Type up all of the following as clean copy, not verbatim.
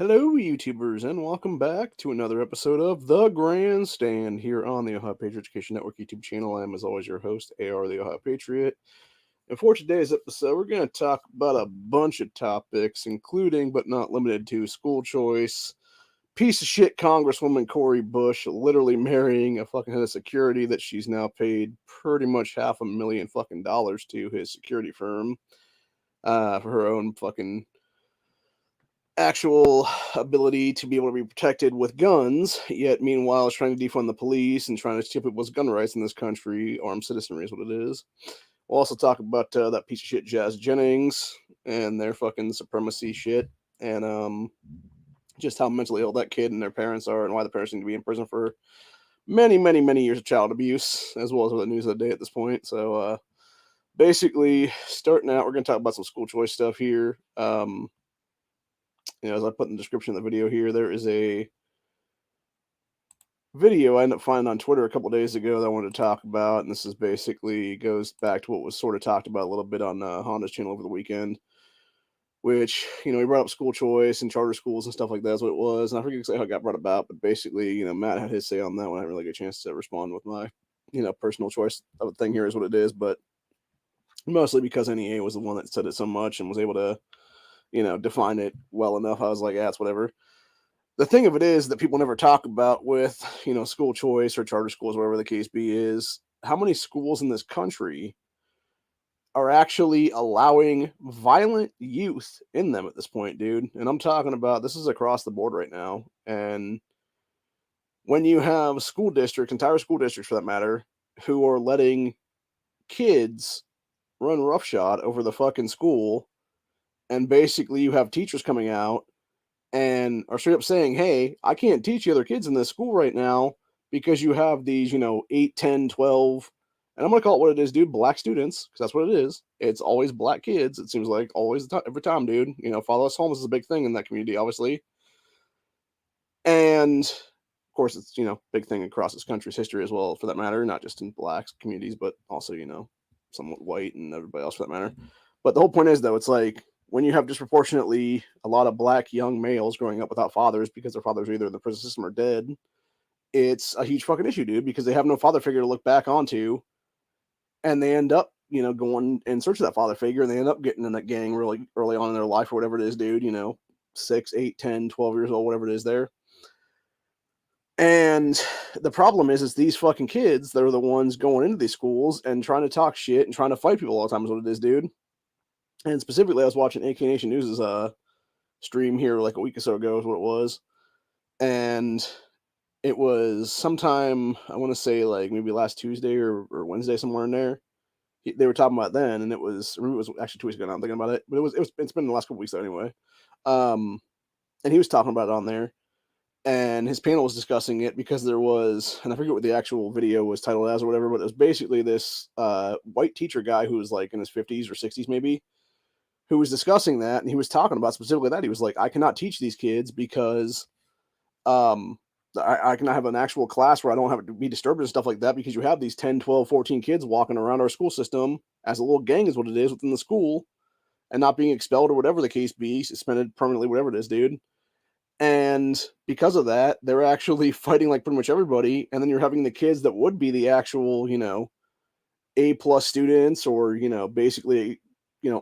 Hello, YouTubers, and welcome back to another episode of The Grandstand here on the Ohio Patriot Education Network YouTube channel. I am, as always, your host, AR the Ohio Patriot. And for today's episode, we're going to talk about a bunch of topics, including but not limited to school choice, piece of shit Congresswoman Cori Bush literally marrying a fucking head of security that she's now paid pretty much $500,000 fucking dollars to his security firm for her own fucking actual ability to be able to be protected with guns, yet meanwhile is trying to defund the police and trying to steal people's gun rights in this country. Armed citizenry is what it is. We'll also talk about that piece of shit Jennings and their fucking supremacy shit, and just how mentally ill that kid and their parents are, and why the parents need to be in prison for many, many, many years of child abuse, as well as the news of the day at this point. So basically, starting out, we're going to talk about some school choice stuff here. As I put in the description of the video here, there is a video I ended up finding on Twitter a couple days ago that I wanted to talk about, and this is basically goes back to what was sort of talked about a little bit on Honda's channel over the weekend, which, he brought up school choice and charter schools and stuff like that is what it was, and I forget exactly how it got brought about, but basically, Matt had his say on that one. I didn't really get a chance to respond with my, personal choice of the thing here is what it is, but mostly because NEA was the one that said it so much and was able to, define it well enough. I was like, yeah, it's whatever. The thing of it is that people never talk about with, school choice or charter schools, whatever the case be, is how many schools in this country are actually allowing violent youth in them at this point, dude. And I'm talking about this is across the board right now. And when you have school districts, entire school districts for that matter, who are letting kids run roughshod over the fucking school, and basically you have teachers coming out and are straight up saying, hey, I can't teach the other kids in this school right now because you have these, 8, 10, 12, and I'm going to call it what it is, dude, black students, because that's what it is. It's always black kids, it seems like, always, every time, dude. Fatherless homes is a big thing in that community, obviously. And, of course, it's, big thing across this country's history as well, for that matter, not just in black communities, but also, somewhat white and everybody else for that matter. But the whole point is, though, it's like, when you have disproportionately a lot of black young males growing up without fathers because their fathers are either in the prison system or dead, it's a huge fucking issue, dude, because they have no father figure to look back onto, and they end up, going in search of that father figure, and they end up getting in that gang really early on in their life or whatever it is, dude, 6, 8, 10, 12 years old, whatever it is there. And the problem is these fucking kids that are the ones going into these schools and trying to talk shit and trying to fight people all the time is what it is, dude. And specifically, I was watching AK Nation News' stream here like a week or so ago is what it was. And it was sometime, I want to say like maybe last Tuesday or Wednesday, somewhere in there. They were talking about then, and it was actually 2 weeks ago now I'm thinking about it. But it's been the last couple weeks though anyway. And he was talking about it on there. And his panel was discussing it because there was, and I forget what the actual video was titled as or whatever, but it was basically this white teacher guy who was like in his 50s or 60s maybe, who was discussing that, and he was talking about specifically that. He was like, I cannot teach these kids because I cannot have an actual class where I don't have to be disturbed and stuff like that, because you have these 10, 12, 14 kids walking around our school system as a little gang is what it is within the school, and not being expelled or whatever the case be, suspended permanently, whatever it is, dude. And because of that, they're actually fighting like pretty much everybody, and then you're having the kids that would be the actual, A+ students, or, basically,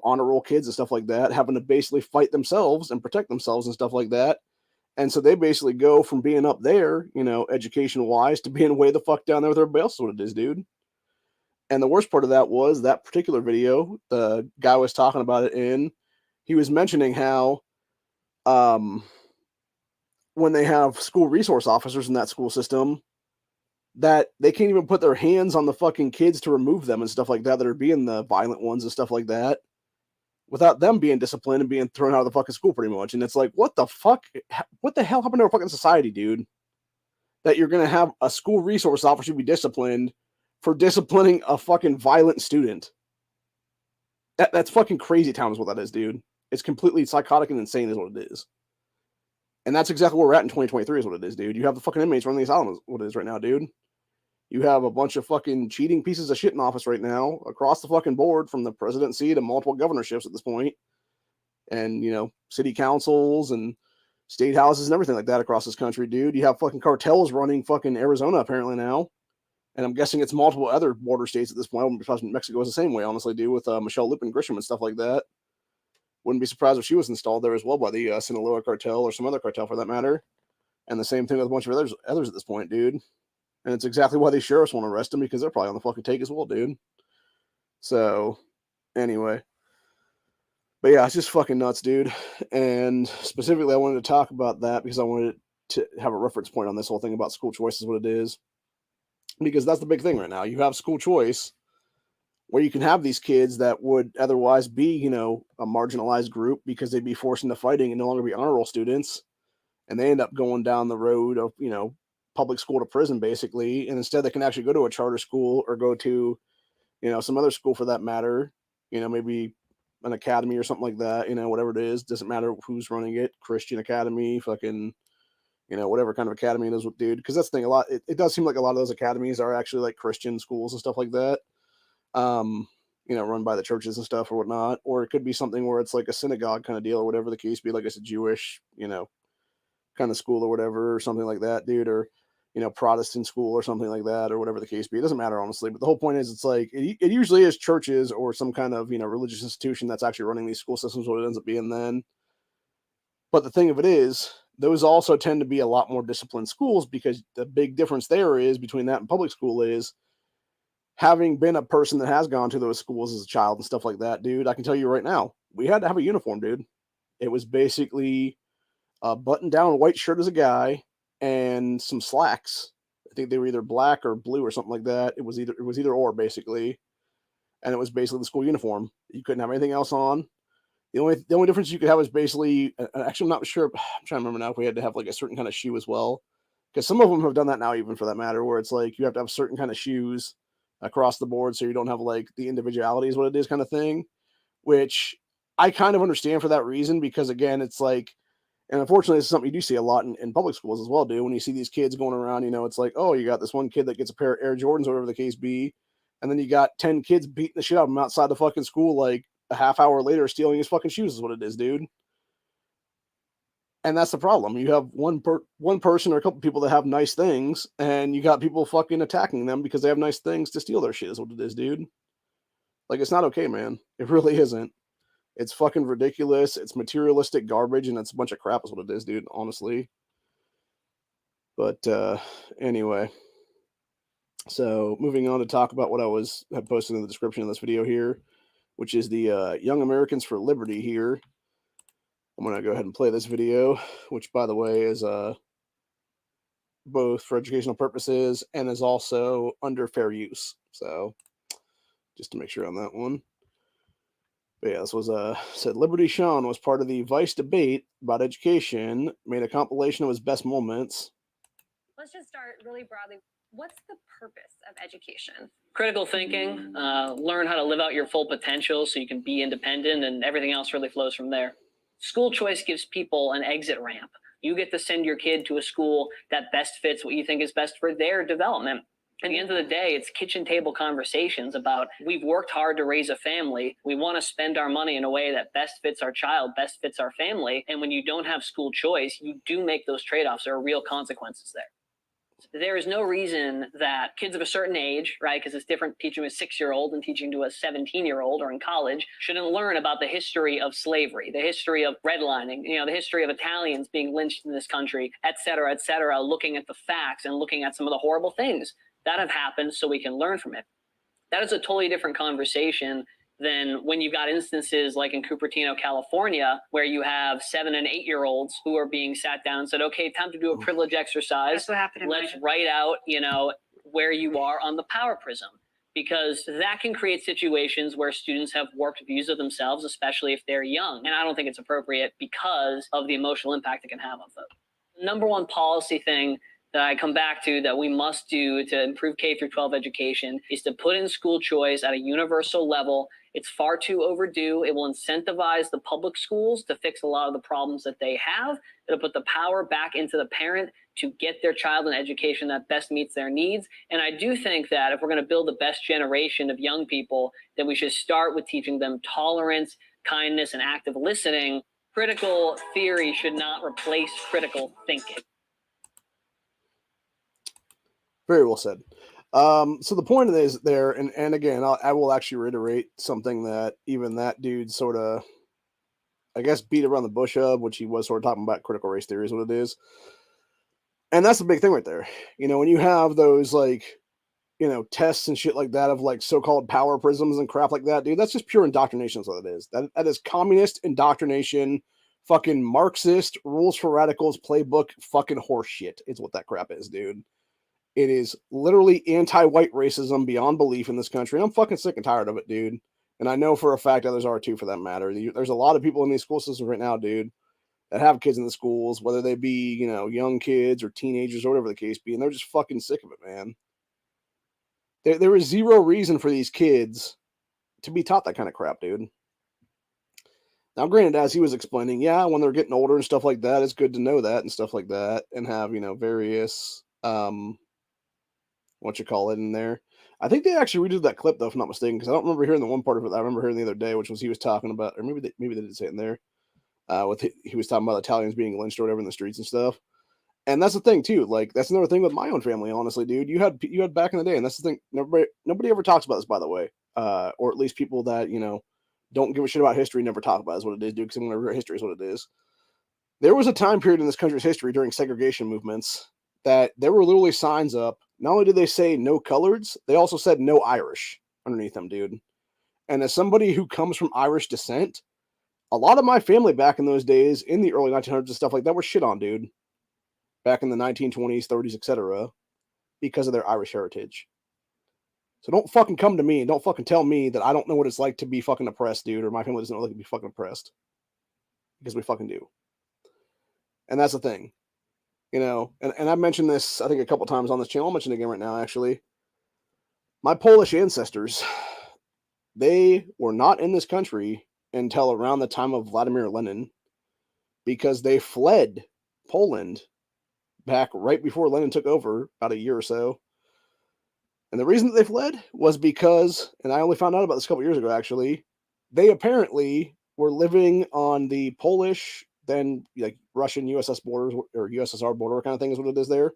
honor roll kids and stuff like that, having to basically fight themselves and protect themselves and stuff like that. And so they basically go from being up there, education wise, to being way the fuck down there with everybody else. Is what it is, dude. And the worst part of that was that particular video, the guy was talking about it in, he was mentioning how, when they have school resource officers in that school system, that they can't even put their hands on the fucking kids to remove them and stuff like that are being the violent ones and stuff like that, without them being disciplined and being thrown out of the fucking school pretty much. And it's like, what the fuck? What the hell happened to our fucking society, dude? That you're going to have a school resource officer be disciplined for disciplining a fucking violent student. That's fucking crazy town is what that is, dude. It's completely psychotic and insane is what it is. And that's exactly where we're at in 2023 is what it is, dude. You have the fucking inmates running the asylum is what it is right now, dude. You have a bunch of fucking cheating pieces of shit in office right now across the fucking board, from the presidency to multiple governorships at this point. And, city councils and state houses and everything like that across this country, dude. You have fucking cartels running fucking Arizona apparently now. And I'm guessing it's multiple other border states at this point. Mexico is the same way, honestly, dude, with Michelle Lipin Grisham and stuff like that. Wouldn't be surprised if she was installed there as well by the Sinaloa cartel or some other cartel for that matter. And the same thing with a bunch of others at this point, dude. And it's exactly why these sheriffs want to arrest them, because they're probably on the fucking take as well, dude. So, anyway. But yeah, it's just fucking nuts, dude. And specifically, I wanted to talk about that because I wanted to have a reference point on this whole thing about school choice is what it is. Because that's the big thing right now. You have school choice where you can have these kids that would otherwise be, you know, a marginalized group because they'd be forced into fighting and no longer be honor roll students. And they end up going down the road of, you know, public school to prison, basically. And instead, they can actually go to a charter school or go to, you know, some other school for that matter, you know, maybe an academy or something like that, you know, whatever it is. Doesn't matter who's running it, Christian academy, fucking, you know, whatever kind of academy it is, dude. Because that's the thing, it does seem like a lot of those academies are actually like Christian schools and stuff like that. You know, run by the churches and stuff or whatnot. Or it could be something where it's like a synagogue kind of deal or whatever the case be, like it's a Jewish, you know, kind of school or whatever, or something like that, dude. Or, you know, Protestant school or something like that, or whatever the case be. It doesn't matter, honestly. But the whole point is, it's like, it usually is churches or some kind of, you know, religious institution that's actually running these school systems, what it ends up being then. But the thing of it is, those also tend to be a lot more disciplined schools, because the big difference there is between that and public school is, having been a person that has gone to those schools as a child and stuff like that, dude, I can tell you right now, we had to have a uniform, dude. It was basically a button down white shirt as a guy and some slacks. I think they were either black or blue or something like that. It was either or, basically. And it was basically the school uniform. You couldn't have anything else on. The only difference you could have was basically, actually, I'm not sure. I'm trying to remember now if we had to have like a certain kind of shoe as well, because some of them have done that now, even for that matter, where it's like you have to have certain kind of shoes across the board, so you don't have like the individuality is what it is kind of thing. Which I kind of understand for that reason, because again, it's like, and unfortunately, this is something you do see a lot in public schools as well, dude. When you see these kids going around, you know, it's like, oh, you got this one kid that gets a pair of Air Jordans, or whatever the case be, and then you got 10 kids beating the shit out of him outside the fucking school, like a half hour later, stealing his fucking shoes is what it is, dude. And that's the problem. You have one person or a couple people that have nice things, and you got people fucking attacking them because they have nice things to steal their shit is what it is, dude. Like, it's not okay, man. It really isn't. It's fucking ridiculous. It's materialistic garbage, and it's a bunch of crap is what it is, dude, honestly. But anyway. So moving on to talk about what had posted in the description of this video here, which is the Young Americans for Liberty here. I'm going to go ahead and play this video, which, by the way, is both for educational purposes and is also under fair use. So just to make sure on that one. But yeah, this was said Liberty Sean was part of the Vice debate about education, made a compilation of his best moments. Let's just start really broadly. What's the purpose of education? Critical thinking, learn how to live out your full potential so you can be independent, and everything else really flows from there. School choice gives people an exit ramp. You get to send your kid to a school that best fits what you think is best for their development. At the end of the day, it's kitchen table conversations about, we've worked hard to raise a family. We want to spend our money in a way that best fits our child, best fits our family. And when you don't have school choice, you do make those trade-offs. There are real consequences there. There is no reason that kids of a certain age, right, because it's different teaching to a 6-year-old and teaching to a 17-year-old or in college, shouldn't learn about the history of slavery, the history of redlining, you know, the history of Italians being lynched in this country, et cetera, looking at the facts and looking at some of the horrible things that have happened so we can learn from it. That is a totally different conversation than when you've got instances like in Cupertino, California, where you have 7- and 8-year-olds who are being sat down and said, okay, time to do a privilege exercise. That's what happened. Let's write out, you know, where you are on the power prism, because that can create situations where students have warped views of themselves, especially if they're young. And I don't think it's appropriate because of the emotional impact it can have on them. The number one policy thing that I come back to that we must do to improve K through 12 education is to put in school choice at a universal level. It's far too overdue. It will incentivize the public schools to fix a lot of the problems that they have. It'll put the power back into the parent to get their child an education that best meets their needs. And I do think that if we're going to build the best generation of young people, then we should start with teaching them tolerance, kindness, and active listening. critical theory should not replace critical thinking. Very well said. So the point is there, and again, I will actually reiterate something that even that dude sort of, I guess, beat around the bush of, which he was sort of talking about critical race theory is what it is. And that's the big thing right there. When you have those, like, tests and shit like that of, like, so-called power prisms and crap like that, dude, that's just pure indoctrination is what it is. That is communist indoctrination, fucking Marxist, rules for radicals, playbook, fucking horse shit. It's what that crap is, dude. It is literally anti-white racism beyond belief in this country. And I'm fucking sick and tired of it, dude. And I know for a fact others are too, for that matter. There's a lot of people in these school systems right now, dude, that have kids in the schools, whether they be, young kids or teenagers or whatever the case be, and they're just fucking sick of it, man. There is zero reason for these kids to be taught that kind of crap, dude. Now, granted, as he was explaining, yeah, when they're getting older and stuff like that, it's good to know that and stuff like that, and have, various, in there. I think they actually redid that clip, though, if I'm not mistaken, because I don't remember hearing the one part of it that I remember hearing the other day, which was he was talking about, or maybe they didn't say it in there. He was talking about Italians being lynched or whatever in the streets and stuff. And that's the thing too. Like, that's another thing with my own family, honestly, dude. You had back in the day, and that's the thing. Nobody ever talks about this, by the way. Or at least people that don't give a shit about history never talk about it, is what it is, dude. Because whenever history is what it is. There was a time period in this country's history during segregation movements that there were literally signs up. Not only did they say no coloreds, they also said no Irish underneath them, dude. And as somebody who comes from Irish descent, a lot of my family back in those days, in the early 1900s and stuff like that, were shit on, dude. Back in the 1920s, 30s, etc., because of their Irish heritage. So don't fucking come to me and don't fucking tell me that I don't know what it's like to be fucking oppressed, dude, or my family doesn't know what it's like to be fucking oppressed. Because we fucking do. And that's the thing. And I've mentioned this, I think, a couple times on this channel. I'll mention it again right now, actually. My Polish ancestors, they were not in this country until around the time of Vladimir Lenin, because they fled Poland back right before Lenin took over, about a year or so. And the reason that they fled was because, and I only found out about this a couple years ago, actually, they apparently were living on the Polish, then like Russian USS borders, or USSR border kind of thing is what it is there.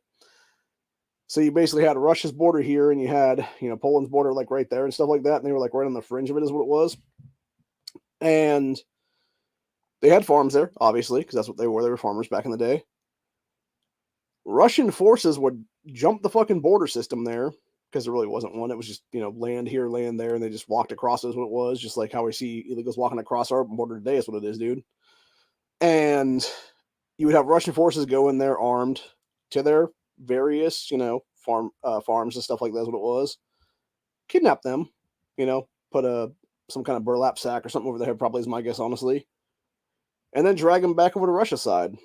So you basically had Russia's border here, and you had, Poland's border like right there and stuff like that. And they were like right on the fringe of it is what it was. And they had farms there, obviously, because that's what they were. They were farmers back in the day. Russian forces would jump the fucking border system there, because there really wasn't one. It was just, land here, land there, and they just walked across is what it was, just like how we see illegals walking across our border today is what it is, dude. And you would have Russian forces go in there armed to their various, farms and stuff like that is what it was. Kidnap them, put some kind of burlap sack or something over their head, probably is my guess, honestly. And then drag them back over to Russia's side.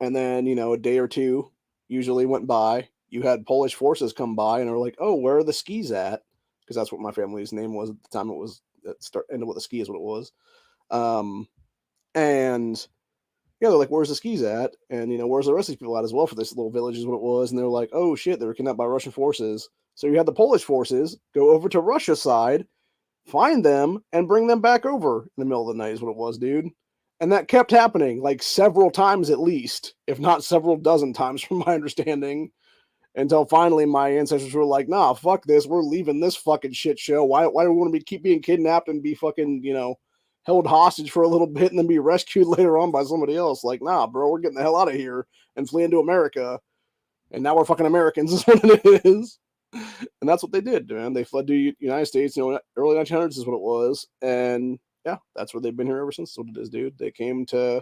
And then, a day or two usually went by. You had Polish forces come by and are like, oh, where are the skis at? Because that's what my family's name was at the time. It was ended with a ski is what it was. And they're like, where's the skis at? And, where's the rest of these people at as well for this little village is what it was. And they're like, oh shit, they were kidnapped by Russian forces. So you had the Polish forces go over to Russia's side, find them, and bring them back over in the middle of the night is what it was, dude. And that kept happening like several times at least, if not several dozen times from my understanding, until finally my ancestors were like, nah, fuck this. We're leaving this fucking shit show. Why do we want to keep being kidnapped and be fucking, held hostage for a little bit and then be rescued later on by somebody else? Like, nah, bro, we're getting the hell out of here and fleeing to America. And now we're fucking Americans is what it is. And that's what they did, man. They fled to the United States, early 1900s is what it was. And yeah, that's where they've been here ever since. That's what it is, dude. They came to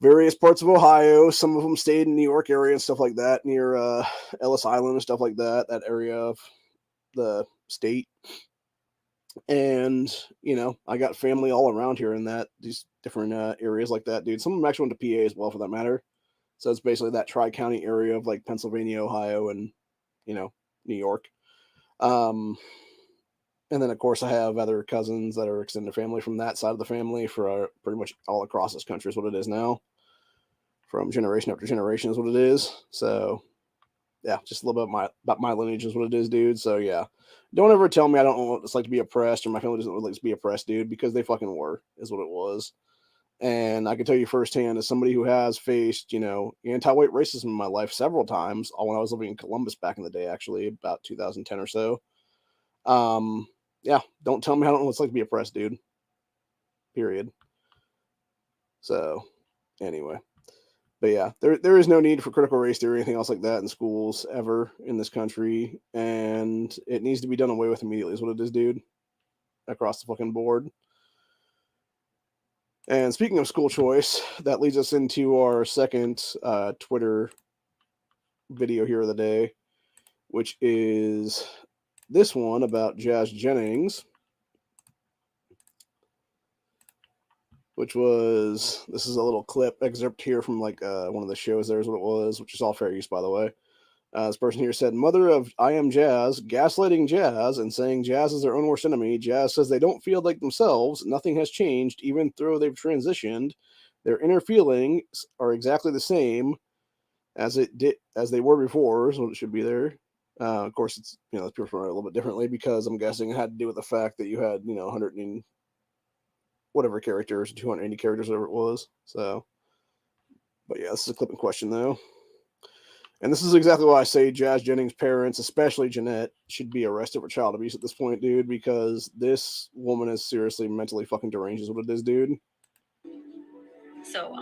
various parts of Ohio. Some of them stayed in New York area and stuff like that, near Ellis Island and stuff like that, that area of the state. And, I got family all around here in these different areas like that, dude. Some of them actually went to PA as well, for that matter. So it's basically that tri-county area of like Pennsylvania, Ohio, and, New York. And then, of course, I have other cousins that are extended family from that side of the family for pretty much all across this country is what it is now. From generation after generation is what it is. So, yeah, just a little bit about my lineage is what it is, dude. So, yeah. Don't ever tell me I don't know what it's like to be oppressed or my family doesn't know what it's like to be oppressed, dude, because they fucking were, is what it was. And I can tell you firsthand, as somebody who has faced, anti-white racism in my life several times, when I was living in Columbus back in the day, actually, about 2010 or so. Yeah, don't tell me I don't know what it's like to be oppressed, dude. Period. So, anyway. But yeah, there is no need for critical race theory or anything else like that in schools ever in this country. And it needs to be done away with immediately, is what it is, dude. Across the fucking board. And speaking of school choice, that leads us into our second Twitter video here of the day, which is this one about Jazz Jennings, this is a little clip excerpt here from like one of the shows. There's what it was, which is all fair use, by the way. This person here said, mother of I Am Jazz, gaslighting Jazz and saying Jazz is their own worst enemy. Jazz says they don't feel like themselves. Nothing has changed, even though they've transitioned. Their inner feelings are exactly the same as they were before, so it should be there. Of course, it's it's people a little bit differently because I'm guessing it had to do with the fact that you had 100 and whatever characters, 280 characters, whatever it was. So, but yeah, this is a clip in question though. And this is exactly why I say Jazz Jennings' parents, especially Jeanette, should be arrested for child abuse at this point, dude, because this woman is seriously mentally fucking deranged is what it is, dude. So,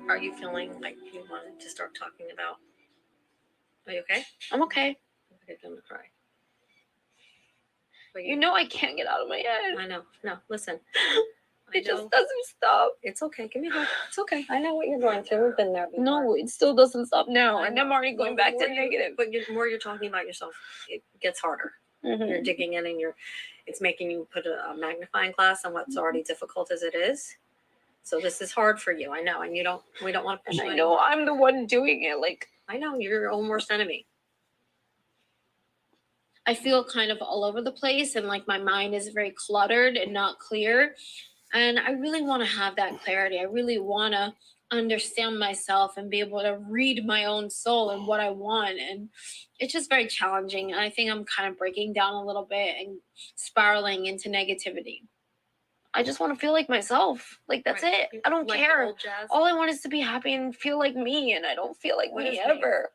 are you feeling like you wanted to start talking about? Are you okay? I'm okay. I'm gonna cry. But You know I can't get out of my head. I know. No, listen. It just doesn't stop. It's okay. Give me a hug. It's okay. I know what you're going through. We've been there before. No, it still doesn't stop now. I And know. I'm already going back to negative. But the more you're talking about yourself, it gets harder. Mhm. You're digging in, and it's making you put a magnifying glass on what's already difficult as it is. So this is hard for you. I know, and we don't want to push And you. I know I'm the one doing it. Like, I know you're your own worst enemy. I feel kind of all over the place, and like my mind is very cluttered and not clear. And I really want to have that clarity. I really want to understand myself and be able to read my own soul and what I want. And it's just very challenging. And I think I'm kind of breaking down a little bit and spiraling into negativity. I just want to feel like myself. Like, that's Right. it. I don't Like care. the old Jazz. All I want is to be happy and feel like me. And I don't feel like What me is me? ever.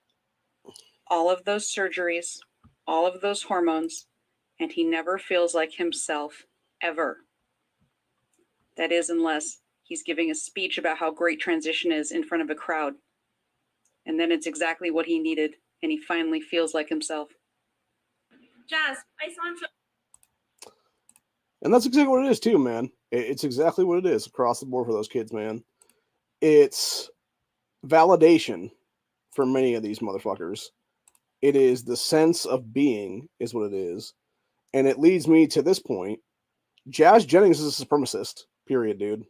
All of those surgeries, all of those hormones, and he never feels like himself ever. That is, unless he's giving a speech about how great transition is in front of a crowd. And then it's exactly what he needed, and he finally feels like himself. Jazz, I saw him. And that's exactly what it is too, man. It's exactly what it is across the board for those kids, man. It's validation for many of these motherfuckers. It is the sense of being is what it is. And it leads me to this point. Jazz Jennings is a supremacist, period, dude.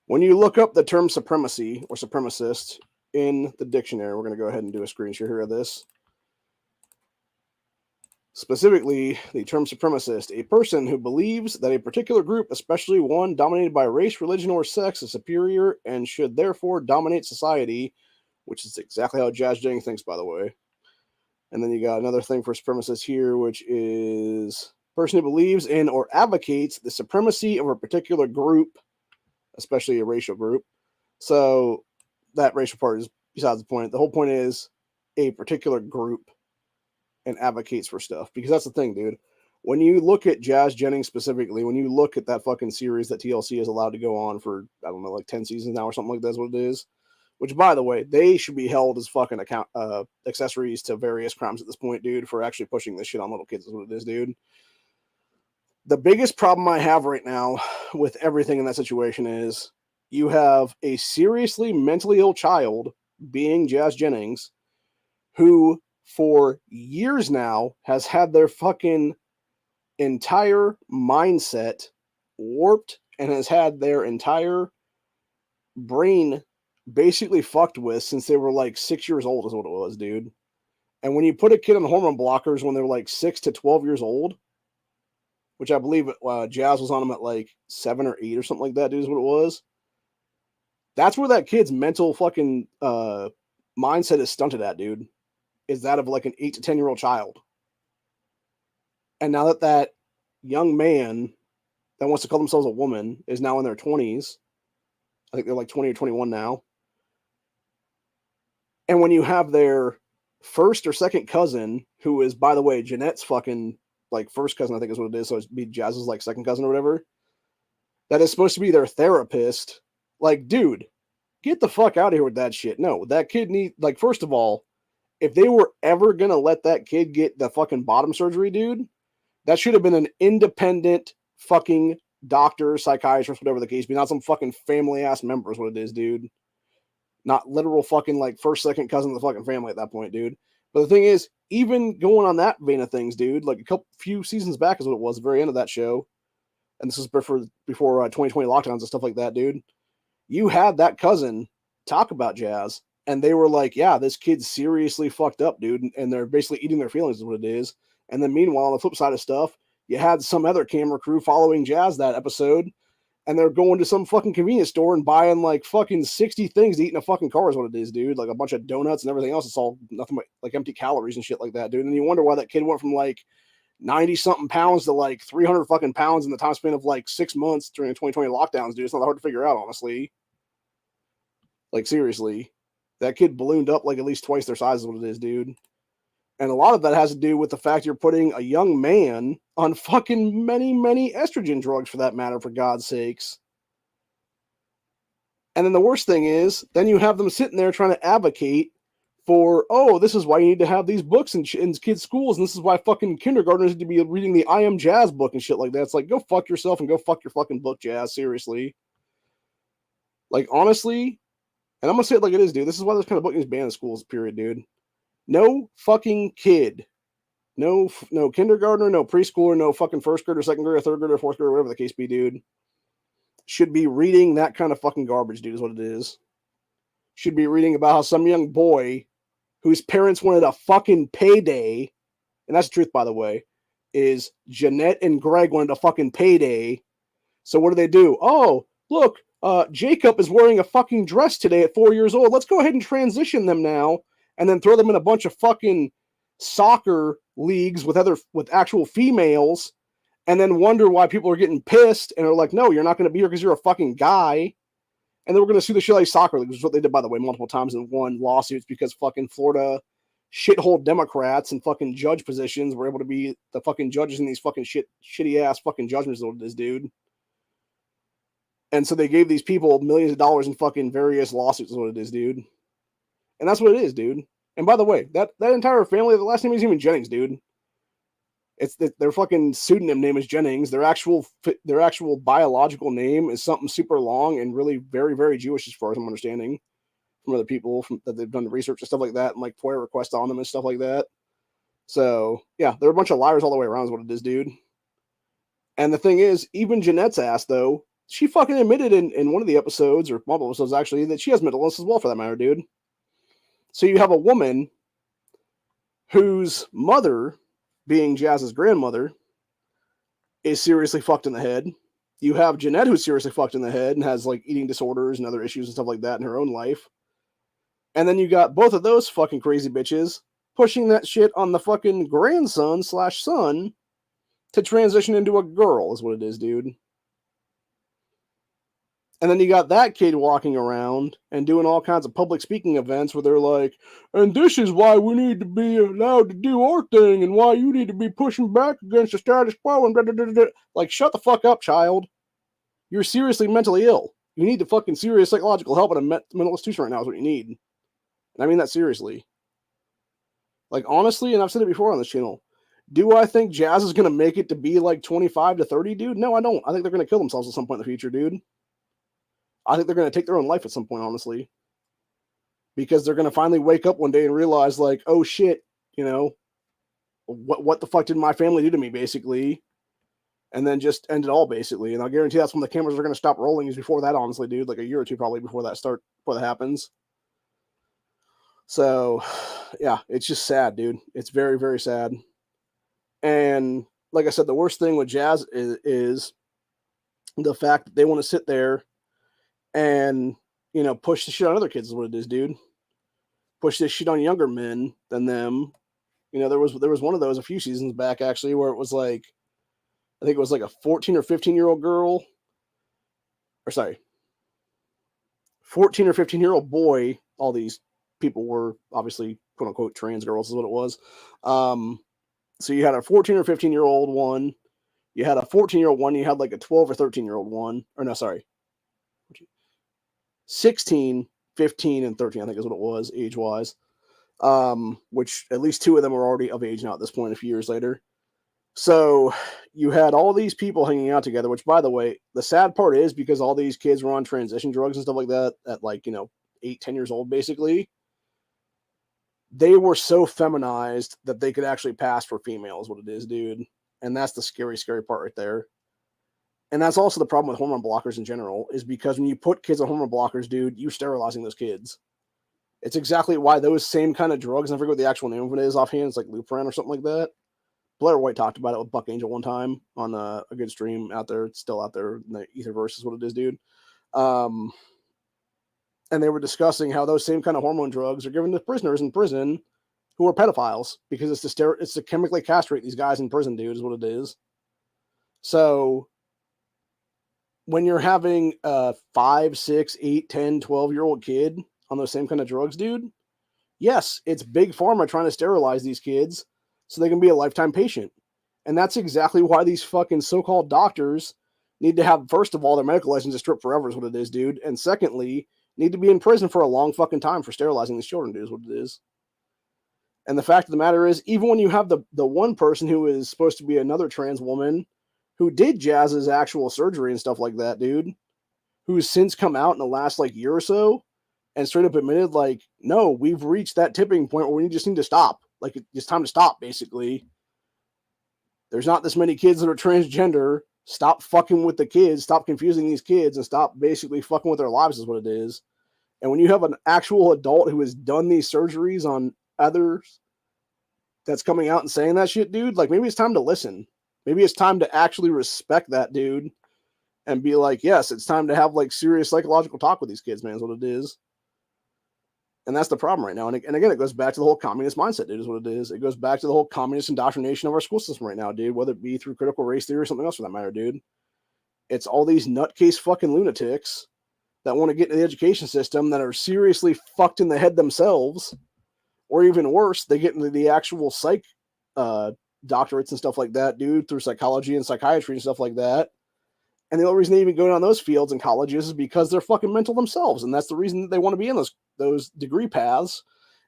When you look up the term supremacy or supremacist in the dictionary, we're going to go ahead and do a screen share here of this. Specifically, the term supremacist, a person who believes that a particular group, especially one dominated by race, religion, or sex, is superior and should therefore dominate society, which is exactly how Jazz Jennings thinks, by the way. And then you got another thing for supremacist here, which is a person who believes in or advocates the supremacy of a particular group, especially a racial group. So that racial part is besides the point. The whole point is a particular group and advocates for stuff. Because that's the thing, dude. When you look at Jazz Jennings specifically, when you look at that fucking series that TLC is allowed to go on for, I don't know, like 10 seasons now or something like that is what it is. Which, by the way, they should be held as fucking accessories to various crimes at this point, dude, for actually pushing this shit on little kids is what it is, dude. The biggest problem I have right now with everything in that situation is you have a seriously mentally ill child being Jazz Jennings who for years now has had their fucking entire mindset warped and has had their entire brain basically fucked with since they were like 6 years old is what it was, dude. And when you put a kid on hormone blockers when they're like 6 to 12 years old, which I believe Jazz was on them at like 7 or 8 or something like that, dude, is what it was. That's where that kid's mental fucking mindset is stunted at, dude. Is that of like an 8 to 10-year-old child. And now that young man that wants to call themselves a woman is now in their 20s I think they're like 20 or 21 now. And when you have their first or second cousin, who is, by the way, Jeanette's fucking like first cousin, I think is what it is. So it'd be Jazz's like second cousin or whatever. That is supposed to be their therapist. Like, dude, get the fuck out of here with that shit. No, that kid like, first of all, if they were ever gonna let that kid get the fucking bottom surgery, dude, that should have been an independent fucking doctor, psychiatrist, whatever the case be, not some fucking family ass member is what it is, dude. Not literal fucking like first, second cousin of the fucking family at that point, dude. But the thing is, even going on that vein of things, dude, like few seasons back is what it was, the very end of that show, and this is before 2020 lockdowns and stuff like that, dude. You had that cousin talk about Jazz, and they were like, yeah, this kid's seriously fucked up, dude, and they're basically eating their feelings is what it is. And then meanwhile, on the flip side of stuff, you had some other camera crew following Jazz that episode, and they're going to some fucking convenience store and buying like fucking 60 things to eat in a fucking car is what it is, dude. Like a bunch of donuts and everything else. It's all nothing but like empty calories and shit like that, dude. And you wonder why that kid went from like 90 something pounds to like 300 fucking pounds in the time span of like 6 months during the 2020 lockdowns, dude. It's not hard to figure out, honestly. Like, seriously. That kid ballooned up like at least twice their size is what it is, dude. And a lot of that has to do with the fact you're putting a young man on fucking many, many estrogen drugs, for that matter, for God's sakes. And then the worst thing is, then you have them sitting there trying to advocate for, oh, this is why you need to have these books in kids' schools, and this is why fucking kindergartners need to be reading the I Am Jazz book and shit like that. It's like, go fuck yourself and go fuck your fucking book, Jazz, seriously. Like, honestly, and I'm gonna say it like it is, dude, this is why this kind of book is banned in schools, period, dude. No fucking kid, no kindergartner, no preschooler, no fucking first grader, second grader, third grader, fourth grader, whatever the case be, dude, should be reading that kind of fucking garbage, dude, is what it is. Should be reading about how some young boy whose parents wanted a fucking payday, and that's the truth, by the way, is Jeanette and Greg wanted a fucking payday. So what do? Oh, look, Jacob is wearing a fucking dress today at 4 years old. Let's go ahead and transition them now, and then throw them in a bunch of fucking soccer leagues with actual females, and then wonder why people are getting pissed and are like, no, you're not going to be here because you're a fucking guy. And then we're going to sue the shit out of soccer leagues, which is what they did, by the way, multiple times and won lawsuits because fucking Florida shithole Democrats and fucking judge positions were able to be the fucking judges in these fucking shitty ass fucking judgments, what it is, dude. And so they gave these people millions of dollars in fucking various lawsuits, is what it is, dude. And that's what it is, dude. And by the way, that entire family, the last name is even Jennings, dude. It's their fucking pseudonym name is Jennings. Their actual biological name is something super long and really very, very Jewish, as far as I'm understanding, from other people that they've done the research and stuff like that, and like FOIA requests on them and stuff like that. So yeah, they're a bunch of liars all the way around, is what it is, dude. And the thing is, even Jeanette's ass, though, she fucking admitted in one of the episodes, or multiple episodes actually, that she has mental illness as well, for that matter, dude. So you have a woman whose mother, being Jazz's grandmother, is seriously fucked in the head. You have Jeanette, who's seriously fucked in the head and has like eating disorders and other issues and stuff like that in her own life. And then you got both of those fucking crazy bitches pushing that shit on the fucking grandson/son to transition into a girl, is what it is, dude. And then you got that kid walking around and doing all kinds of public speaking events where they're like, and this is why we need to be allowed to do our thing and why you need to be pushing back against the status quo and da-da-da-da-da. Like, shut the fuck up, child. You're seriously mentally ill. You need the fucking serious psychological help in a mental institution right now is what you need. And I mean that seriously. Like, honestly, and I've said it before on this channel, do I think Jazz is going to make it to be like 25 to 30, dude? No, I don't. I think they're going to kill themselves at some point in the future, dude. I think they're going to take their own life at some point, honestly. Because they're going to finally wake up one day and realize, like, oh shit, you know, what the fuck did my family do to me, basically? And then just end it all, basically. And I'll guarantee that's when the cameras are going to stop rolling, is before that, honestly, dude. Like a year or two probably before that happens. So, yeah, it's just sad, dude. It's very, very sad. And like I said, the worst thing with Jazz is the fact that they want to sit there and, you know, push the shit on other kids is what it is, dude. Push this shit on younger men than them. You know, there was one of those a few seasons back, actually, where it was like, I think it was like a 14 or 15-year-old girl. Or sorry. 14 or 15-year-old boy, all these people were obviously quote unquote trans girls is what it was. So you had a 14 or 15-year-old one, you had a 14-year-old one, you had like a 12 or 13-year-old one, or no, sorry, 16, 15, and 13, I think is what it was, age-wise. Which at least 2 of them were already of age now at this point, a few years later. So you had all these people hanging out together, which, by the way, the sad part is because all these kids were on transition drugs and stuff like that at 8, 10 years old, basically. They were so feminized that they could actually pass for female is what it is, dude. And that's the scary, scary part right there. And that's also the problem with hormone blockers in general, is because when you put kids on hormone blockers, dude, you're sterilizing those kids. It's exactly why those same kind of drugs, I forget what the actual name of it is offhand, it's like Lupron or something like that. Blair White talked about it with Buck Angel one time on a good stream out there. It's still out there in the Etherverse is what it is, dude. And they were discussing how those same kind of hormone drugs are given to prisoners in prison who are pedophiles because it's to chemically castrate these guys in prison, dude, is what it is. So when you're having a 5, 6, 8, 10, 12-year-old kid on those same kind of drugs, dude, yes, it's big pharma trying to sterilize these kids so they can be a lifetime patient. And that's exactly why these fucking so-called doctors need to have, first of all, their medical license stripped forever is what it is, dude. And secondly, need to be in prison for a long fucking time for sterilizing these children, dude, is what it is. And the fact of the matter is, even when you have the one person who is supposed to be another trans woman who did Jazz's actual surgery and stuff like that, dude, who's since come out in the last year or so and straight up admitted, no, we've reached that tipping point where we just need to stop. It's time to stop, basically. There's not this many kids that are transgender. Stop fucking with the kids. Stop confusing these kids and stop basically fucking with their lives is what it is. And when you have an actual adult who has done these surgeries on others that's coming out and saying that shit, dude, maybe it's time to listen. Maybe it's time to actually respect that dude and be like, yes, it's time to have serious psychological talk with these kids, man, is what it is. And that's the problem right now. And again, it goes back to the whole communist mindset, dude, is what it is. It goes back to the whole communist indoctrination of our school system right now, dude, whether it be through critical race theory or something else for that matter, dude. It's all these nutcase fucking lunatics that want to get into the education system that are seriously fucked in the head themselves, or even worse, they get into the actual psych doctorates and stuff like that, dude, through psychology and psychiatry and stuff like that. And the only reason they even go down those fields in colleges is because they're fucking mental themselves. And that's the reason that they want to be in those degree paths,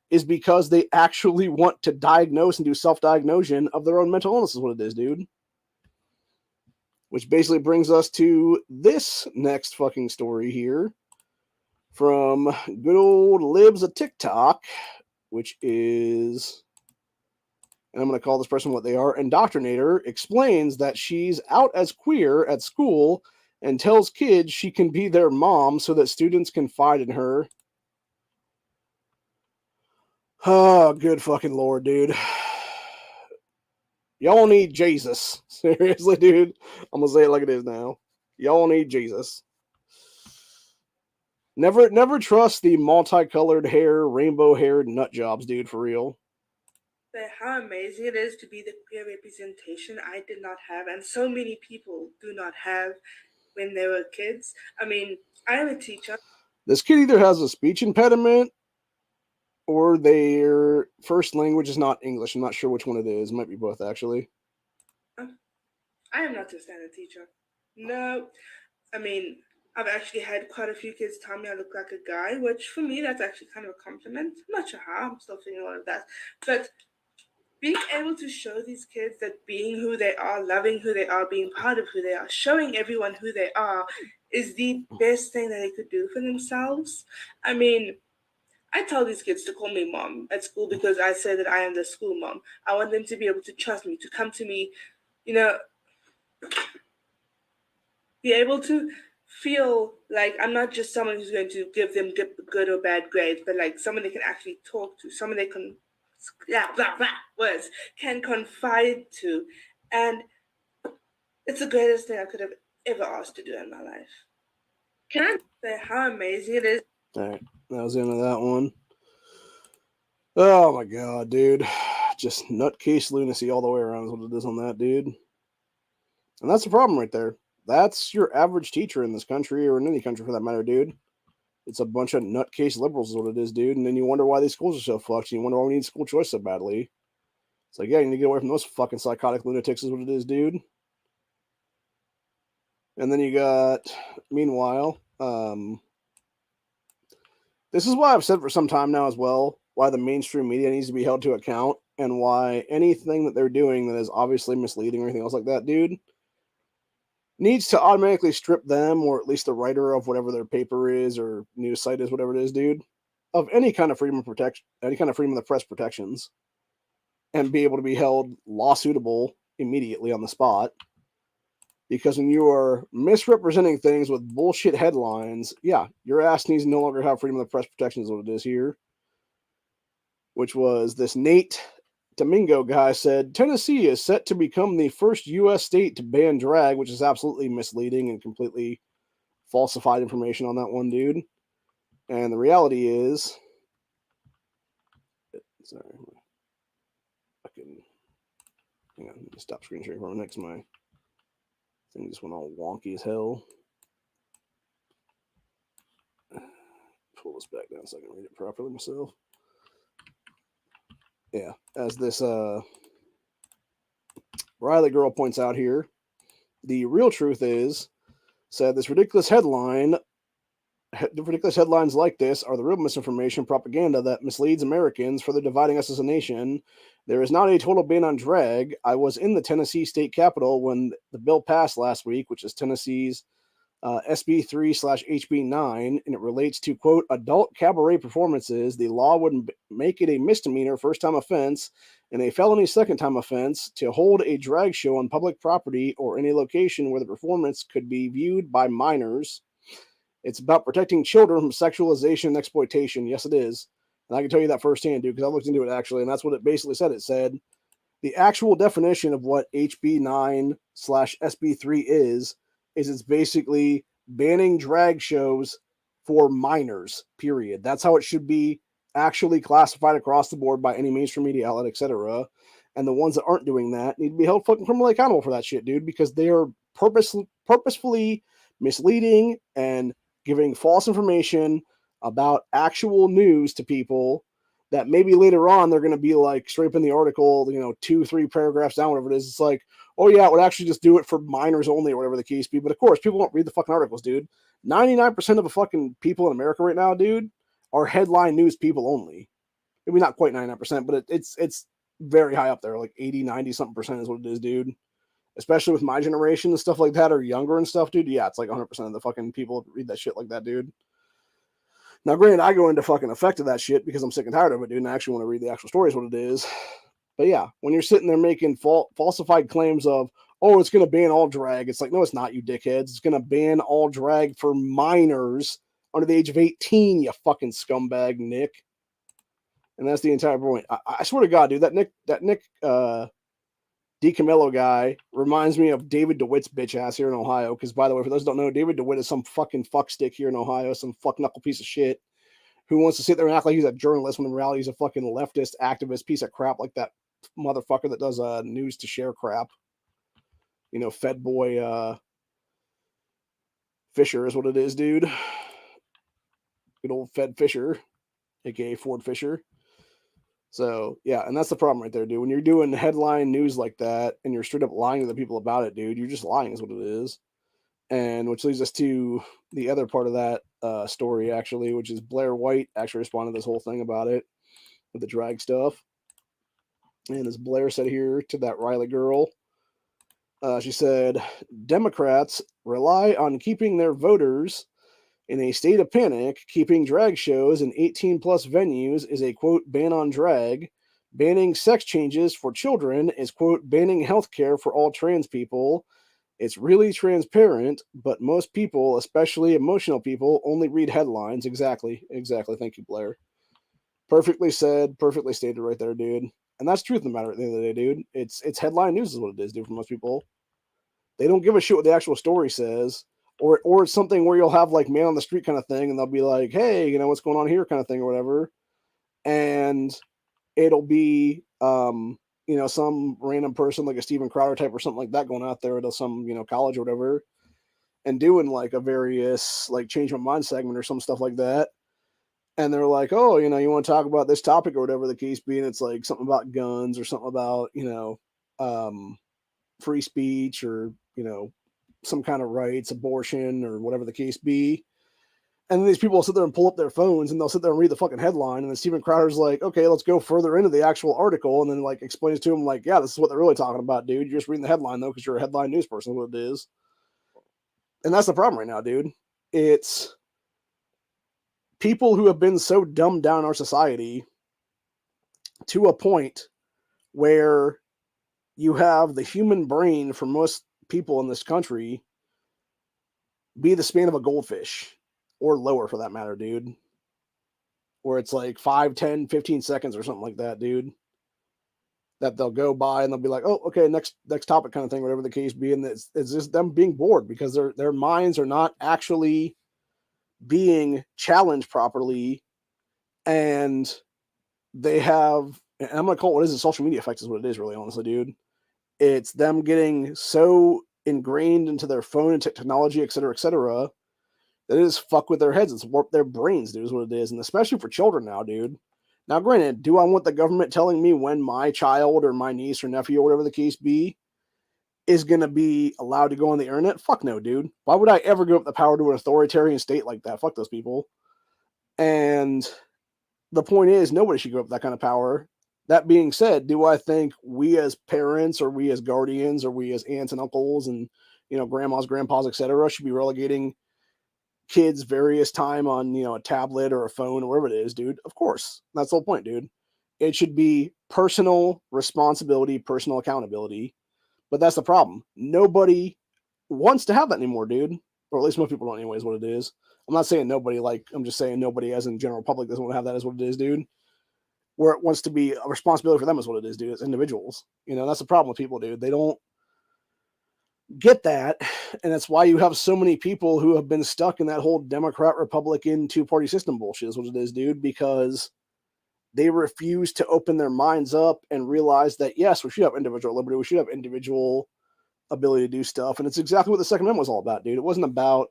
is because they actually want to diagnose and do self-diagnosis of their own mental illness is what it is, dude. Which basically brings us to this next fucking story here from good old Libs of TikTok, which is, and I'm going to call this person what they are, Indoctrinator explains that she's out as queer at school and tells kids she can be their mom so that students confide in her. Oh, good fucking Lord, dude. Y'all need Jesus. Seriously, dude. I'm going to say it like it is now. Y'all need Jesus. Never trust the multicolored hair, rainbow-haired nut jobs, dude, for real. How amazing it is to be the queer representation I did not have, and so many people do not have when they were kids. I mean, I am a teacher. This kid either has a speech impediment or their first language is not English. I'm not sure which one it is. It might be both, actually. I am not a standard teacher. No. I mean, I've actually had quite a few kids tell me I look like a guy, which for me, that's actually kind of a compliment. I'm not sure how. I'm still feeling all of that. But being able to show these kids that being who they are, loving who they are, being part of who they are, showing everyone who they are is the best thing that they could do for themselves. I mean, I tell these kids to call me mom at school because I say that I am the school mom. I want them to be able to trust me, to come to me, be able to feel like I'm not just someone who's going to give them good or bad grades, but someone they can actually talk to, someone they can words can confide to, and it's the greatest thing I could have ever asked to do in my life. Can I say how amazing it is? All right, that was the end of that one. Oh my god, dude. Just nutcase lunacy all the way around is what it is on that, dude. And that's the problem right there. That's your average teacher in this country, or in any country for that matter, dude. It's a bunch of nutcase liberals is what it is, dude. And then you wonder why these schools are so fucked. And you wonder why we need school choice so badly. It's like, yeah, you need to get away from those fucking psychotic lunatics is what it is, dude. And then you got, meanwhile, this is why I've said for some time now as well, why the mainstream media needs to be held to account and why anything that they're doing that is obviously misleading or anything else like that, dude, needs to automatically strip them, or at least the writer of whatever their paper is or news site is, whatever it is, dude, of any kind of freedom of protection, any kind of freedom of the press protections, and be able to be held lawsuitable immediately on the spot. Because when you are misrepresenting things with bullshit headlines, yeah, your ass needs to no longer have freedom of the press protections, is what it is here. Which was this Nate Domingo guy said, Tennessee is set to become the first U.S. state to ban drag, which is absolutely misleading and completely falsified information on that one, dude. And the reality is, sorry, fucking, hang on, let me stop screen sharing for a minute because my thing just went all wonky as hell. Pull this back down so I can read it properly myself. Yeah, as this Riley girl points out here, the real truth is, said this ridiculous headlines like this are the real misinformation propaganda that misleads Americans, further dividing us as a nation. There is not a total ban on drag. I was in the Tennessee state capitol when the bill passed last week, which is Tennessee's SB 3/HB 9, and it relates to, quote, adult cabaret performances. The law would make it a misdemeanor first-time offense and a felony second-time offense to hold a drag show on public property or any location where the performance could be viewed by minors. It's about protecting children from sexualization and exploitation. Yes, it is. And I can tell you that firsthand, dude, because I looked into it actually, and that's what it basically said. It said the actual definition of what HB 9/SB 3 is it's basically banning drag shows for minors, period. That's how it should be actually classified across the board by any mainstream media outlet, etc. And the ones that aren't doing that need to be held fucking criminally accountable for that shit, dude, because they are purposefully misleading and giving false information about actual news to people that maybe later on they're going to be like straight up in the article, 2-3 paragraphs down, whatever it is. It's like, oh yeah, it would actually just do it for minors only or whatever the case be. But of course, people don't read the fucking articles, dude. 99% of the fucking people in America right now, dude, are headline news people only. Maybe not quite 99%, but it's very high up there, like 80, 90 something percent is what it is, dude. Especially with my generation and stuff like that, or younger and stuff, dude. Yeah, it's like 100% of the fucking people read that shit like that, dude. Now, granted, I go into fucking effect of that shit because I'm sick and tired of it, dude, and I actually want to read the actual stories, what it is. But yeah, when you're sitting there making falsified claims of, oh, it's going to ban all drag, it's like, no, it's not, you dickheads. It's going to ban all drag for minors under the age of 18, you fucking scumbag, Nick. And that's the entire point. I swear to God, dude, that Nick DiCamillo guy reminds me of David DeWitt's bitch ass here in Ohio. Because, by the way, for those who don't know, David DeWitt is some fucking fuckstick here in Ohio, some fuck knuckle piece of shit who wants to sit there and act like he's a journalist when in reality he's a fucking leftist activist piece of crap like that motherfucker that does news to share crap. Fed boy Fisher is what it is, dude. Good old Fed Fisher, aka Ford Fisher. So, yeah, and that's the problem right there, dude. When you're doing headline news like that and you're straight up lying to the people about it, dude, you're just lying is what it is. And which leads us to the other part of that story, actually, which is Blair White actually responded to this whole thing about it with the drag stuff. And as Blair said here to that Riley girl, she said, Democrats rely on keeping their voters in a state of panic. Keeping drag shows in 18-plus venues is a, quote, ban on drag. Banning sex changes for children is, quote, banning healthcare for all trans people. It's really transparent, but most people, especially emotional people, only read headlines. Exactly. Thank you, Blair. Perfectly said, perfectly stated right there, dude. And that's truth in the matter at the end of the day, dude. It's headline news is what it is, dude, for most people. They don't give a shit what the actual story says. Or it's something where you'll have like man on the street kind of thing, and they'll be like, hey, what's going on here kind of thing or whatever. And it'll be some random person like a Steven Crowder type or something like that going out there to some, college or whatever. and doing like a various like change my mind segment or some stuff like that. And they're like, oh, you want to talk about this topic or whatever the case be. And it's like something about guns or something about, free speech or, some kind of rights, abortion or whatever the case be. And then these people will sit there and pull up their phones and they'll sit there and read the fucking headline. And then Steven Crowder's like, okay, let's go further into the actual article. And then like explains to him like, yeah, this is what they're really talking about, dude. You're just reading the headline though, because you're a headline news person, what it is. And that's the problem right now, dude. It's people who have been so dumbed down in our society to a point where you have the human brain for most people in this country be the span of a goldfish. Or lower for that matter, dude. Where it's like 5, 10, 15 seconds or something like that, dude. That they'll go by and they'll be like, oh, okay, next topic kind of thing, whatever the case be. And it's just them being bored because their minds are not actually being challenged properly. And they have, and I'm going to call it what is it, social media effect is what it is, really, honestly, dude. It's them getting so ingrained into their phone and technology, et cetera, that it is fuck with their heads. It's warped their brains, dude, is what it is. And especially for children now, dude. Now, granted, do I want the government telling me when my child or my niece or nephew or whatever the case be is going to be allowed to go on the internet? Fuck no, dude. Why would I ever give up the power to an authoritarian state like that? Fuck those people. And the point is, nobody should give up that kind of power. That being said, do I think we as parents or we as guardians or we as aunts and uncles and, grandmas, grandpas, et cetera, should be relegating kids various time on, a tablet or a phone or whatever it is, dude? Of course. That's the whole point, dude. It should be personal responsibility, personal accountability. But that's the problem. Nobody wants to have that anymore, dude. Or at least most people don't anyway, is what it is. I'm not saying nobody, like, I'm just saying nobody as in general public doesn't want to have that, is what it is, dude. Where it wants to be a responsibility for them is what it is, dude, as individuals. That's the problem with people, dude. They don't get that, and that's why you have so many people who have been stuck in that whole Democrat Republican two-party system bullshit is what it is, dude, because they refuse to open their minds up and realize that yes, we should have individual liberty, we should have individual ability to do stuff. And it's exactly what the Second Amendment was all about, dude. It wasn't about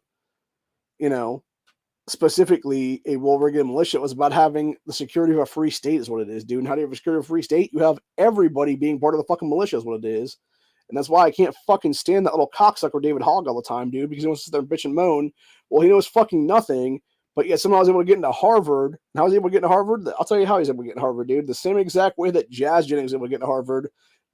specifically a well-regulated militia. It was about having the security of a free state is what it is, dude. And how do you have a security of a free state? You have everybody being part of the fucking militia is what it is. And that's why I can't fucking stand that little cocksucker David Hogg all the time, dude, because he wants to sit there and bitch and moan. Well, he knows fucking nothing, but yet somehow I was able to get into Harvard. And how was he able to get into Harvard? I'll tell you how he's able to get into Harvard, dude. The same exact way that Jennings was able to get into Harvard.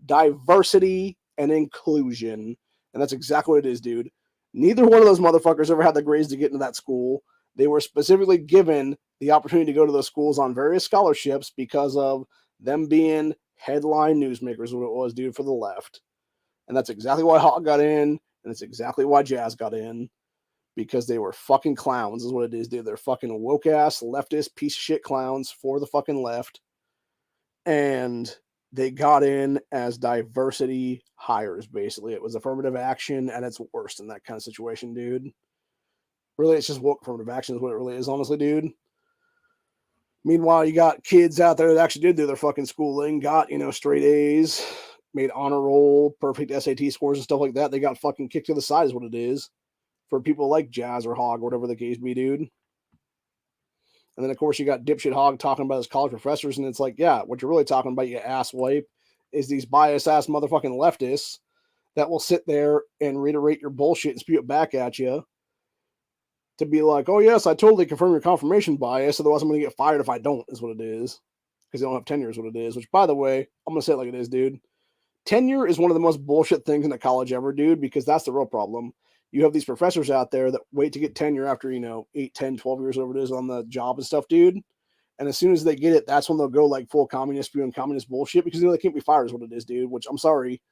Diversity and inclusion. And that's exactly what it is, dude. Neither one of those motherfuckers ever had the grades to get into that school. They were specifically given the opportunity to go to those schools on various scholarships because of them being headline newsmakers, what it was, dude, for the left. And that's exactly why Hogg got in, and it's exactly why Jazz got in, because they were fucking clowns, is what it is, dude. They're fucking woke-ass, leftist, piece of shit clowns for the fucking left. And they got in as diversity hires, basically. It was affirmative action at its worst in that kind of situation, dude. Really, it's just woke affirmative action is what it really is, honestly, dude. Meanwhile, you got kids out there that actually did do their fucking schooling, got, straight A's, made honor roll, perfect SAT scores and stuff like that. They got fucking kicked to the side is what it is for people like Jazz or Hogg, or whatever the case be, dude. And then, of course, you got dipshit Hogg talking about his college professors, and it's like, yeah, what you're really talking about, you asswipe, is these bias-ass motherfucking leftists that will sit there and reiterate your bullshit and spew it back at you to be like, oh, yes, I totally confirm your confirmation bias, otherwise I'm going to get fired if I don't, is what it is. Because they don't have tenure is what it is, which, by the way, I'm going to say it like it is, dude. Tenure is one of the most bullshit things in a college ever, dude, because that's the real problem. You have these professors out there that wait to get tenure after, 8, 10, 12 years, whatever it is, on the job and stuff, dude. And as soon as they get it, that's when they'll go like full communist, spewing communist bullshit, because they can't be fired is what it is, dude, which I'm sorry.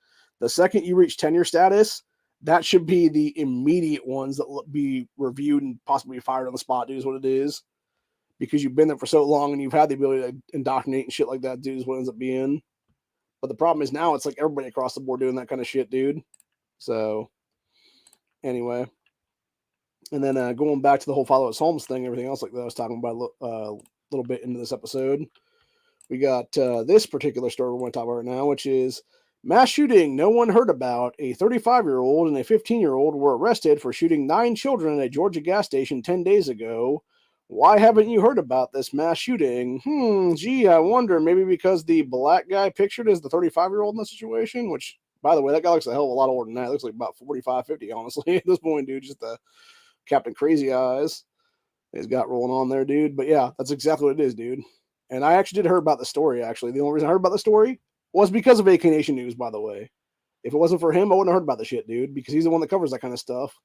The second you reach tenure status, that should be the immediate ones that will be reviewed and possibly fired on the spot, dude, is what it is. Because you've been there for so long and you've had the ability to indoctrinate and shit like that, dude, is what ends up being. But the problem is now it's like everybody across the board doing that kind of shit, dude. So, anyway. And then going back to the whole follow us homes thing, everything else like that I was talking about a little bit into this episode. We got this particular story we're going to talk about right now, which is Mass shooting no one heard about. A 35-year-old and a 15-year-old were arrested for shooting 9 children at a Georgia gas station 10 days ago. Why haven't you heard about this mass shooting? Gee, I wonder. Maybe because the black guy pictured as the 35-year-old in the situation, which, by the way, that guy looks a hell of a lot older than that. It looks like about 45, 50, honestly, at this point, dude. Just the Captain Crazy Eyes he's got rolling on there, dude. But yeah, that's exactly what it is, dude. And I actually did hear about the story, actually. The only reason I heard about the story was because of AK Nation News, by the way. If it wasn't for him, I wouldn't have heard about the shit, dude, because he's the one that covers that kind of stuff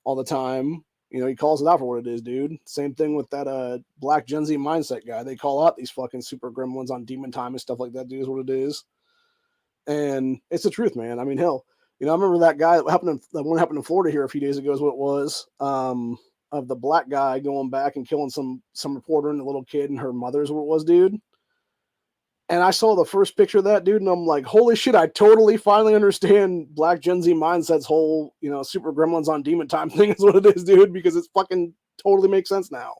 all the time. You know, he calls it out for what it is, dude. Same thing with that black Gen Z mindset guy. They call out these fucking super gremlins on Demon Time and stuff like that, dude, is what it is. And it's the truth, man. I mean, hell, you know, I remember that guy that one happened in Florida here a few days ago is what it was. Of the black guy going back and killing some reporter and a little kid and her mother is what it was, dude. And I saw the first picture of that, dude, and I'm like, holy shit, I totally finally understand Black Gen Z Mindset's whole, you know, super gremlins on Demon Time thing is what it is, dude, because it's fucking totally makes sense now.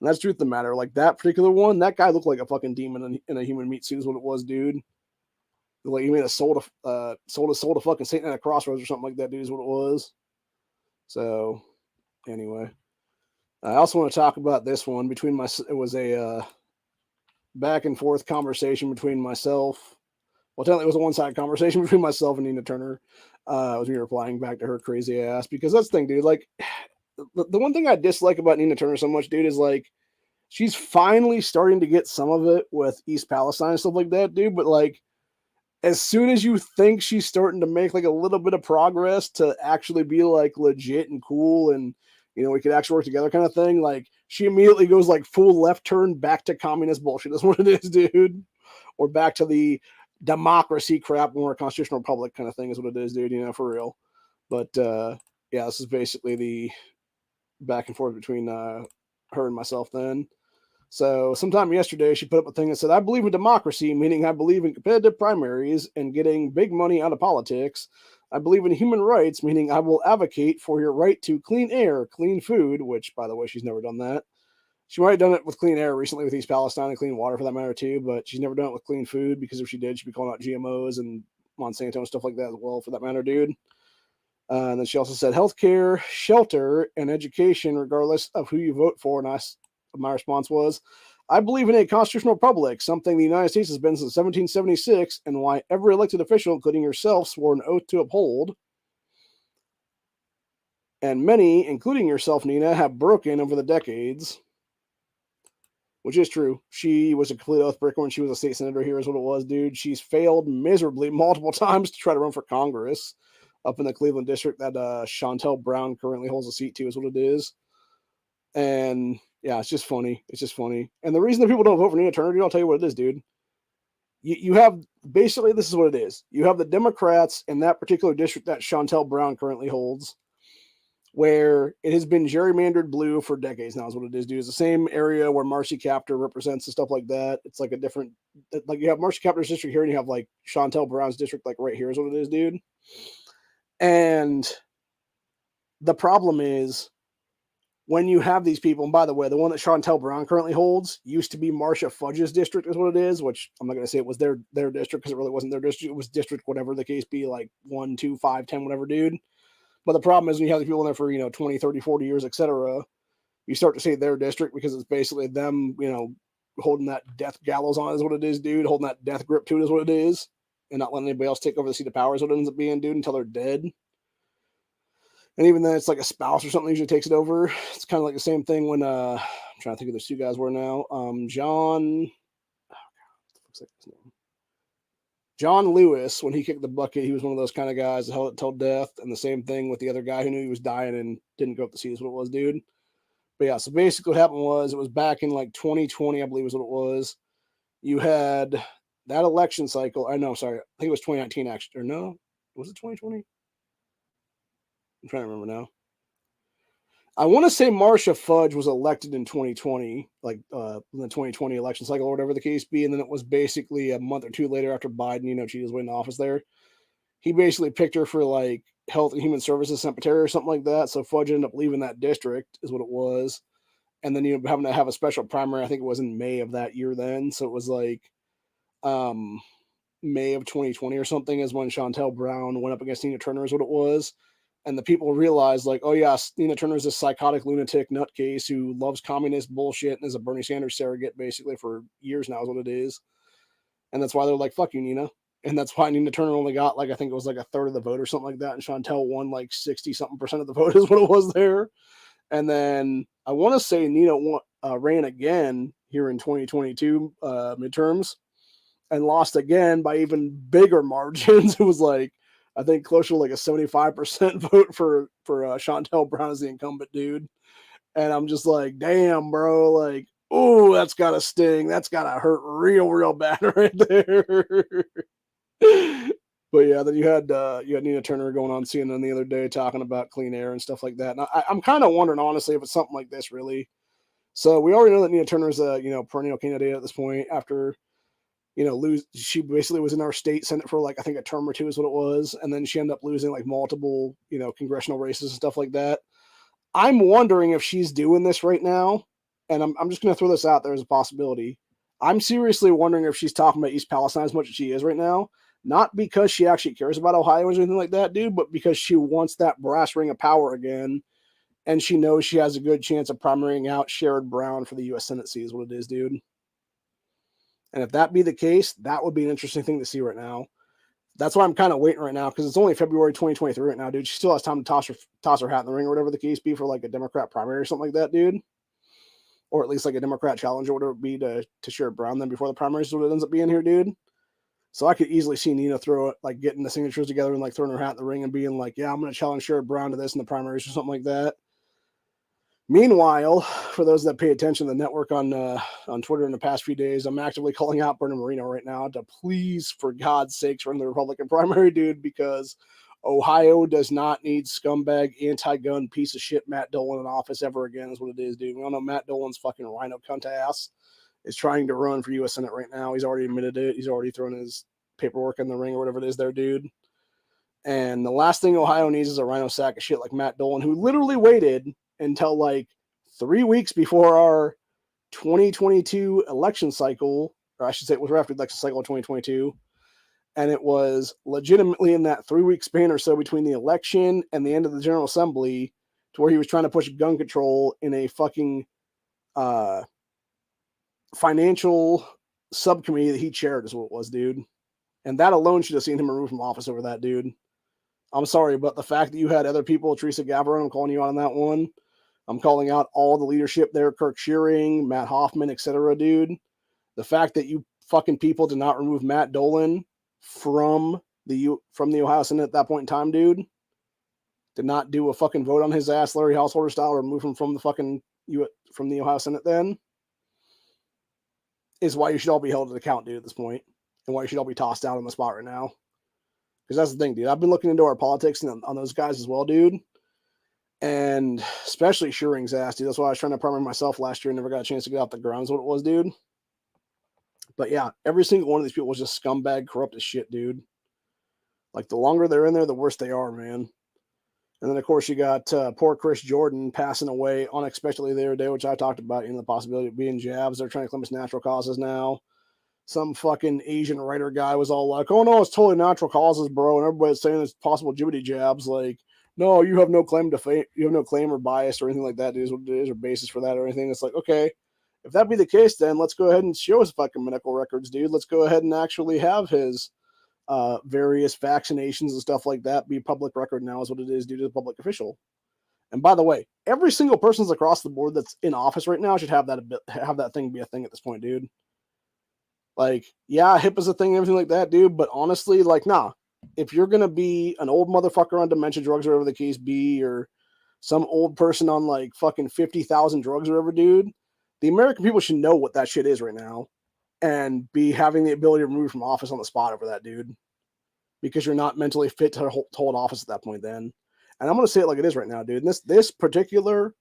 And that's the truth of the matter. Like, that particular one, that guy looked like a fucking demon in a human meat suit is what it was, dude. Like, he made a soul to fucking Satan at a crossroads or something like that, dude, is what it was. So, anyway. I also want to talk about this one. It was a back and forth conversation between myself. Well, technically, it was a one-sided conversation between myself and Nina Turner. It was me replying back to her crazy ass, because that's the thing, dude. Like, the one thing I dislike about Nina Turner so much, dude, is like, she's finally starting to get some of it with East Palestine and stuff like that, dude. But like, as soon as you think she's starting to make like a little bit of progress to actually be like legit and cool and, you know, we could actually work together kind of thing, like, she immediately goes like full left turn back to communist bullshit. That's what it is, dude. Or back to the democracy crap when we're a constitutional republic kind of thing is what it is, dude, you know, for real. But yeah, this is basically the back and forth between her and myself then. So sometime yesterday, she put up a thing that said, I believe in democracy, meaning I believe in competitive primaries and getting big money out of politics. I believe in human rights, meaning I will advocate for your right to clean air, clean food, which, by the way, she's never done that. She might have done it with clean air recently with East Palestine and clean water for that matter too, but she's never done it with clean food, because if she did, she'd be calling out GMOs and Monsanto and stuff like that as well for that matter, dude. And then she also said healthcare, shelter, and education, regardless of who you vote for. And my response was, I believe in a constitutional republic, something the United States has been since 1776, and why every elected official, including yourself, swore an oath to uphold. And many, including yourself, Nina, have broken over the decades. Which is true. She was a complete oath breaker when she was a state senator here, is what it was, dude. She's failed miserably multiple times to try to run for Congress up in the Cleveland district that Chantel Brown currently holds a seat to, is what it is. And yeah, it's just funny. It's just funny. And the reason that people don't vote for Nina Turner, dude, I'll tell you what it is, dude. You have, basically, this is what it is. You have the Democrats in that particular district that Chantel Brown currently holds, where it has been gerrymandered blue for decades now, is what it is, dude. It's the same area where Marcy Kaptur represents and stuff like that. It's like a different, like, you have Marcy Kaptur's district here and you have like Chantel Brown's district like right here is what it is, dude. And the problem is, when you have these people, and by the way, the one that Chantel Brown currently holds used to be Marcia Fudge's district is what it is, which I'm not going to say it was their district, because it really wasn't their district. It was district, whatever the case be, like 1, 2, 5, 10, whatever, dude. But the problem is when you have these people in there for, you know, 20, 30, 40 years, etc., you start to say their district, because it's basically them, you know, holding that death gallows on is what it is, dude. Holding that death grip to it is what it is. And not letting anybody else take over the seat of power is what it ends up being, dude, until they're dead. And even then, it's like a spouse or something usually takes it over. It's kind of like the same thing when, I'm trying to think of those two guys were now. John Lewis, when he kicked the bucket, he was one of those kind of guys that held it till death. And the same thing with the other guy who knew he was dying and didn't go up to see is what it was, dude. But yeah, so basically what happened was, it was back in like 2020, I believe is what it was. You had that election cycle. I know, sorry. I think it was 2019 actually. Or no, was it 2020? I'm trying to remember now. I want to say Marcia Fudge was elected in 2020, like in the 2020 election cycle or whatever the case be. And then it was basically a month or two later after Biden, you know, she was in office there. He basically picked her for like Health and Human Services Secretary or something like that. So Fudge ended up leaving that district is what it was. And then, you know, having to have a special primary, I think it was in May of that year then. So it was like, you May of 2020 or something is when Chantel Brown went up against Nina Turner is what it was. And the people realized, like, oh, yes, Nina Turner's this psychotic lunatic nutcase who loves communist bullshit and is a Bernie Sanders surrogate, basically, for years now is what it is. And that's why they're like, fuck you, Nina. And that's why Nina Turner only got, like, I think it was like a third of the vote or something like that. And Chantel won like 60-something% of the vote is what it was there. And then I want to say Nina ran again here in 2022 midterms and lost again by even bigger margins. It was like, I think closer to like a 75% vote for Chantel Brown as the incumbent, dude. And I'm just like, damn, bro, like, oh, that's gotta sting. That's gotta hurt real bad right there. But yeah, then you had Nina Turner going on CNN the other day talking about clean air and stuff like that. And I'm kind of wondering, honestly, if it's something like this, really. So we already know that Nina Turner's a perennial candidate at this point after she basically was in our state senate for like I think a term or two is what it was, and then she ended up losing like multiple congressional races and stuff like that. I'm wondering if she's doing this right now, and I'm just going to throw this out there as a possibility. I'm seriously wondering if she's talking about East Palestine as much as she is right now, not because she actually cares about Ohio or anything like that, dude, but because she wants that brass ring of power again, and she knows she has a good chance of primarying out Sherrod Brown for the U.S. Senate seat is what it is, dude. And if that be the case, that would be an interesting thing to see right now. That's why I'm kind of waiting right now, because it's only February 2023 right now, dude. She still has time to toss her hat in the ring or whatever the case be for like a Democrat primary or something like that, dude. Or at least like a Democrat challenge or whatever it be to Sherrod Brown then before the primaries is what it ends up being here, dude. So I could easily see Nina throw it, like getting the signatures together and like throwing her hat in the ring and being like, yeah, I'm going to challenge Sherrod Brown to this in the primaries or something like that. Meanwhile, for those that pay attention to the network on Twitter in the past few days, I'm actively calling out Bernie Moreno right now to please, for God's sakes, run the Republican primary, dude, because Ohio does not need scumbag, anti-gun piece of shit Matt Dolan in office ever again is what it is, dude. We all know Matt Dolan's fucking rhino cunt ass is trying to run for U.S. Senate right now. He's already admitted it. He's already thrown his paperwork in the ring or whatever it is there, dude. And the last thing Ohio needs is a rhino sack of shit like Matt Dolan, who literally waited until like 3 weeks before our 2022 election cycle, or I should say it was right after the election cycle of 2022. And it was legitimately in that 3 week span or so between the election and the end of the General Assembly to where he was trying to push gun control in a fucking financial subcommittee that he chaired is what it was, dude. And that alone should have seen him removed from office over that, dude. I'm sorry, but the fact that you had other people, Teresa Gavarone, I'm calling you out on that one. I'm calling out all the leadership there, Kirk Shearing, Matt Hoffman, etc., dude. The fact that you fucking people did not remove Matt Dolan from the Ohio Senate at that point in time, dude. Did not do a fucking vote on his ass, Larry Householder style, or remove him from the fucking from the Ohio Senate then, is why you should all be held to account, dude, at this point, and why you should all be tossed out on the spot right now. Because that's the thing, dude. I've been looking into our politics and on those guys as well, dude. And especially Shearing's ass, dude. That's why I was trying to primary myself last year and never got a chance to get off the ground is what it was, dude. But yeah, every single one of these people was just scumbag, corrupt as shit, dude. Like, the longer they're in there, the worse they are, man. And then, of course, you got poor Chris Jordan passing away unexpectedly the other day, which I talked about, the possibility of being jabs. They're trying to claim it's natural causes now. Some fucking Asian writer guy was all like, oh, no, it's totally natural causes, bro. And everybody's saying it's possible jibbity jabs. Like, no, you have no claim you have no claim or bias or anything like that, dude, what it is, or basis for that or anything. It's like, okay, if that be the case, then let's go ahead and show his fucking medical records, dude. Let's go ahead and actually have his various vaccinations and stuff like that be public record now is what it is due to the public official. And by the way, every single person's across the board that's in office right now should have that thing be a thing at this point, dude. Like, yeah, HIPAA's a thing and everything like that, dude, but honestly, like, nah. If you're going to be an old motherfucker on dementia drugs or whatever the case be, or some old person on like fucking 50,000 drugs or whatever, dude, the American people should know what that shit is right now and be having the ability to remove from office on the spot over that, dude, because you're not mentally fit to hold office at that point then. And I'm going to say it like it is right now, dude. And this particular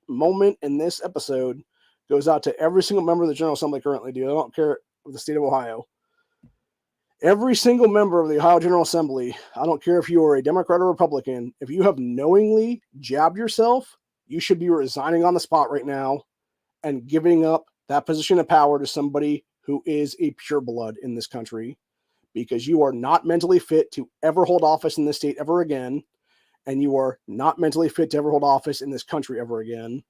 moment in this episode goes out to every single member of the General Assembly currently, dude. I don't care of the state of Ohio. Every single member of the Ohio General Assembly, I don't care if you are a Democrat or Republican, if you have knowingly jabbed yourself, you should be resigning on the spot right now and giving up that position of power to somebody who is a pureblood in this country. because you are not mentally fit to ever hold office in this state ever again, and you are not mentally fit to ever hold office in this country ever again.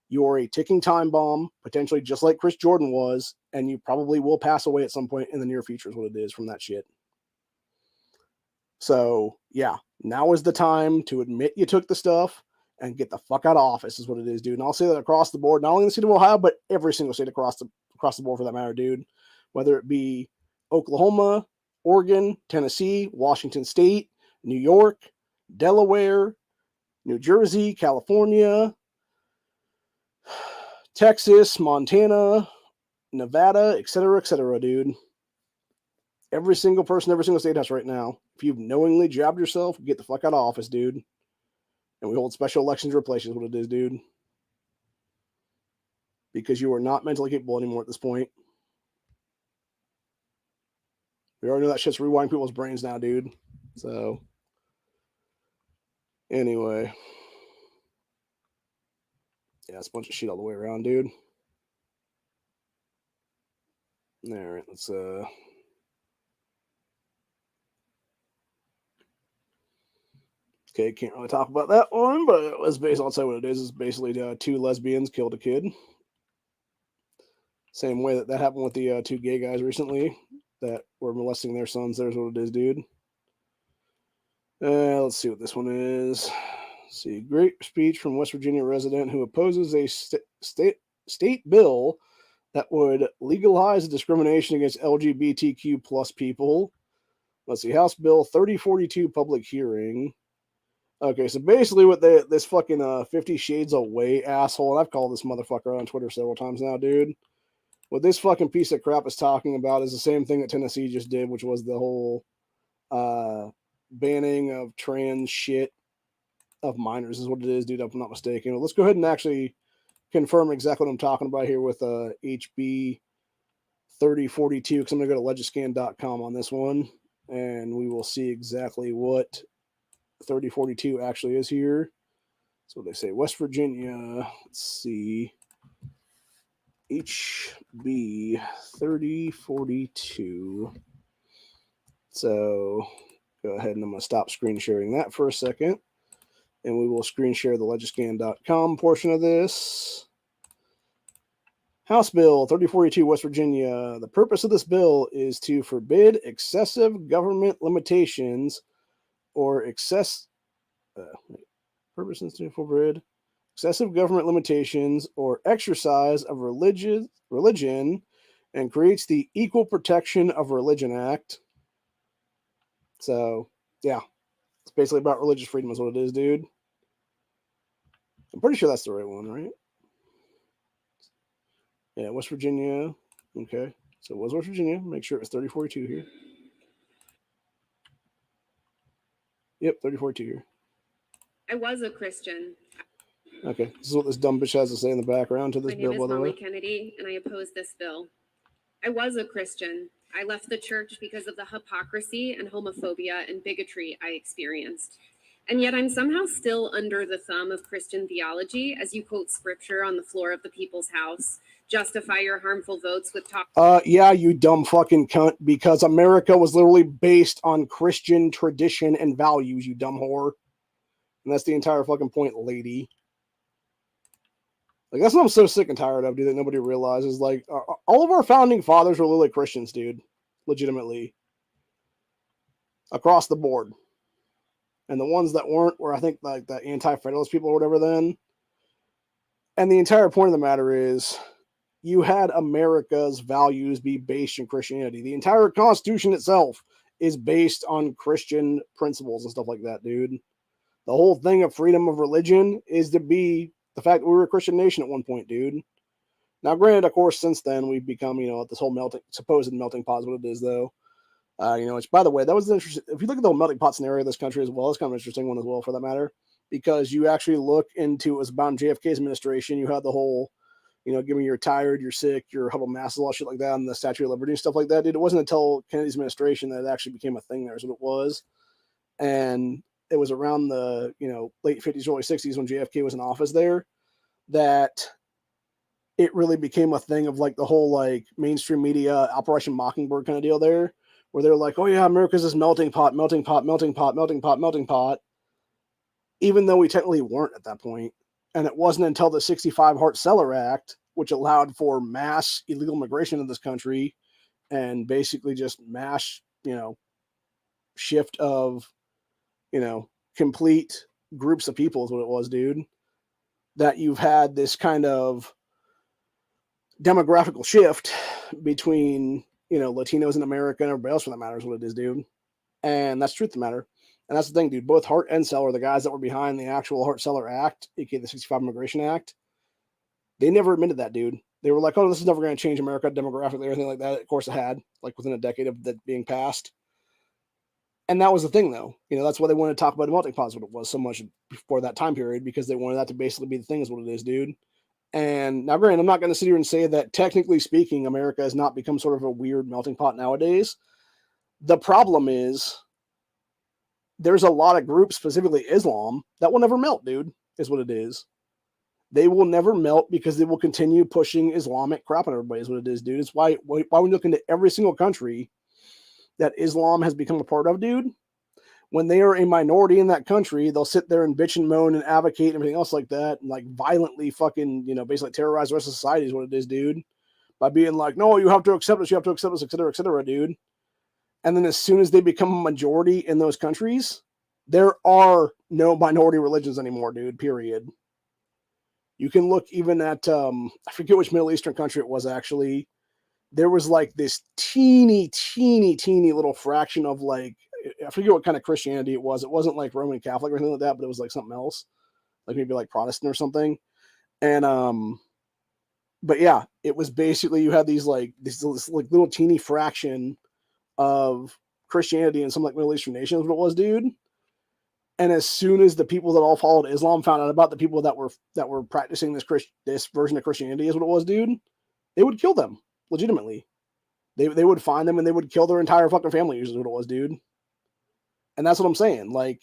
You are a ticking time bomb, potentially just like Chris Jordan was, and you probably will pass away at some point in the near future is what it is from that shit. So, yeah, now is the time to admit you took the stuff and get the fuck out of office is what it is, dude. And I'll say that across the board, not only in the state of Ohio, but every single state across the board for that matter, dude. Whether it be Oklahoma, Oregon, Tennessee, Washington State, New York, Delaware, New Jersey, California, Texas, Montana, Nevada, etc., dude. Every single person, every single state house right now, if you've knowingly jabbed yourself, get the fuck out of office, dude. And we hold special elections to replace you is what it is, dude. Because you are not mentally capable anymore at this point. We already know that shit's rewinding people's brains now, dude. So, anyway. Yeah, it's a bunch of shit all the way around, dude. Alright, let's okay, can't really talk about that one, but it was based, I'll tell you what it is. It's basically two lesbians killed a kid. Same way that happened with the two gay guys recently that were molesting their sons. There's what it is, dude. Let's see what this one is. Let's see, great speech from West Virginia resident who opposes a state bill that would legalize discrimination against LGBTQ plus people. Let's see, House Bill 3042 public hearing. Okay, so basically what this fucking 50 Shades Away asshole, and I've called this motherfucker on Twitter several times now, dude. What this fucking piece of crap is talking about is the same thing that Tennessee just did, which was the whole banning of trans shit of minors is what it is, dude, if I'm not mistaken. Well, let's go ahead and actually confirm exactly what I'm talking about here with HB 3042, because I'm going to go to legiscan.com on this one, and we will see exactly what 3042 actually is here. So they say West Virginia, let's see, HB 3042. So go ahead and I'm going to stop screen sharing that for a second. And we will screen share the legiscan.com portion of this. House Bill 3042, West Virginia. The purpose of this bill is to forbid excessive government limitations or purpose is to forbid excessive government limitations or exercise of religion and creates the Equal Protection of Religion Act. So, yeah. It's basically about religious freedom is what it is, dude. I'm pretty sure that's the right one, right? Yeah, West Virginia. Okay. So it was West Virginia. Make sure it was 3042 here. Yep, 3042 here. I was a Christian. Okay. This is what this dumb bitch has to say in the background to this My bill, name is by the Molly way. Kennedy, and I oppose this bill. I was a Christian. I left the church because of the hypocrisy and homophobia and bigotry I experienced. And yet I'm somehow still under the thumb of Christian theology as you quote scripture on the floor of the people's house, justify your harmful votes with talk. Yeah, you dumb fucking cunt, because America was literally based on Christian tradition and values, you dumb whore. And that's the entire fucking point, lady. Like, that's what I'm so sick and tired of, dude, that nobody realizes. Like, all of our founding fathers were literally Christians, dude. Legitimately. Across the board. And the ones that weren't were, I think, like the anti-federalist people or whatever then. And the entire point of the matter is, you had America's values be based in Christianity. The entire Constitution itself is based on Christian principles and stuff like that, dude. The whole thing of freedom of religion is to be the fact that we were a Christian nation at one point, dude. Now, granted, of course, since then, we've become, this whole supposed melting pot is what it is, though. Which, by the way, that was interesting. If you look at the whole melting pot scenario of this country as well, it's kind of an interesting one as well, for that matter, because you actually look into it was about JFK's administration. You had the whole, give me you're tired, you're sick, you're huddled masses, all shit like that, and the Statue of Liberty and stuff like that, dude. It wasn't until Kennedy's administration that it actually became a thing there, is what it was. And it was around the, late 50s, early 60s when JFK was in office there that it really became a thing of like the whole like mainstream media Operation Mockingbird kind of deal there, where they're like, oh yeah, America's this melting pot, melting pot, melting pot, melting pot, melting pot, even though we technically weren't at that point. And it wasn't until the 65 Hart-Celler Act, which allowed for mass illegal immigration in this country and basically just mass, shift of, complete groups of people is what it was, dude, that you've had this kind of demographical shift between, Latinos in America and everybody else for that matter is what it is, dude. And that's the truth of the matter. And that's the thing, dude. Both Hart and Celler, the guys that were behind the actual Hart-Celler Act, aka the 65 Immigration Act, they never admitted that, dude. They were like, oh, this is never going to change America demographically or anything like that. Of course it had, like within a decade of that being passed. And that was the thing, though. That's why they wanted to talk about the melting pot, what it was so much before that time period, because they wanted that to basically be the thing is what it is, dude. And now, granted, I'm not going to sit here and say that technically speaking, America has not become sort of a weird melting pot nowadays. The problem is there's a lot of groups, specifically Islam, that will never melt, dude, is what it is. They will never melt because they will continue pushing Islamic crap on everybody, is what it is, dude. It's why when you look into every single country that Islam has become a part of, dude, when they are a minority in that country, they'll sit there and bitch and moan and advocate and everything else like that, and like violently fucking, basically terrorize the rest of society is what it is, dude. By being like, no, you have to accept us, et cetera, dude. And then as soon as they become a majority in those countries, there are no minority religions anymore, dude, period. You can look even at, I forget which Middle Eastern country it was actually. There was like this teeny little fraction of like, I forget what kind of Christianity it was. It wasn't like Roman Catholic or anything like that, but it was like something else, like maybe like Protestant or something. And, but yeah, it was basically, you had these like, this like little teeny fraction of Christianity in some like Middle Eastern nations, what it was, dude. And as soon as the people that all followed Islam found out about the people that were practicing this version of Christianity is what it was, dude, they would kill them legitimately. They would find them and they would kill their entire fucking family, usually what it was, dude. And that's what I'm saying. Like,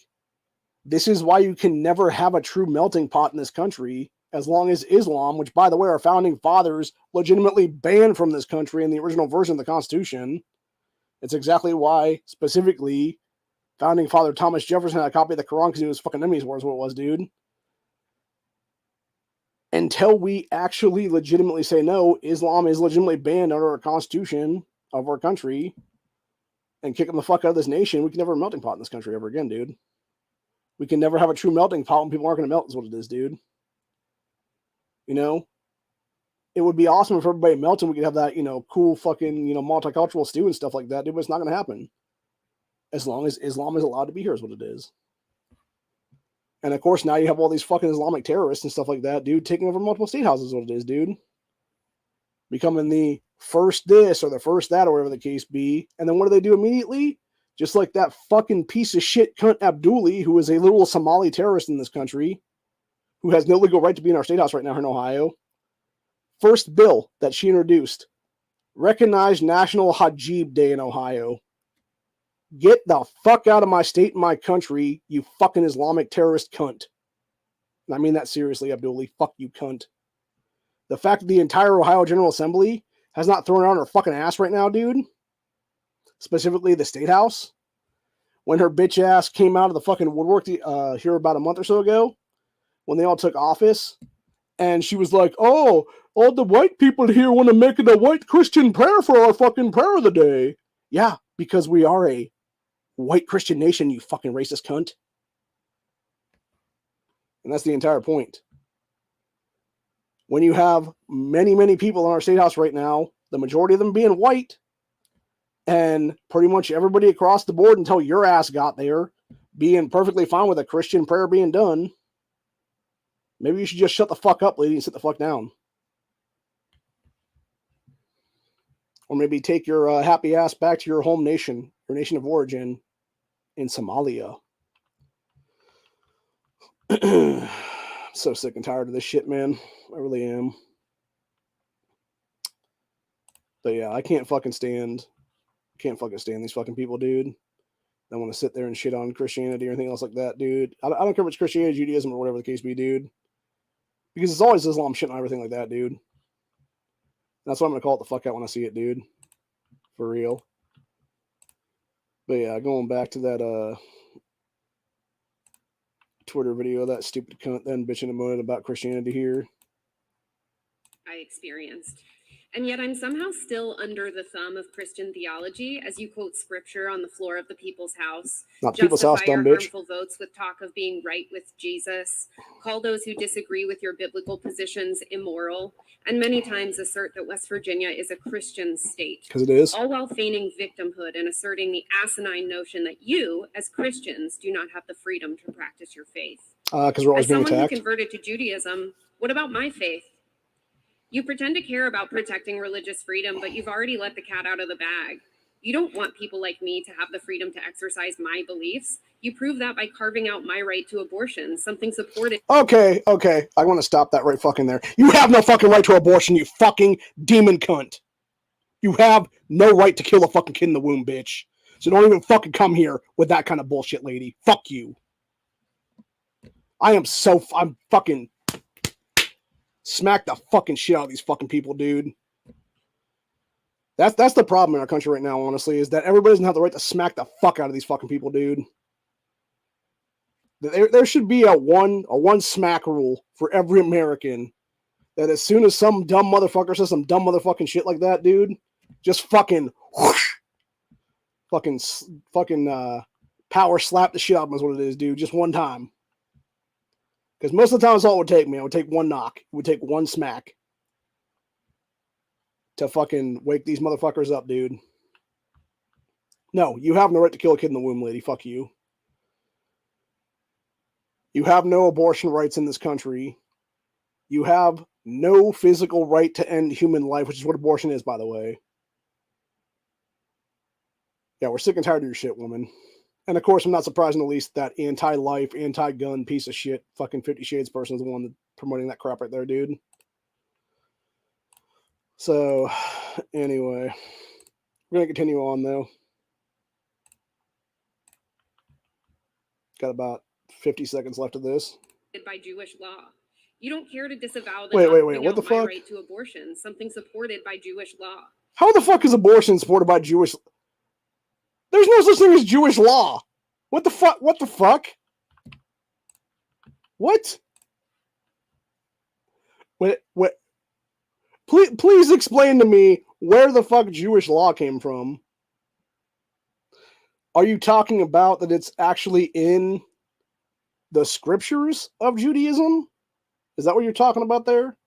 this is why you can never have a true melting pot in this country as long as Islam, which by the way, our founding fathers legitimately banned from this country in the original version of the Constitution. It's exactly why, specifically, founding father Thomas Jefferson had a copy of the Quran because he was fucking enemies wars, what it was, dude. Until we actually legitimately say no, Islam is legitimately banned under our Constitution of our country and kick them the fuck out of this nation, we can never have a melting pot in this country ever again, dude. We can never have a true melting pot when people aren't going to melt is what it is, dude. It would be awesome if everybody melted and we could have that, cool fucking, multicultural stew and stuff like that, dude, but it's not going to happen. As long as Islam is allowed to be here is what it is. And of course, now you have all these fucking Islamic terrorists and stuff like that, dude, taking over multiple state houses is what it is, dude. Becoming the first this or the first that or whatever the case be. And then what do they do immediately? Just like that fucking piece of shit cunt Abduli, who is a literal Somali terrorist in this country, who has no legal right to be in our state house right now here in Ohio. First bill that she introduced, recognized National Hajib Day in Ohio. Get the fuck out of my state and my country, you fucking Islamic terrorist cunt. And I mean that seriously, Abduli. Fuck you, cunt. The fact that the entire Ohio General Assembly has not thrown her on her fucking ass right now, dude, specifically the State House, when her bitch ass came out of the fucking woodwork here about a month or so ago, when they all took office, and she was like, oh, all the white people here want to make it a white Christian prayer for our fucking prayer of the day. Yeah, because we are a white Christian nation, you fucking racist cunt. And that's the entire point. When you have many people in our state house right now, the majority of them being white, and pretty much everybody across the board until your ass got there, being perfectly fine with a Christian prayer being done, maybe you should just shut the fuck up, lady, and sit the fuck down. Or maybe take your happy ass back to your home nation, your nation of origin, in Somalia. So sick and tired of this shit, man. I really am. But yeah, I can't fucking stand these fucking people, dude. I want to sit there and shit on Christianity or anything else like that, dude. I don't care if it's Christianity, Judaism, or whatever the case be, dude. Because it's always Islam shit on everything like that, dude. And that's why I'm going to call it the fuck out when I see it, dude. For real. But yeah, going back to that Twitter video, that stupid cunt then bitching and moaning about Christianity here. I experienced. And yet I'm somehow still under the thumb of Christian theology as you quote scripture on the floor of the people's house. Not the people's house, Justify your dumb bitch. harmful votes with talk of being right with Jesus. Call those who disagree with your biblical positions immoral. And many times assert that West Virginia is a Christian state. Because it is. All while feigning victimhood and asserting the asinine notion that you, as Christians, do not have the freedom to practice your faith. Because we're always As being someone who attacked. converted to Judaism, what about my faith? You pretend to care about protecting religious freedom, but you've already let the cat out of the bag. You don't want people like me to have the freedom to exercise my beliefs. You prove that by carving out my right to abortion, something supported. Okay. I want to stop that right fucking there. You have no fucking right to abortion, you fucking demon cunt. You have no right to kill a fucking kid in the womb, bitch. So don't even fucking come here with that kind of bullshit, lady. Fuck you. I'm fucking smack the fucking shit out of these fucking people, dude. That's the problem in our country right now, honestly, is that everybody doesn't have the right to smack the fuck out of these fucking people, dude. There should be a one smack rule for every American, that as soon as some dumb motherfucker says some dumb motherfucking shit like that, dude, just fucking whoosh, fucking power slap the shit out of them is what it is, dude. Just one time. Because most of the time, it's all it would take, man. It would take one knock. It would take one smack to fucking wake these motherfuckers up, dude. No, you have no right to kill a kid in the womb, lady. Fuck you. You have no abortion rights in this country. You have no physical right to end human life, which is what abortion is, by the way. Yeah, we're sick and tired of your shit, woman. And of course, I'm not surprised in the least that anti-life, anti-gun piece of shit fucking 50 Shades person is the one that promoting that crap right there, dude. So, anyway, we're going to continue on, though. Got about 50 seconds left of this. By Jewish law. You don't care to disavow the Wait, carving what out the my fuck? right to abortion, something supported by Jewish law. How the fuck is abortion supported by Jewish? There's no such thing as Jewish law. What the fuck? What the fuck? What? What? Please explain to me where the fuck Jewish law came from. Are you talking about that it's actually in the scriptures of Judaism? Is that what you're talking about there?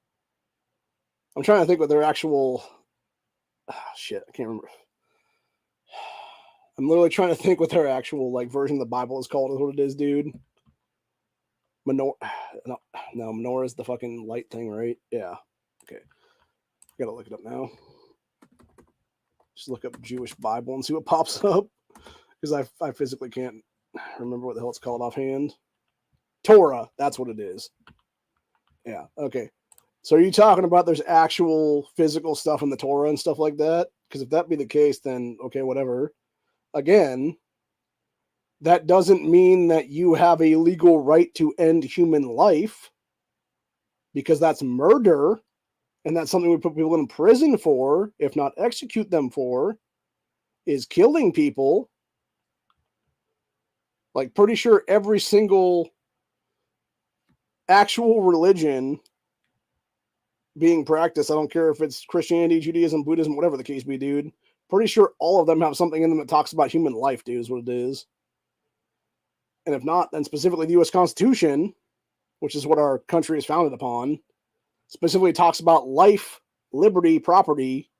I'm trying to think what their actual... shit, I can't remember. I'm literally trying to think what their actual version of the Bible is called. Is what it is, dude. Menorah. No, menorah is the fucking light thing, right? Yeah. Okay. Gotta look it up now. Just look up Jewish Bible and see what pops up. Because I physically can't remember what the hell it's called offhand. Torah. That's what it is. Yeah. Okay. So are you talking about there's actual physical stuff in the Torah and stuff like that? Because if that be the case, then okay, whatever. Again, that doesn't mean that you have a legal right to end human life, because that's murder, and that's something we put people in prison for, if not execute them for, is killing people. Like, pretty sure every single actual religion being practiced, I don't care if it's Christianity, Judaism, Buddhism, whatever the case be, dude, pretty sure all of them have something in them that talks about human life, dude, is what it is. And if not, then specifically the U.S. Constitution, which is what our country is founded upon, specifically talks about life, liberty, property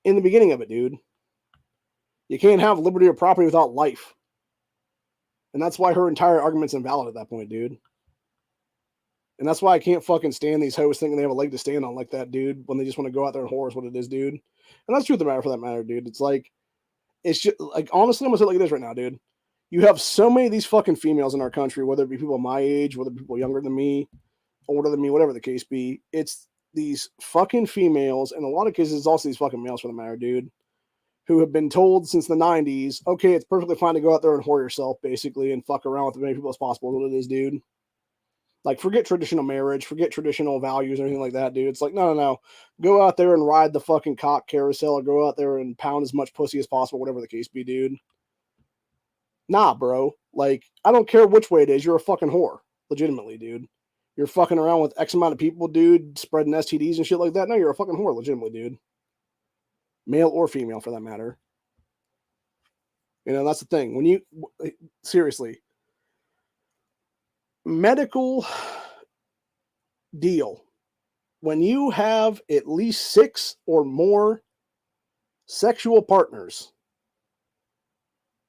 in the beginning of it, dude. You can't have liberty or property without life. And that's why her entire argument's invalid at that point, dude. And that's why I can't fucking stand these hoes thinking they have a leg to stand on like that, dude, when they just want to go out there and whore is what it is, dude. And that's the truth of the matter for that matter, dude. It's just, honestly, I'm going to say it like it is right now, dude. You have so many of these fucking females in our country, whether it be people my age, whether it be people younger than me, older than me, whatever the case be. It's these fucking females, and in a lot of cases, it's also these fucking males for the matter, dude, who have been told since the 90s, okay, it's perfectly fine to go out there and whore yourself, basically, and fuck around with as many people as possible, is what it is, dude. Like, forget traditional marriage, forget traditional values or anything like that, dude. It's like, no. Go out there and ride the fucking cock carousel, or go out there and pound as much pussy as possible, whatever the case be, dude. Nah, bro. Like, I don't care which way it is. You're a fucking whore. Legitimately, dude. You're fucking around with X amount of people, dude, spreading STDs and shit like that. No, you're a fucking whore, legitimately, dude. Male or female, for that matter. You know, that's the thing. When you, seriously, medical deal. When you have at least 6 or more sexual partners,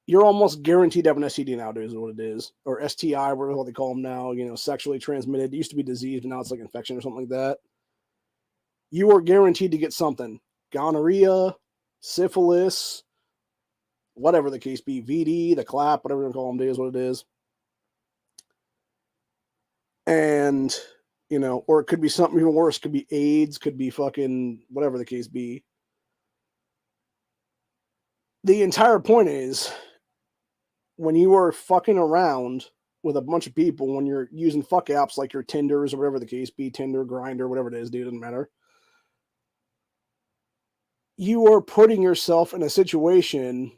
you're almost guaranteed to have an STD nowadays, is what it is. Or STI, whatever they call them now, you know, sexually transmitted. It used to be disease, but now it's like infection or something like that. You are guaranteed to get something. Gonorrhea, syphilis, whatever the case be, VD, the clap, whatever you call them, is what it is. And, you know, or it could be something even worse. Could be AIDS, could be fucking whatever the case be. The entire point is, when you are fucking around with a bunch of people, when you're using fuck apps like your Tinders or whatever the case be, Tinder, Grinder, whatever it is, dude, doesn't matter. You are putting yourself in a situation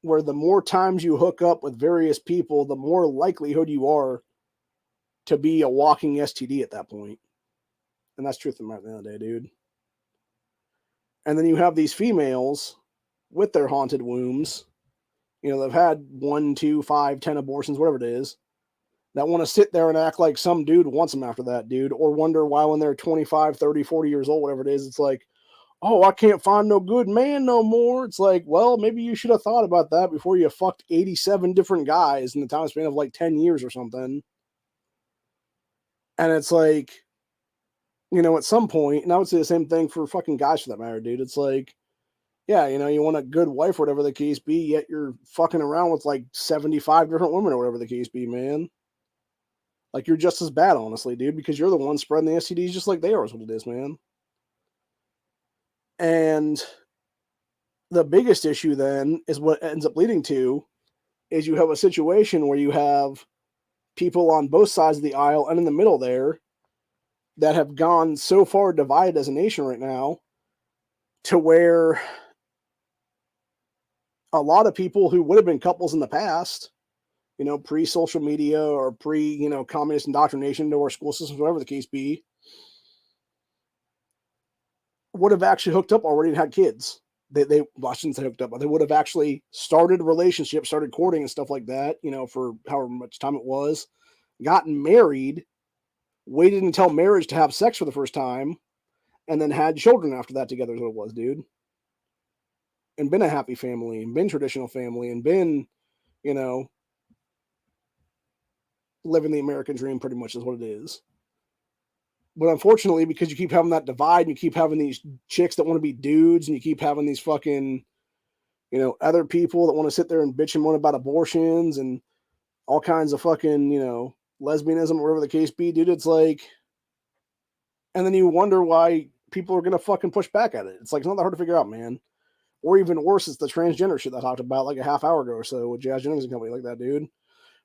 where the more times you hook up with various people, the more likelihood you are to be a walking STD at that point. And that's truth at the end of the day, dude. And then you have these females with their haunted wombs, you know, they've had 1, 2, 5, 10 abortions, whatever it is, that want to sit there and act like some dude wants them after that, dude, or wonder why when they're 25, 30, 40 years old, whatever it is, it's like, oh, I can't find no good man no more. It's like, well, maybe you should have thought about that before you fucked 87 different guys in the time span of like 10 years or something. And it's like, you know, at some point, and I would say the same thing for fucking guys for that matter, dude. It's like, yeah, you know, you want a good wife, whatever the case be, yet you're fucking around with like 75 different women or whatever the case be, man. Like, you're just as bad, honestly, dude, because you're the one spreading the STDs just like they are, is what it is, man. And the biggest issue then is what ends up leading to is you have a situation where you have people on both sides of the aisle and in the middle there that have gone so far divided as a nation right now to where a lot of people who would have been couples in the past, you know, pre-social media or you know, communist indoctrination to our school systems, whatever the case be, would have actually hooked up already and had kids. Well, I shouldn't say hooked up, but they would have actually started relationships, started courting and stuff like that, you know, for however much time it was, gotten married, waited until marriage to have sex for the first time, and then had children after that together is what it was, dude. And been a happy family, and been traditional family, and been, you know, living the American dream pretty much is what it is. But unfortunately, because you keep having that divide, and you keep having these chicks that want to be dudes, and you keep having these fucking, you know, other people that want to sit there and bitch and moan about abortions and all kinds of fucking, you know, lesbianism, whatever the case be, dude, it's like, and then you wonder why people are going to fucking push back at it. It's like, it's not that hard to figure out, man. Or even worse, it's the transgender shit that I talked about like a half hour ago or so with Jazz Jennings and company like that, dude.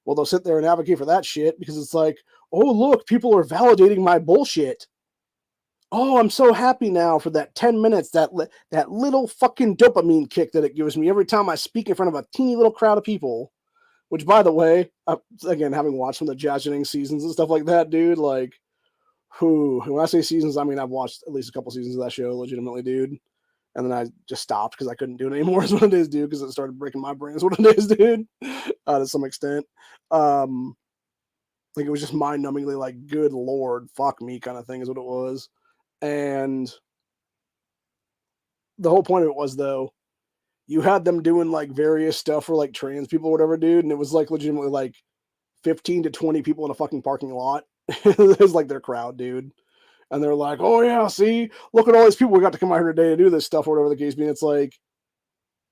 Well, they'll sit there and advocate for that shit because it's like, oh, look, people are validating my bullshit. Oh, I'm so happy now for that 10 minutes, that little fucking dopamine kick that it gives me every time I speak in front of a teeny little crowd of people. Which, by the way, again, having watched some of the Jazz Jennings seasons and stuff like that, dude, like, when I say seasons, I mean I've watched at least a couple seasons of that show, legitimately, dude. And then I just stopped because I couldn't do it anymore, is what it is, dude, because it started breaking my brain, is what it is, dude, to some extent. Like, it was just mind-numbingly like, good lord, fuck me kind of thing is what it was. And the whole point of it was, though, you had them doing like various stuff for like trans people or whatever, dude, and it was like legitimately like 15 to 20 people in a fucking parking lot. It was like their crowd, dude. And they're like, oh yeah, see, look at all these people we got to come out here today to do this stuff or whatever the case be. And it's like,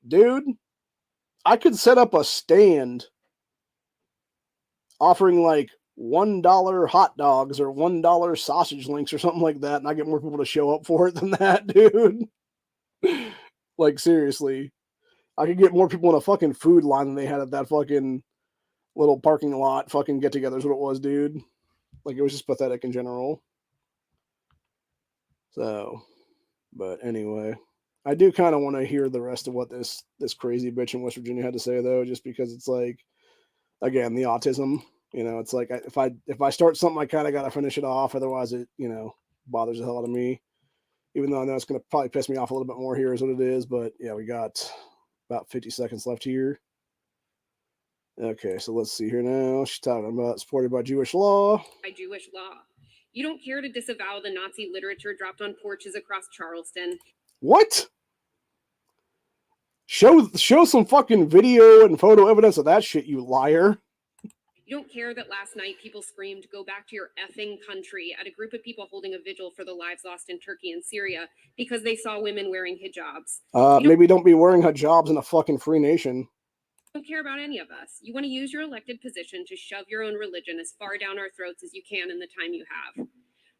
dude, I could set up a stand offering like $1 hot dogs or $1 sausage links or something like that, and I get more people to show up for it than that, dude. Like, seriously. I could get more people in a fucking food line than they had at that fucking little parking lot fucking get-together is what it was, dude. Like, it was just pathetic in general. So, but anyway, I do kind of want to hear the rest of what this crazy bitch in West Virginia had to say, though, just because it's like, again, the autism. It's like if I start something, I kind of got to finish it off. Otherwise, it bothers the hell out of me. Even though I know it's going to probably piss me off a little bit more here is what it is. But yeah, we got about 50 seconds left here. Okay, so let's see here now. She's talking about supported by Jewish law. By Jewish law. You don't care to disavow the Nazi literature dropped on porches across Charleston. What? Show some fucking video and photo evidence of that shit, you liar. You don't care that last night people screamed, "Go back to your effing country," at a group of people holding a vigil for the lives lost in Turkey and Syria because they saw women wearing hijabs. Maybe don't be wearing hijabs in a fucking free nation. Don't care about any of us. You want to use your elected position to shove your own religion as far down our throats as you can in the time you have.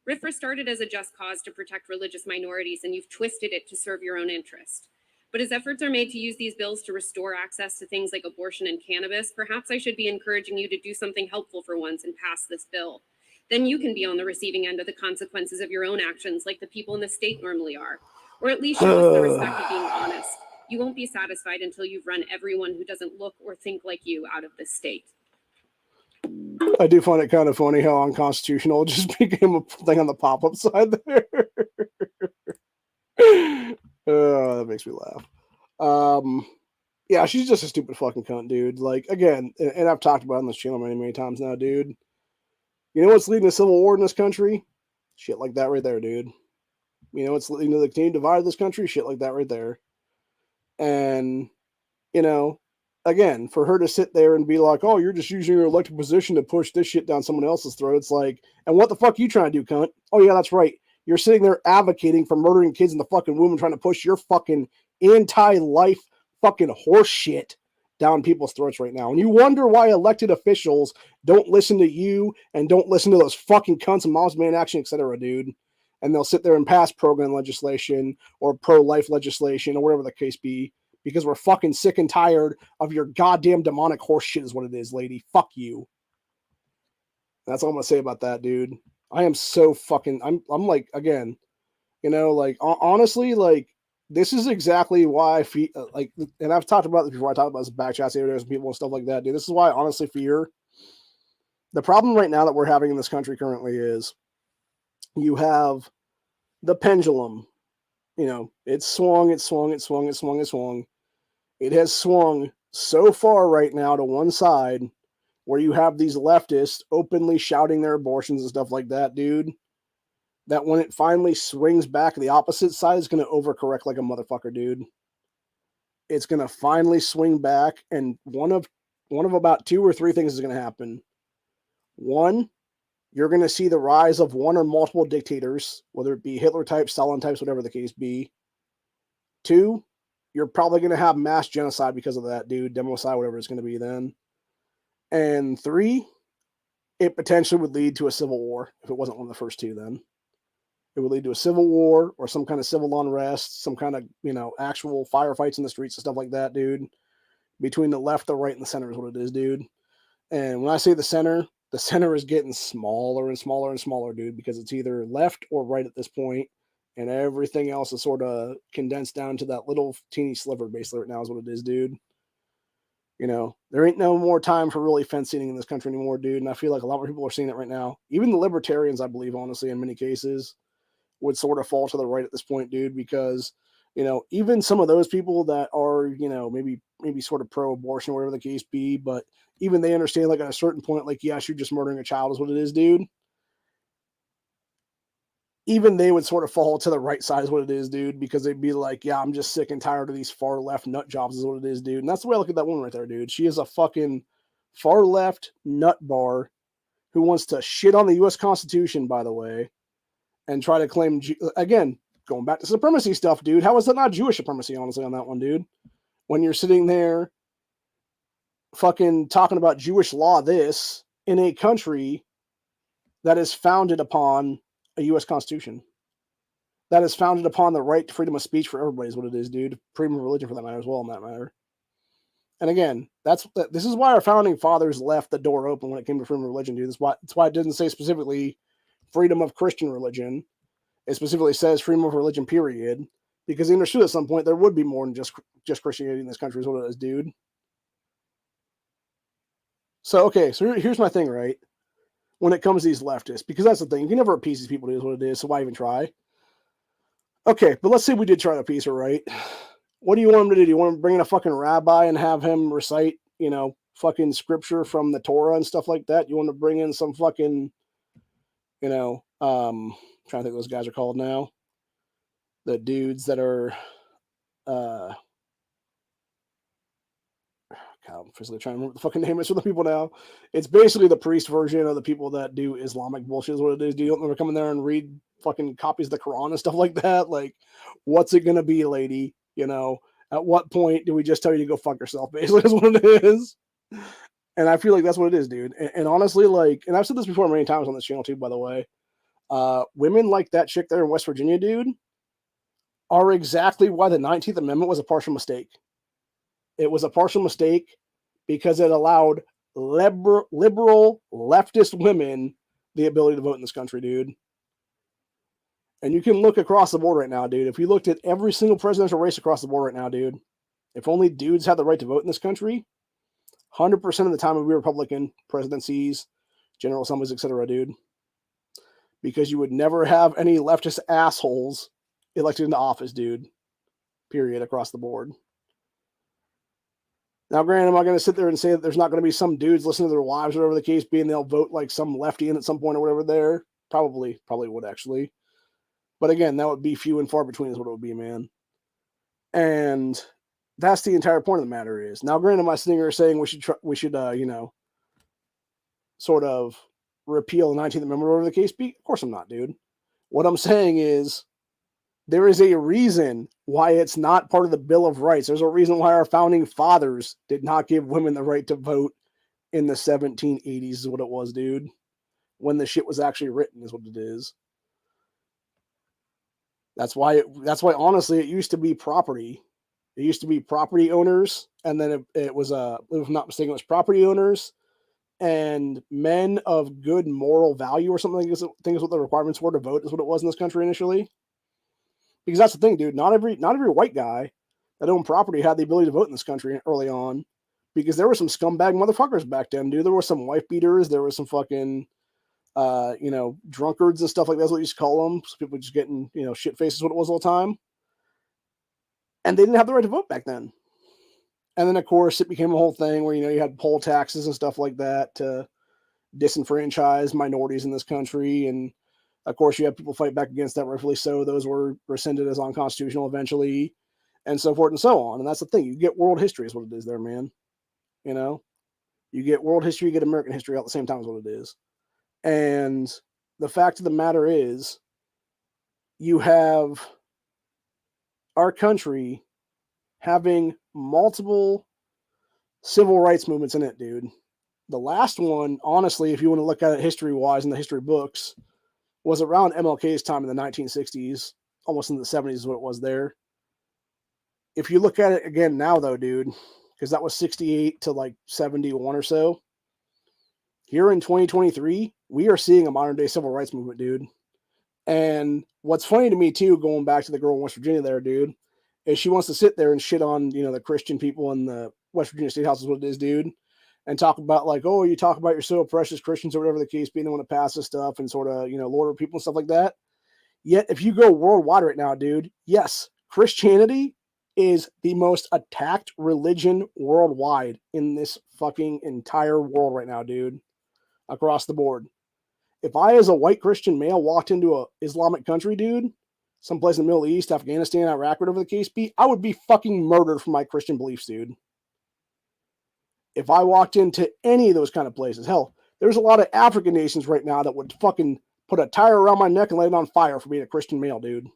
RFRA started as a just cause to protect religious minorities, and you've twisted it to serve your own interest. But as efforts are made to use these bills to restore access to things like abortion and cannabis, perhaps I should be encouraging you to do something helpful for once and pass this bill. Then you can be on the receiving end of the consequences of your own actions like the people in the state normally are. Or at least show us the respect of being honest. You won't be satisfied until you've run everyone who doesn't look or think like you out of this state. I do find it kind of funny how unconstitutional just became a thing on the pop-up side there. Oh, that makes me laugh. Yeah, she's just a stupid fucking cunt, dude. Like, again, and I've talked about it on this channel many, many times now, dude. You know what's leading to civil war in this country? Shit like that right there, dude. You know what's leading to the continued divide of this country? Shit like that right there. And, again, for her to sit there and be like, oh, you're just using your elected position to push this shit down someone else's throat. It's like, and what the fuck are you trying to do, cunt? Oh, yeah, that's right. You're sitting there advocating for murdering kids in the fucking womb and trying to push your fucking anti-life fucking horse shit down people's throats right now. And you wonder why elected officials don't listen to you and don't listen to those fucking cunts and Moms Man Action, etc., dude. And they'll sit there and pass pro-gun legislation or pro-life legislation or whatever the case be, because we're fucking sick and tired of your goddamn demonic horse shit is what it is, lady. Fuck you. That's all I'm going to say about that, dude. I am so fucking, I'm like, again, like, honestly, like, this is exactly why I feel, like, and I've talked about this before. I talked about this back chats with people and stuff like that, dude. This is why I honestly fear the problem right now that we're having in this country currently is you have the pendulum. It's swung. It has swung so far right now to one side where you have these leftists openly shouting their abortions and stuff like that, dude, that when it finally swings back the opposite side is going to overcorrect like a motherfucker, dude. It's going to finally swing back, and one of about 2 or 3 things is going to happen. One, you're going to see the rise of one or multiple dictators, whether it be Hitler types, Stalin types, whatever the case be. 2, you're probably going to have mass genocide because of that, dude. Democide, whatever it's going to be then. And 3, it potentially would lead to a civil war if it wasn't one of the first 2 then. It would lead to a civil war or some kind of civil unrest, some kind of, actual firefights in the streets and stuff like that, dude. Between the left, the right, and the center is what it is, dude. And when I say the center is getting smaller and smaller and smaller, dude, because it's either left or right at this point, and everything else is sort of condensed down to that little teeny sliver basically right now is what it is, dude. There ain't no more time for really fence sitting in this country anymore, dude, and I feel like a lot of people are seeing it right now. Even the libertarians, I believe, honestly, in many cases, would sort of fall to the right at this point, dude, because, even some of those people that are, maybe sort of pro-abortion, whatever the case be, but even they understand, like, at a certain point, like, yes, you're just murdering a child is what it is, dude. Even they would sort of fall to the right side is what it is, dude, because they'd be like, yeah, I'm just sick and tired of these far left nut jobs is what it is, dude. And that's the way I look at that woman right there, dude. She is a fucking far left nut bar who wants to shit on the U.S. Constitution, by the way, and try to claim, again, going back to supremacy stuff, dude. How is that not Jewish supremacy, honestly, on that one, dude? When you're sitting there fucking talking about Jewish law this in a country that is founded upon a U.S. Constitution, that is founded upon the right to freedom of speech for everybody is what it is, dude. Freedom of religion for that matter as well, in that matter. And again, this is why our founding fathers left the door open when it came to freedom of religion, dude. That's why it didn't say specifically freedom of Christian religion. It specifically says freedom of religion, period, because they understood at some point there would be more than just Christianity in this country is what it is, dude. So, okay, so here's my thing, right? When it comes to these leftists, because that's the thing. You can never appease these people, it is what it is, so why even try? Okay, but let's say we did try to appease her, right? What do you want him to do? Do you want him to bring in a fucking rabbi and have him recite, fucking scripture from the Torah and stuff like that? You want to bring in some fucking, trying to think what those guys are called now. The dudes that are, God, I'm physically trying to remember what the fucking name is for the people now. It's basically the priest version of the people that do Islamic bullshit is what it is. Do you want them to come in there and read fucking copies of the Quran and stuff like that? Like, what's it going to be, lady? At what point do we just tell you to go fuck yourself? Basically is what it is. And I feel like that's what it is, dude. And honestly, like, and I've said this before many times on this channel too, by the way, women like that chick there in West Virginia, dude, are exactly why the 19th Amendment was a partial mistake. It was a partial mistake because it allowed liberal leftist women the ability to vote in this country, dude. And you can look across the board right now, dude. If you looked at every single presidential race across the board right now, dude, if only dudes had the right to vote in this country, 100% of the time it would be Republican presidencies, General Assemblies, etc., dude. Because you would never have any leftist assholes elected into office, dude. Period, across the board. Now, granted, am I going to sit there and say that there's not going to be some dudes listening to their wives or whatever the case be, and they'll vote like some lefty in at some point or whatever there? Probably would, actually. But again, that would be few and far between is what it would be, man. And that's the entire point of the matter is. Now, granted, am I sitting here saying we should sort of repeal the 19th Amendment or whatever the case be? Of course I'm not, dude. What I'm saying is there is a reason why it's not part of the Bill of Rights. There's a reason why our founding fathers did not give women the right to vote in the 1780s is what it was, dude. When the shit was actually written is what it is. That's why honestly it used to be property. It used to be property owners, and then it was if I'm not mistaken, it was property owners and men of good moral value or something. I think is what the requirements were to vote is what it was in this country initially. Because that's the thing, dude. Not every white guy that owned property had the ability to vote in this country early on. Because there were some scumbag motherfuckers back then, dude. There were some wife beaters. There were some fucking drunkards and stuff like that. That's what you used to call them. So people just getting, shit faces what it was all the time. And they didn't have the right to vote back then. And then, of course, it became a whole thing where, you had poll taxes and stuff like that to disenfranchise minorities in this country. And, of course, you have people fight back against that, rightfully so. Those were rescinded as unconstitutional eventually, and so forth and so on. And that's the thing. You get world history is what it is there, man. You get world history, you get American history all at the same time is what it is. And the fact of the matter is, you have our country having multiple civil rights movements in it, dude. The last one, honestly, if you want to look at it history-wise in the history books, was around MLK's time in the 1960s, almost in the 70s is what it was there. If you look at it again now, though, dude, because that was 68 to like 71 or so, here in 2023, we are seeing a modern-day civil rights movement, dude. And what's funny to me, too, going back to the girl in West Virginia there, dude, is she wants to sit there and shit on, the Christian people in the West Virginia State House is what it is, dude, and talk about like, oh, you talk about you're so precious Christians or whatever the case being, they want to pass this stuff and sort of, lord over people and stuff like that. Yet, if you go worldwide right now, dude, yes, Christianity is the most attacked religion worldwide in this fucking entire world right now, dude, across the board. If I, as a white Christian male, walked into a Islamic country, dude, someplace in the Middle East, Afghanistan, Iraq, whatever the case be, I would be fucking murdered for my Christian beliefs, dude. If I walked into any of those kind of places, hell, there's a lot of African nations right now that would fucking put a tire around my neck and light it on fire for being a Christian male, dude.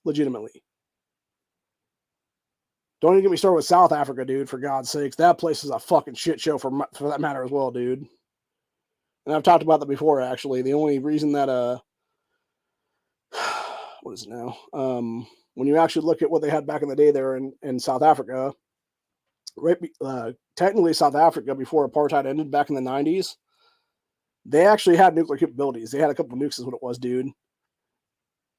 Legitimately. Don't even get me started with South Africa, dude, for God's sakes. That place is a fucking shit show for that matter as well, dude. And I've talked about that before, actually. The only reason that, what is it now? When you actually look at what they had back in the day there in South Africa, right? Technically, South Africa, before apartheid ended back in the 90s, they actually had nuclear capabilities. They had a couple of nukes is what it was, dude.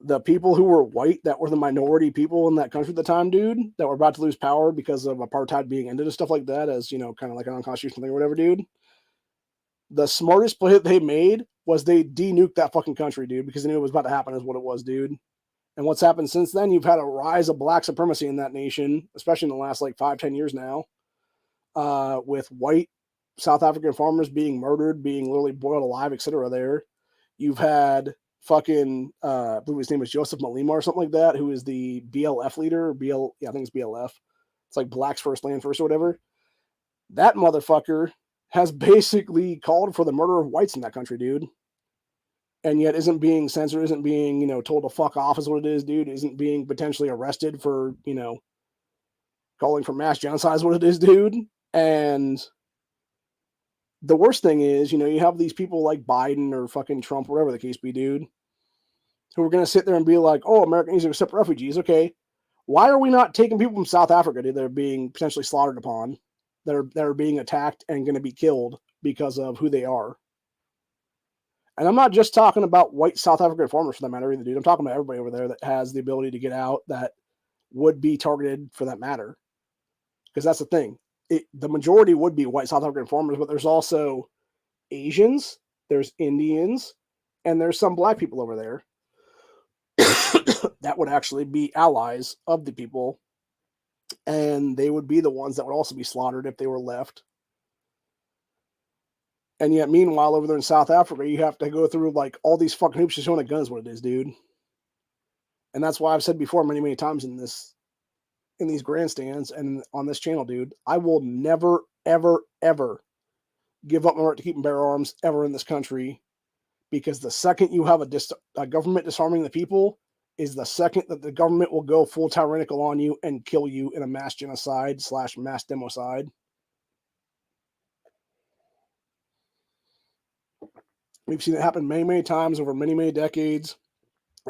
the people who were white that were the minority people in that country at the time, dude, that were about to lose power because of apartheid being ended and stuff like that, as, you know, kind of like an unconstitutional thing or whatever, dude. The smartest play they made was they de-nuked that fucking country, dude, because they knew it was about to happen is what it was, dude. And what's happened since then, you've had a rise of black supremacy in that nation, especially in the last like 5-10 years now, with white South African farmers being murdered, being literally boiled alive, etc. There, you've had fucking I believe his name is Joseph Malema or something like that, who is the BLF leader. Yeah, I think it's BLF. It's like Blacks First, Land First, or whatever. That motherfucker has basically called for the murder of whites in that country, dude. And yet isn't being censored, isn't being, you know, told to fuck off is what it is, dude. Isn't being potentially arrested for, you know, calling for mass genocide is what it is, dude. And the worst thing is, you know, you have these people like Biden or fucking Trump, whatever the case be, dude, who are going to sit there and be like, oh, America needs to accept refugees. Okay. Why are we not taking people from South Africa, dude, that are being potentially slaughtered upon, that are being attacked and going to be killed because of who they are? And I'm not just talking about white South African farmers for that matter either, dude. I'm talking about everybody over there that has the ability to get out that would be targeted for that matter. Because that's the thing. The majority would be white South African farmers, but there's also Asians, there's Indians, and there's some black people over there that would actually be allies of the people. And they would be the ones that would also be slaughtered if they were left. And yet, meanwhile, over there in South Africa, you have to go through like all these fucking hoops to showing a gun is what it is, dude. And that's why I've said before many, many times in these grandstands and on this channel, dude, I will never, ever, ever give up my right to keep and bear arms ever in this country, because the second you have a government disarming the people is the second that the government will go full tyrannical on you and kill you in a mass genocide / mass democide. We've seen it happen many, many times over many, many decades.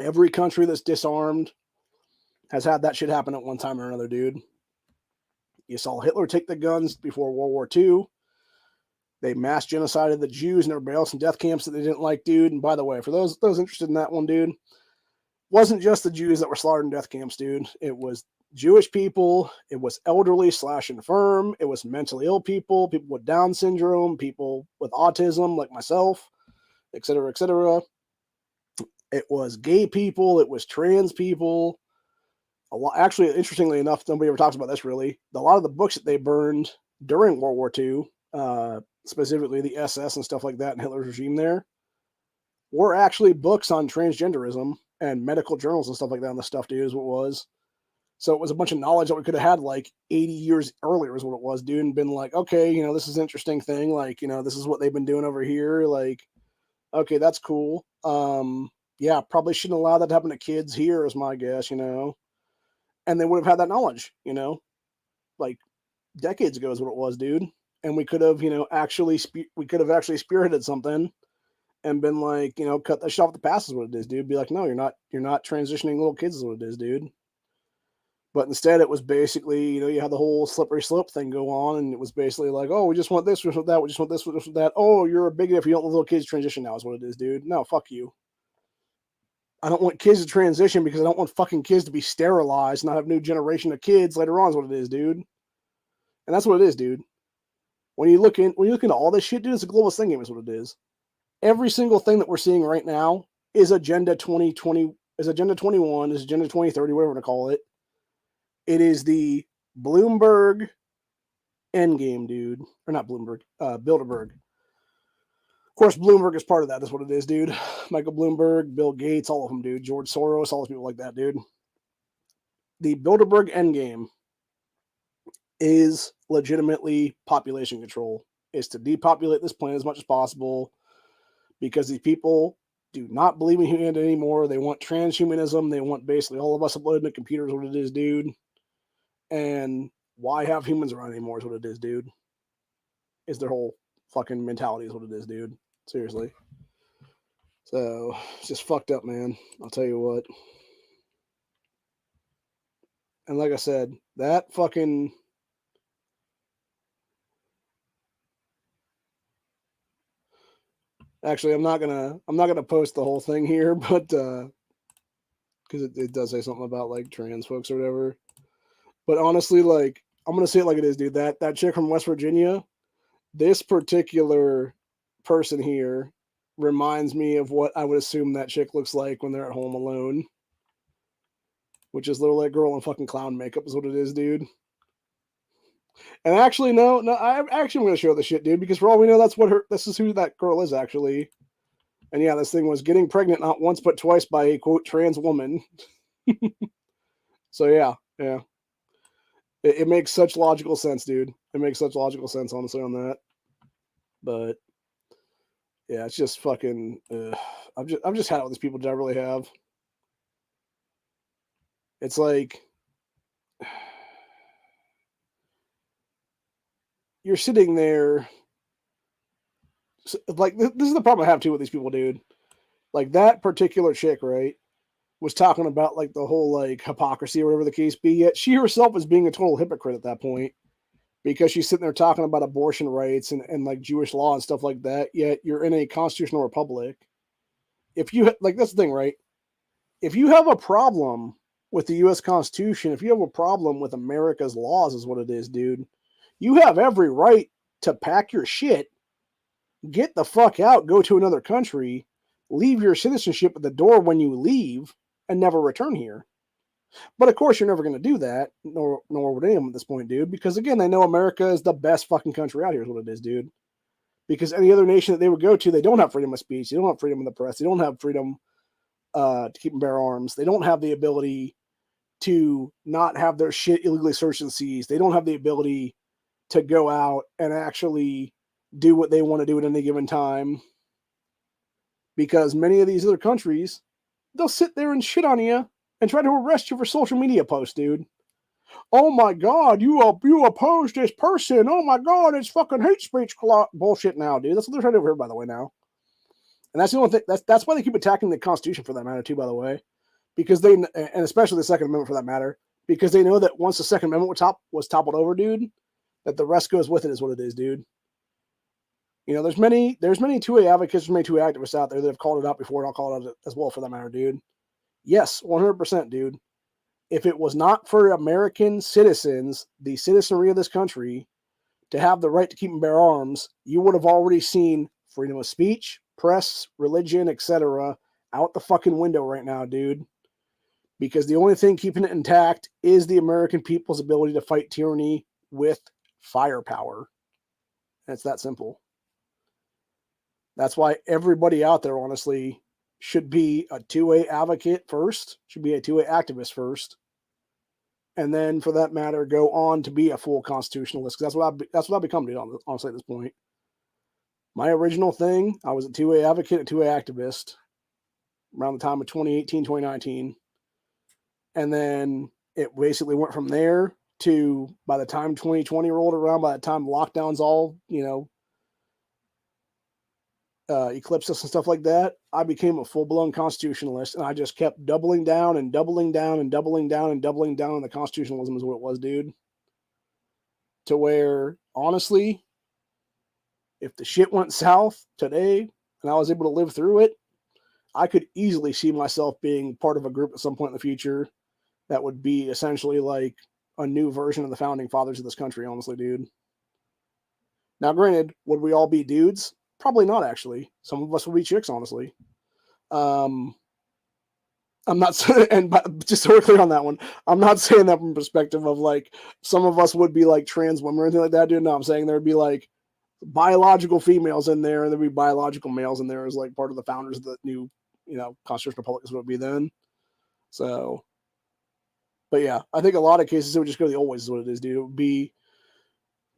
Every country that's disarmed has had that shit happen at one time or another, dude. You saw Hitler take the guns before World War II. They mass genocided the Jews and everybody else in death camps that they didn't like, dude. And by the way, for those interested in that one, dude, wasn't just the Jews that were slaughtered in death camps, dude. It was Jewish people. It was elderly / infirm. It was mentally ill people, people with Down syndrome, people with autism like myself, etc., etc. It was gay people. It was trans people. A lot, actually, interestingly enough, nobody ever talks about this really. A lot of the books that they burned during World War II, specifically the SS and stuff like that in Hitler's regime there, were actually books on transgenderism and medical journals and stuff like that. And the stuff, dude, is what it was. So it was a bunch of knowledge that we could have had like 80 years earlier is what it was, dude, and been like, okay, you know, this is an interesting thing. Like, you know, this is what they've been doing over here. Like, okay, that's cool. Yeah, probably shouldn't allow that to happen to kids here is my guess, you know. And they would have had that knowledge, you know, like decades ago is what it was, dude. And we could have, you know, actually spearheaded something and been like, you know, cut that shit off the pass is what it is, dude. Be like, no, you're not transitioning little kids is what it is, dude. But instead it was basically, you know, you had the whole slippery slope thing go on, and it was basically like, oh, we just want this, we just want that, we just want this, we just want that. Oh, you're a bigot if you don't let little kids transition now is what it is, dude. No, fuck you. I don't want kids to transition because I don't want fucking kids to be sterilized and not have a new generation of kids later on is what it is, dude. And that's what it is, dude. When you look into all this shit, dude, it's a globalist thing game is what it is. Every single thing that we're seeing right now is Agenda 2020, is Agenda 21, is Agenda 2030, whatever to call it. It is the Bloomberg endgame, dude. Or not Bloomberg, Bilderberg. Of course, Bloomberg is part of that. That's what it is, dude. Michael Bloomberg, Bill Gates, all of them, dude. George Soros, all those people like that, dude. The Bilderberg endgame is legitimately population control. Is to depopulate this planet as much as possible because these people do not believe in humanity anymore. They want transhumanism. They want basically all of us uploaded to computers, what it is, dude. And why have humans around anymore is what it is, dude. Is their whole fucking mentality is what it is, dude. Seriously. So it's just fucked up, man. I'll tell you what. And like I said, that fucking actually I'm not gonna post the whole thing here, but because it does say something about like trans folks or whatever. But honestly, like, I'm gonna say it like it is, dude. That chick from West Virginia, this particular person here reminds me of what I would assume that chick looks like when they're at home alone. Which is little that girl in fucking clown makeup is what it is, dude. And actually, no, I'm gonna show the shit, dude, because for all we know, this is who that girl is actually. And yeah, this thing was getting pregnant not once but twice by a quote trans woman. So yeah. It makes such logical sense, dude. It makes such logical sense, honestly, on that. But yeah, it's just fucking. I've just had it with these people that I really have. It's like you're sitting there. Like this is the problem I have too with these people, dude. Like that particular chick, right, was talking about like the whole like hypocrisy or whatever the case be. Yet she herself is being a total hypocrite at that point. Because she's sitting there talking about abortion rights and like Jewish law and stuff like that, yet you're in a constitutional republic. If you like, that's the thing, right? If you have a problem with the U.S. Constitution, if you have a problem with America's laws, is what it is, dude. You have every right to pack your shit, get the fuck out, go to another country, leave your citizenship at the door when you leave, and never return here. But of course, you're never going to do that, nor would anyone at this point, dude, because again, they know America is the best fucking country out here, is what it is, dude. Because any other nation that they would go to, they don't have freedom of speech, they don't have freedom of the press, they don't have freedom to keep and bear arms, they don't have the ability to not have their shit illegally searched and seized, they don't have the ability to go out and actually do what they want to do at any given time. Because many of these other countries, they'll sit there and shit on you and try to arrest you for social media posts, dude. Oh my God, you oppose this person. Oh my God, it's fucking hate speech bullshit now, dude. That's what they're trying to do here, by the way, now. And that's the only thing. That's why they keep attacking the Constitution for that matter, too, by the way. Because and especially the Second Amendment for that matter, because they know that once the Second Amendment was toppled over, dude, that the rest goes with it, is what it is, dude. You know, there's many 2A advocates, there's many 2A activists out there that have called it out before, and I'll call it out as well for that matter, dude. Yes, 100%, dude. If it was not for American citizens, the citizenry of this country, to have the right to keep and bear arms, you would have already seen freedom of speech, press, religion, etc. out the fucking window right now, dude. Because the only thing keeping it intact is the American people's ability to fight tyranny with firepower. And it's that simple. That's why everybody out there, honestly, should be a 2A advocate first, should be a 2A activist first, and then, for that matter, go on to be a full constitutionalist. Because that's what I've become, dude, honestly, at this point. My original thing, I was a 2A advocate, a 2A activist around the time of 2018, 2019. And then it basically went from there to, by the time 2020 rolled around, by the time lockdowns all, eclipsed us and stuff like that, I became a full-blown constitutionalist, and I just kept doubling down and doubling down and doubling down and doubling down on the constitutionalism is what it was, dude. To where, honestly, if the shit went south today and I was able to live through it, I could easily see myself being part of a group at some point in the future that would be essentially like a new version of the founding fathers of this country, honestly, dude. Now, granted, would we all be dudes? Probably not, actually. Some of us would be chicks, honestly. I'm not saying, and just so we're clear on that one, I'm not saying that from a perspective of like some of us would be like trans women or anything like that, dude. No, I'm saying there would be like biological females in there, and there'd be biological males in there as like part of the founders of the new, constitutional republic is what it would be then. So, but yeah, I think a lot of cases it would just go the old ways is what it is, dude. It would be,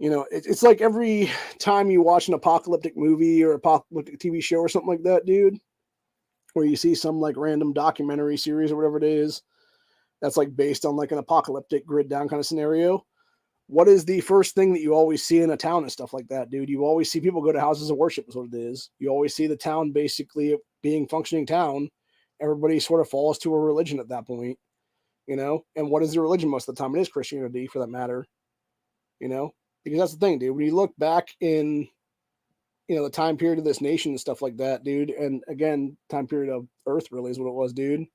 it's like every time you watch an apocalyptic movie or apocalyptic TV show or something like that, dude, where you see some like random documentary series or whatever it is that's like based on like an apocalyptic grid down kind of scenario. What is the first thing that you always see in a town and stuff like that, dude? You always see people go to houses of worship is what it is. You always see the town basically being functioning town. Everybody sort of falls to a religion at that point, and what is the religion most of the time? It is Christianity, for that matter, because that's the thing, dude. When you look back in, the time period of this nation and stuff like that, dude, and again, time period of Earth really is what it was, dude.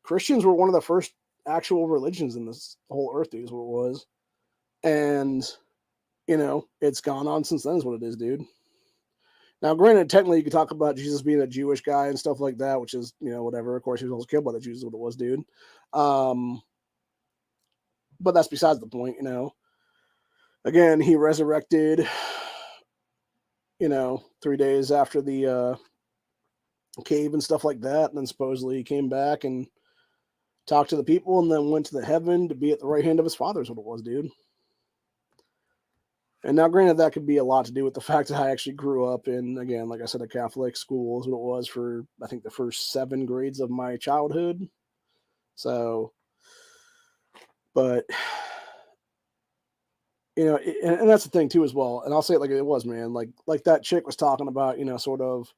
Christians were one of the first actual religions in this whole earth, dude, is what it was. And, you know, it's gone on since then is what it is, dude. Now, granted, technically you could talk about Jesus being a Jewish guy and stuff like that, which is, you know, whatever. Of course, he was also killed by the Jews is what it was, dude. But that's besides the point, you know. Again, he resurrected, you know, 3 days after the cave and stuff like that. And then supposedly he came back and talked to the people and then went to the heaven to be at the right hand of his father is what it was, dude. And now, granted, that could be a lot to do with the fact that I actually grew up in, again, like I said, a Catholic school is what it was for, I think, the first 7 grades of my childhood. So, but, you know, and that's the thing, too, as well. And I'll say it like it was, man. Like that chick was talking about, you know, sort of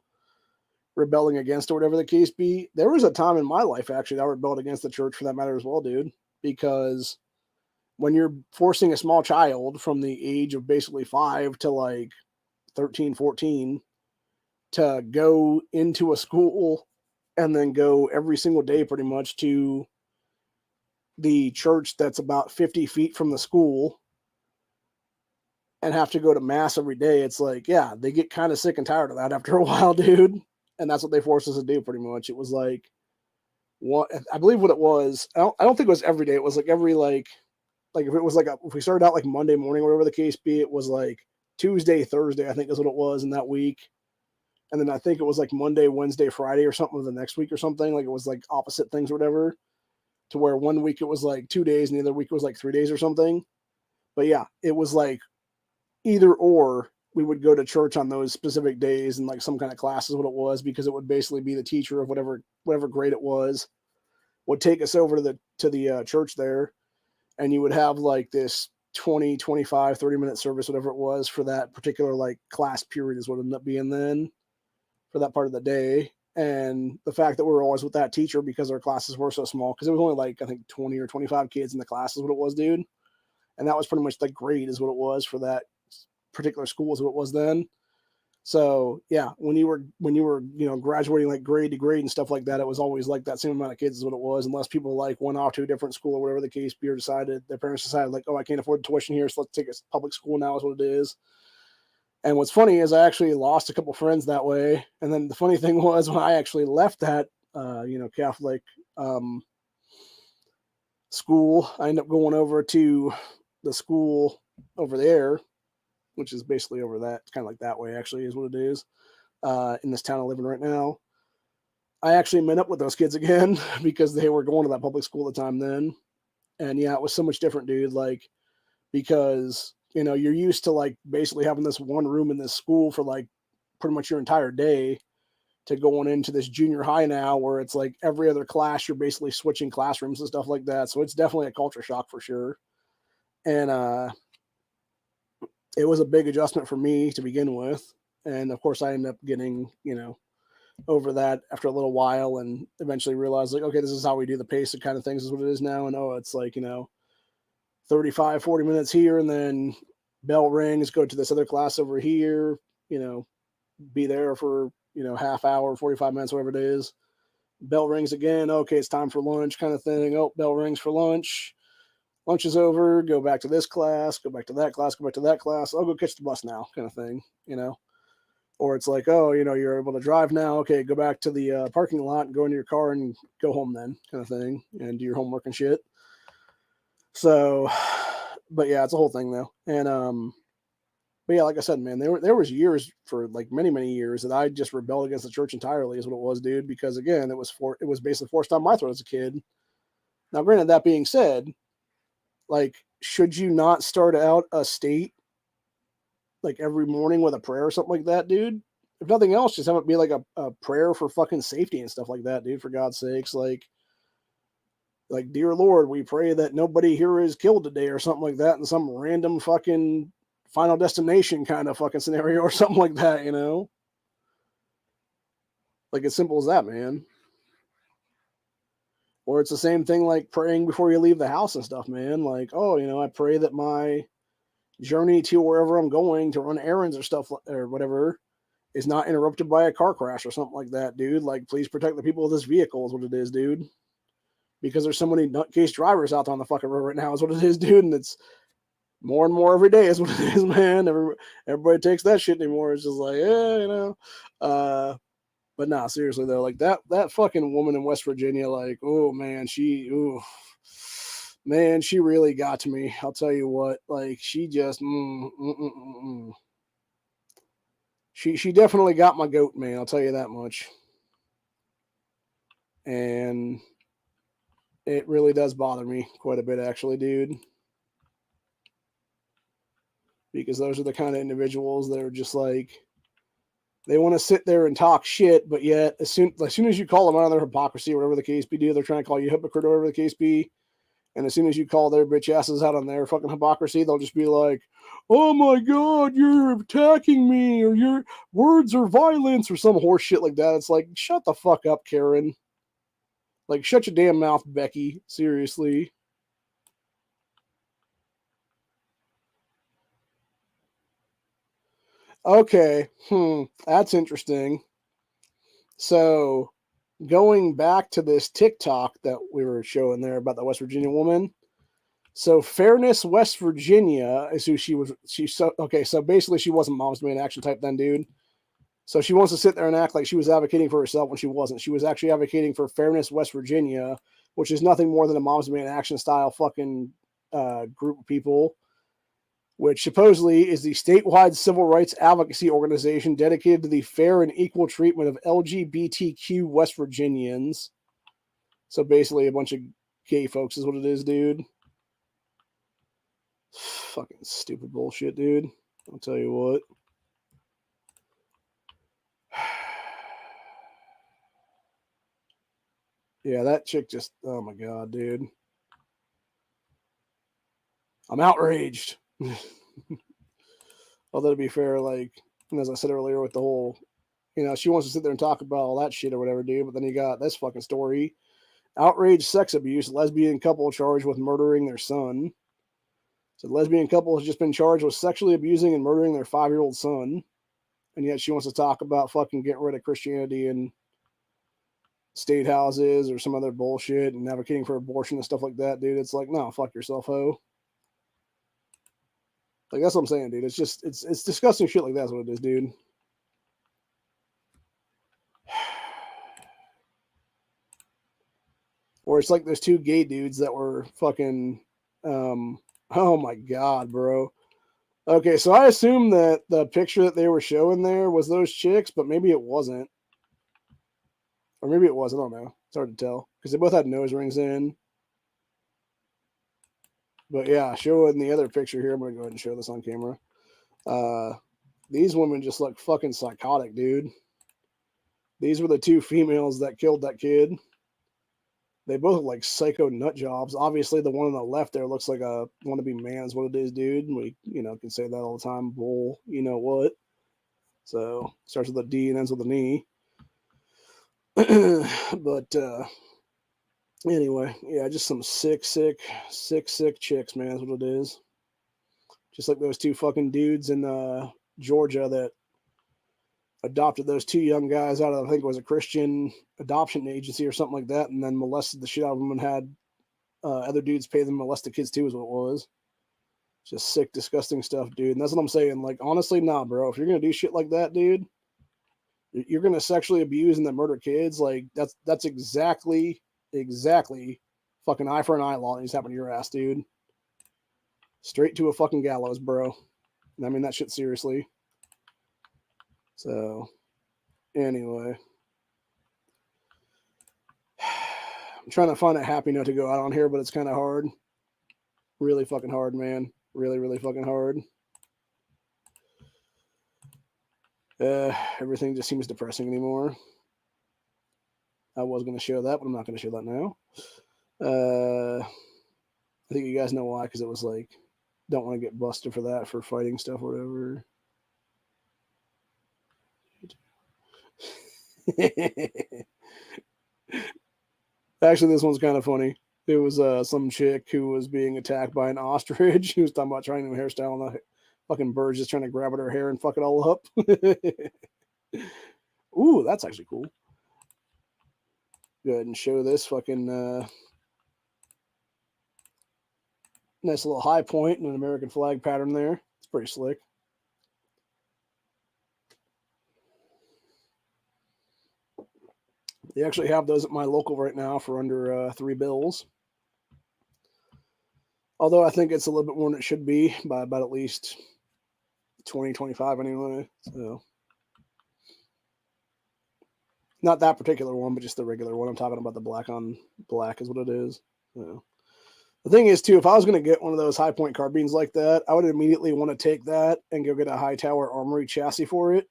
rebelling against or whatever the case be. There was a time in my life, actually, that I rebelled against the church for that matter as well, dude. Because when you're forcing a small child from the age of basically 5 to like 13, 14 to go into a school and then go every single day pretty much to the church that's about 50 feet from the school and have to go to mass every day, it's like, yeah, they get kind of sick and tired of that after a while, dude. And that's what they forced us to do pretty much. It was like, what I believe what it was, I don't think it was every day. It was like every like if it was like if we started out like Monday morning, whatever the case be, it was like Tuesday, Thursday, I think is what it was in that week. And then I think it was like Monday, Wednesday, Friday or something the next week or something. Like it was like opposite things or whatever, to where one week it was like 2 days and the other week it was like 3 days or something. But yeah, it was like either or we would go to church on those specific days and like some kind of class is what it was, because it would basically be the teacher of whatever grade it was would take us over to the church there. And you would have like this 20, 25, 30-minute service, whatever it was for that particular like class period is what it ended up being then for that part of the day. And the fact that we were always with that teacher because our classes were so small, because it was only like, I think 20 or 25 kids in the class is what it was, dude. And that was pretty much the grade is what it was for that particular school is what it was then. So yeah, when you were, you know, graduating like grade to grade and stuff like that, it was always like that same amount of kids is what it was, unless people like went off to a different school or whatever the case be, or their parents decided like, oh, I can't afford tuition here, so let's take a public school now is what it is. And what's funny is I actually lost a couple friends that way. And then the funny thing was when I actually left that, you know, Catholic school, I ended up going over to the school over there, which is basically over that, kind of like that way actually is what it is, in this town I live in right now. I actually met up with those kids again because they were going to that public school at the time then. And yeah, it was so much different, dude. Like, because, you know, you're used to like basically having this one room in this school for like pretty much your entire day, to going into this junior high now where it's like every other class, you're basically switching classrooms and stuff like that. So it's definitely a culture shock for sure. And, it was a big adjustment for me to begin with. And of course I ended up getting, you know, over that after a little while and eventually realized like, okay, this is how we do the pace of kind of things is what it is now. And oh, it's like, you know, 35, 40 minutes here and then bell rings, go to this other class over here, you know, be there for, you know, half hour, 45 minutes, whatever it is. Bell rings again. Okay, it's time for lunch kind of thing. Oh, bell rings for lunch. Lunch is over, go back to this class, go back to that class, go back to that class. I'll go catch the bus now kind of thing, you know? Or it's like, oh, you know, you're able to drive now. Okay, go back to the parking lot and go into your car and go home then kind of thing and do your homework and shit. So, but yeah, it's a whole thing though. And, but yeah, like I said, man, there was years for like many, many years that I just rebelled against the church entirely is what it was, dude. Because again, it was basically forced down my throat as a kid. Now, granted, that being said, like, should you not start out a state like every morning with a prayer or something like that, dude? If nothing else, just have it be like a prayer for fucking safety and stuff like that, dude, for God's sakes. Like, dear Lord, we pray that nobody here is killed today or something like that in some random fucking Final Destination kind of fucking scenario or something like that, you know? Like, as simple as that, man. Or it's the same thing like praying before you leave the house and stuff, man. Like, oh, you know, I pray that my journey to wherever I'm going to run errands or stuff or whatever is not interrupted by a car crash or something like that, dude. Like, please protect the people of this vehicle is what it is, dude. because there's so many nutcase drivers out there on the fucking road right now is what it is, dude. And it's more and more every day is what it is, man. Everybody takes that shit anymore. It's just like, yeah, you know. But nah, seriously though, like that fucking woman in West Virginia, like, oh man, she really got to me. I'll tell you what, like she just She definitely got my goat, man. I'll tell you that much. And it really does bother me quite a bit, actually, dude. Because those are the kind of individuals that are just like, they want to sit there and talk shit, but yet as soon as you call them out on their hypocrisy or whatever the case be, dude, they're trying to call you a hypocrite or whatever the case be. And as soon as you call their bitch asses out on their fucking hypocrisy, they'll just be like, oh my God, you're attacking me, or your words are violence, or some horse shit like that. It's like, shut the fuck up, Karen. Like, shut your damn mouth, Becky. Seriously. Okay. That's interesting. So, going back to this TikTok that we were showing there about the West Virginia woman. So, Fairness West Virginia is who she was. So basically she wasn't Mom's Demand Action type then, dude. So she wants to sit there and act like she was advocating for herself when she wasn't. She was actually advocating for Fairness West Virginia, which is nothing more than a Mom's Demand Action style fucking group of people, which supposedly is the statewide civil rights advocacy organization dedicated to the fair and equal treatment of LGBTQ West Virginians. So basically a bunch of gay folks is what it is, dude. Fucking stupid bullshit, dude. I'll tell you what. Yeah, that chick just, oh my God, dude. I'm outraged. Although to be fair, like, as I said earlier with the whole, she wants to sit there and talk about all that shit or whatever, dude. But then you got this fucking story. Outraged sex abuse, lesbian couple charged with murdering their son. So the lesbian couple has just been charged with sexually abusing and murdering their 5-year-old son. And yet she wants to talk about fucking getting rid of Christianity and state houses or some other bullshit and advocating for abortion and stuff like that, dude. It's like, no, fuck yourself, ho. Like, that's what I'm saying, dude. It's just, it's disgusting shit like that's what it is, dude. Or it's like those two gay dudes that were fucking, oh my God, bro. Okay, so I assume that the picture that they were showing there was those chicks, but maybe it wasn't. Or maybe it was, I don't know. It's hard to tell. Because they both had nose rings in. But yeah, showing the other picture here. I'm going to go ahead and show this on camera. These women just look fucking psychotic, dude. These were the two females that killed that kid. They both look like psycho nut jobs. Obviously, the one on the left there looks like a wannabe man is what it is, dude. We, can say that all the time. Bull, you know what? So, starts with a D and ends with an E. But, anyway, yeah, just some sick chicks, man, is what it is. Just like those two fucking dudes in Georgia that adopted those two young guys out of, I think it was a Christian adoption agency or something like that, and then molested the shit out of them and had other dudes pay them to molest the kids too, is what it was. Just sick, disgusting stuff, dude. And that's what I'm saying. Like, honestly, nah, bro. If you're gonna do shit like that, dude, you're gonna sexually abuse and then murder kids. Like, that's exactly fucking eye for an eye law that needs to happen to your ass, dude. Straight to a fucking gallows, bro. And I mean that shit seriously. So, anyway. I'm trying to find a happy note to go out on here, but it's kind of hard. Really fucking hard, man. Really fucking hard. Everything just seems depressing anymore. I was going to show that, but I'm not going to show that now. I think you guys know why, because it was like, don't want to get busted for that, for fighting stuff or whatever. Actually, this one's kind of funny. It was some chick who was being attacked by an ostrich. She was talking about trying a new hairstyle, and the fucking bird's just trying to grab at her hair and fuck it all up. Ooh, that's actually cool. Go ahead and show this fucking Nice little high point and an American flag pattern there. It's pretty slick. They actually have those at my local right now for under $3. Although I think it's a little bit more than it should be by about at least 20, 25 anyway. So not that particular one, but just the regular one. I'm talking about the black on black is what it is. So the thing is, too, if I was going to get one of those high point carbines like that, I would immediately want to take that and go get a high tower armory chassis for it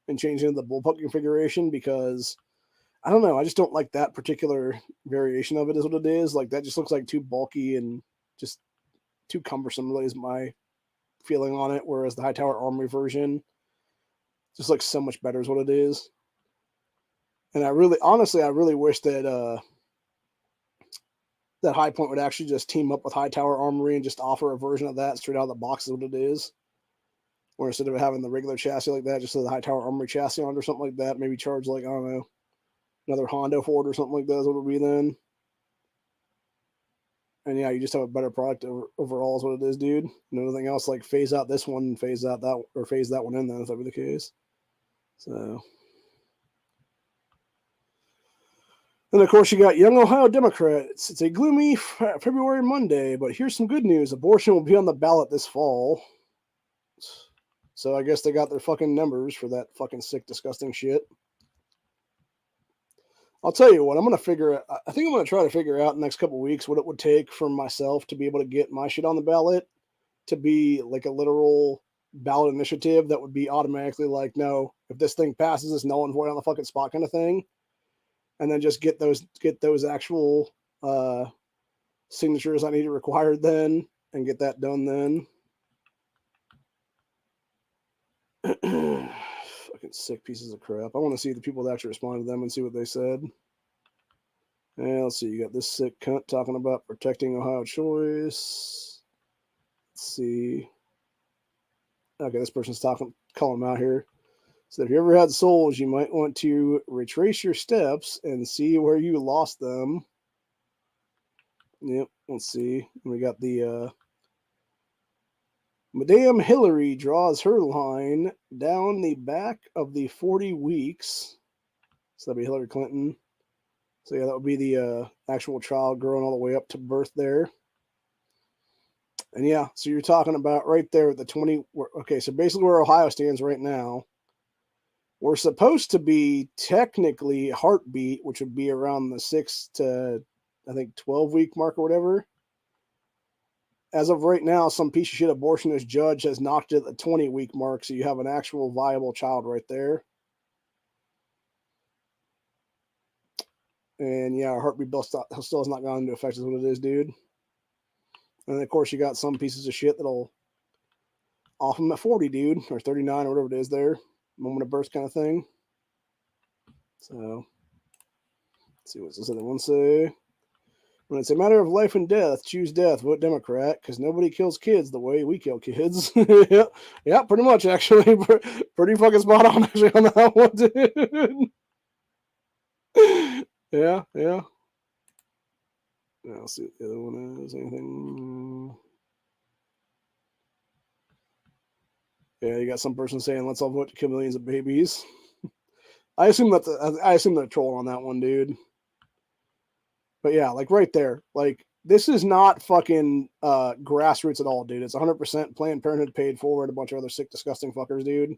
and change it into the bullpup configuration, because I don't know, I just don't like that particular variation of it is what it is. Like, that just looks like too bulky and just too cumbersome, really, is my feeling on it. Whereas the high tower armory version just looks so much better is what it is. And I really wish that that High Point would actually just team up with High Tower Armory and just offer a version of that straight out of the box is what it is. Or instead of having the regular chassis like that, just the High Tower Armory chassis on it or something like that, maybe charge like, I don't know, another Honda for it or something like that is what it would be then. And yeah, you just have a better product overall is what it is, dude. And anything else, like phase out this one and phase out that, or phase that one in then if that be the case. So... And of course, you got Young Ohio Democrats. It's a gloomy February Monday, but here's some good news. Abortion will be on the ballot this fall. So I guess they got their fucking numbers for that fucking sick, disgusting shit. I'll tell you what, I think I'm going to try to figure out in the next couple of weeks what it would take for myself to be able to get my shit on the ballot to be like a literal ballot initiative that would be automatically like, no, if this thing passes, it's null and void on the fucking spot kind of thing. And then just get those actual signatures I need required then, and get that done then. Fucking sick pieces of crap. I want to see the people that actually respond to them and see what they said. And let's see, you got this sick cunt talking about protecting Ohio choice. Let's see. Okay, this person's calling them out here. So if you ever had souls, you might want to retrace your steps and see where you lost them. Yep, let's see. We got the Madame Hillary draws her line down the back of the 40 weeks. So that'd be Hillary Clinton. So yeah, that would be the actual child growing all the way up to birth there. And yeah, so you're talking about right there at the 20. Okay, so basically where Ohio stands right now, we're supposed to be technically heartbeat, which would be around the 6 to, I think, 12-week mark or whatever. As of right now, some piece of shit abortionist judge has knocked it at the 20-week mark, so you have an actual viable child right there. And yeah, our heartbeat bill still has not gone into effect is what it is, dude. And of course, you got some pieces of shit that'll off them at 40, dude, or 39 or whatever it is there. Moment of birth kind of thing. So, let's see what's this other one say. When it's a matter of life and death, choose death, vote Democrat, because nobody kills kids the way we kill kids. Yeah, pretty much, actually. Pretty fucking spot on, actually, on that one, dude. Yeah. I'll see what the other one is. Anything? Yeah, you got some person saying, let's all vote to kill millions of babies. I assume they're trolling on that one, dude. But yeah, like right there, like this is not fucking grassroots at all, dude. It's 100% Planned Parenthood paid forward, a bunch of other sick, disgusting fuckers, dude.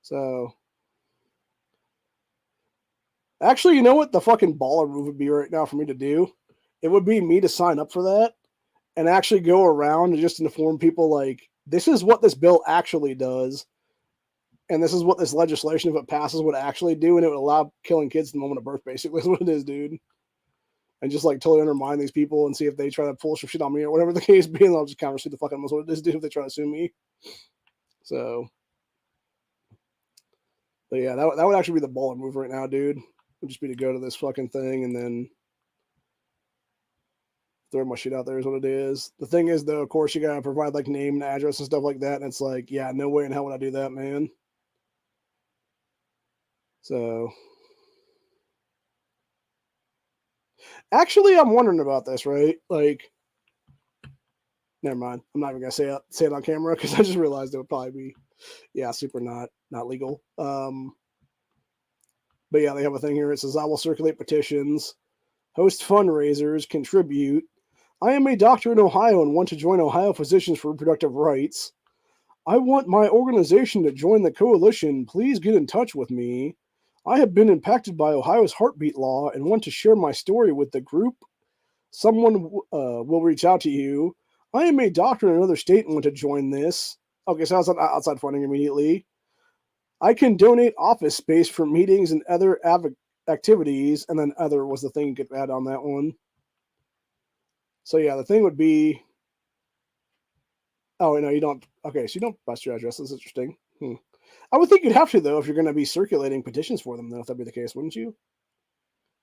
So, actually, you know what the fucking baller move would be right now for me to do? It would be me to sign up for that and actually go around and just inform people like, this is what this bill actually does. And this is what this legislation, if it passes, would actually do. And it would allow killing kids at the moment of birth, basically, is what it is, dude. And just like totally undermine these people and see if they try to pull some shit on me or whatever the case be. And I'll just counter sue the fucking most what it is, dude, if they try to sue me. So, but yeah, that would actually be the baller move right now, dude. It would just be to go to this fucking thing and then throw my shit out there is what it is. The thing is, though, of course, you gotta provide like name and address and stuff like that. And it's like, yeah, no way in hell would I do that, man. So, actually, I'm wondering about this, right? Like, Never mind. I'm not even gonna say it on camera because I just realized it would probably be, super not legal. But yeah, they have a thing here. It says, I will circulate petitions, host fundraisers, contribute. I am a doctor in Ohio and want to join Ohio Physicians for Reproductive Rights. I want my organization to join the coalition. Please get in touch with me. I have been impacted by Ohio's heartbeat law and want to share my story with the group. Someone will reach out to you. I am a doctor in another state and want to join this. Okay, so outside funding immediately. I can donate office space for meetings and other activities, and then other was the thing you could add on that one. So yeah, the thing would be. Oh no, you don't. Okay, so you don't bust your address. That's interesting. I would think you'd have to though if you're going to be circulating petitions for them. Though, if that'd be the case, wouldn't you?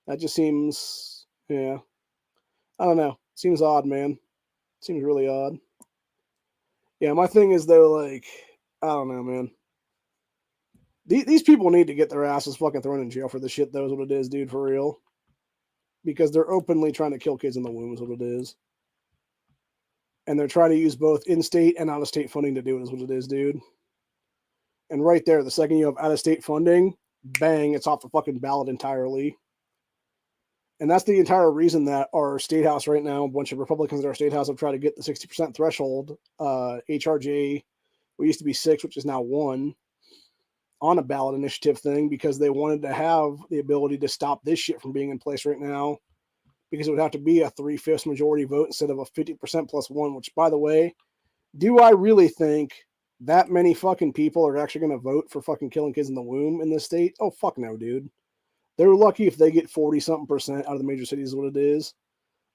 That just seems. Yeah. I don't know. Seems odd, man. Seems really odd. Yeah, my thing is though, like, I don't know, man. These people need to get their asses fucking thrown in jail for this shit, though, is what it is, dude, for real. Because they're openly trying to kill kids in the womb, is what it is. And they're trying to use both in-state and out-of-state funding to do it, is what it is, dude. And right there, the second you have out-of-state funding, bang, it's off the fucking ballot entirely. And that's the entire reason that our state house right now, a bunch of Republicans in our state house have tried to get the 60% threshold, HRJ, we used to be 6, which is now 1, on a ballot initiative thing because they wanted to have the ability to stop this shit from being in place right now because it would have to be a 3/5 majority vote instead of a 50% plus 1, which, by the way, do I really think that many fucking people are actually going to vote for fucking killing kids in the womb in this state? Oh, fuck no, dude. They're lucky if they get 40-something% out of the major cities is what it is.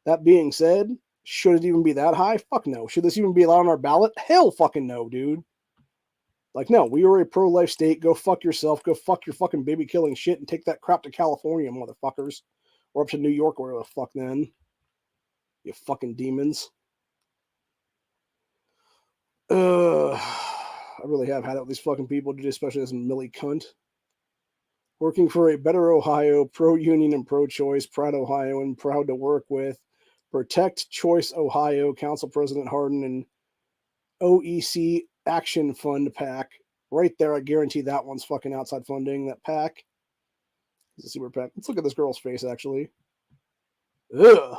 That being said, should it even be that high? Fuck no. Should this even be allowed on our ballot? Hell fucking no, dude. Like, no, we are a pro-life state. Go fuck yourself. Go fuck your fucking baby-killing shit and take that crap to California, motherfuckers. Or up to New York or whatever the fuck then. You fucking demons. I really have had it with these fucking people, dude, especially this Millie cunt. Working for a better Ohio, pro-union and pro-choice, proud Ohioan, proud to work with. Protect Choice Ohio, Council President Hardin, and OEC Action Fund PAC. Right there, I guarantee that one's fucking outside funding, that PAC. It's a super PAC. Let's look at this girl's face, actually. Ugh.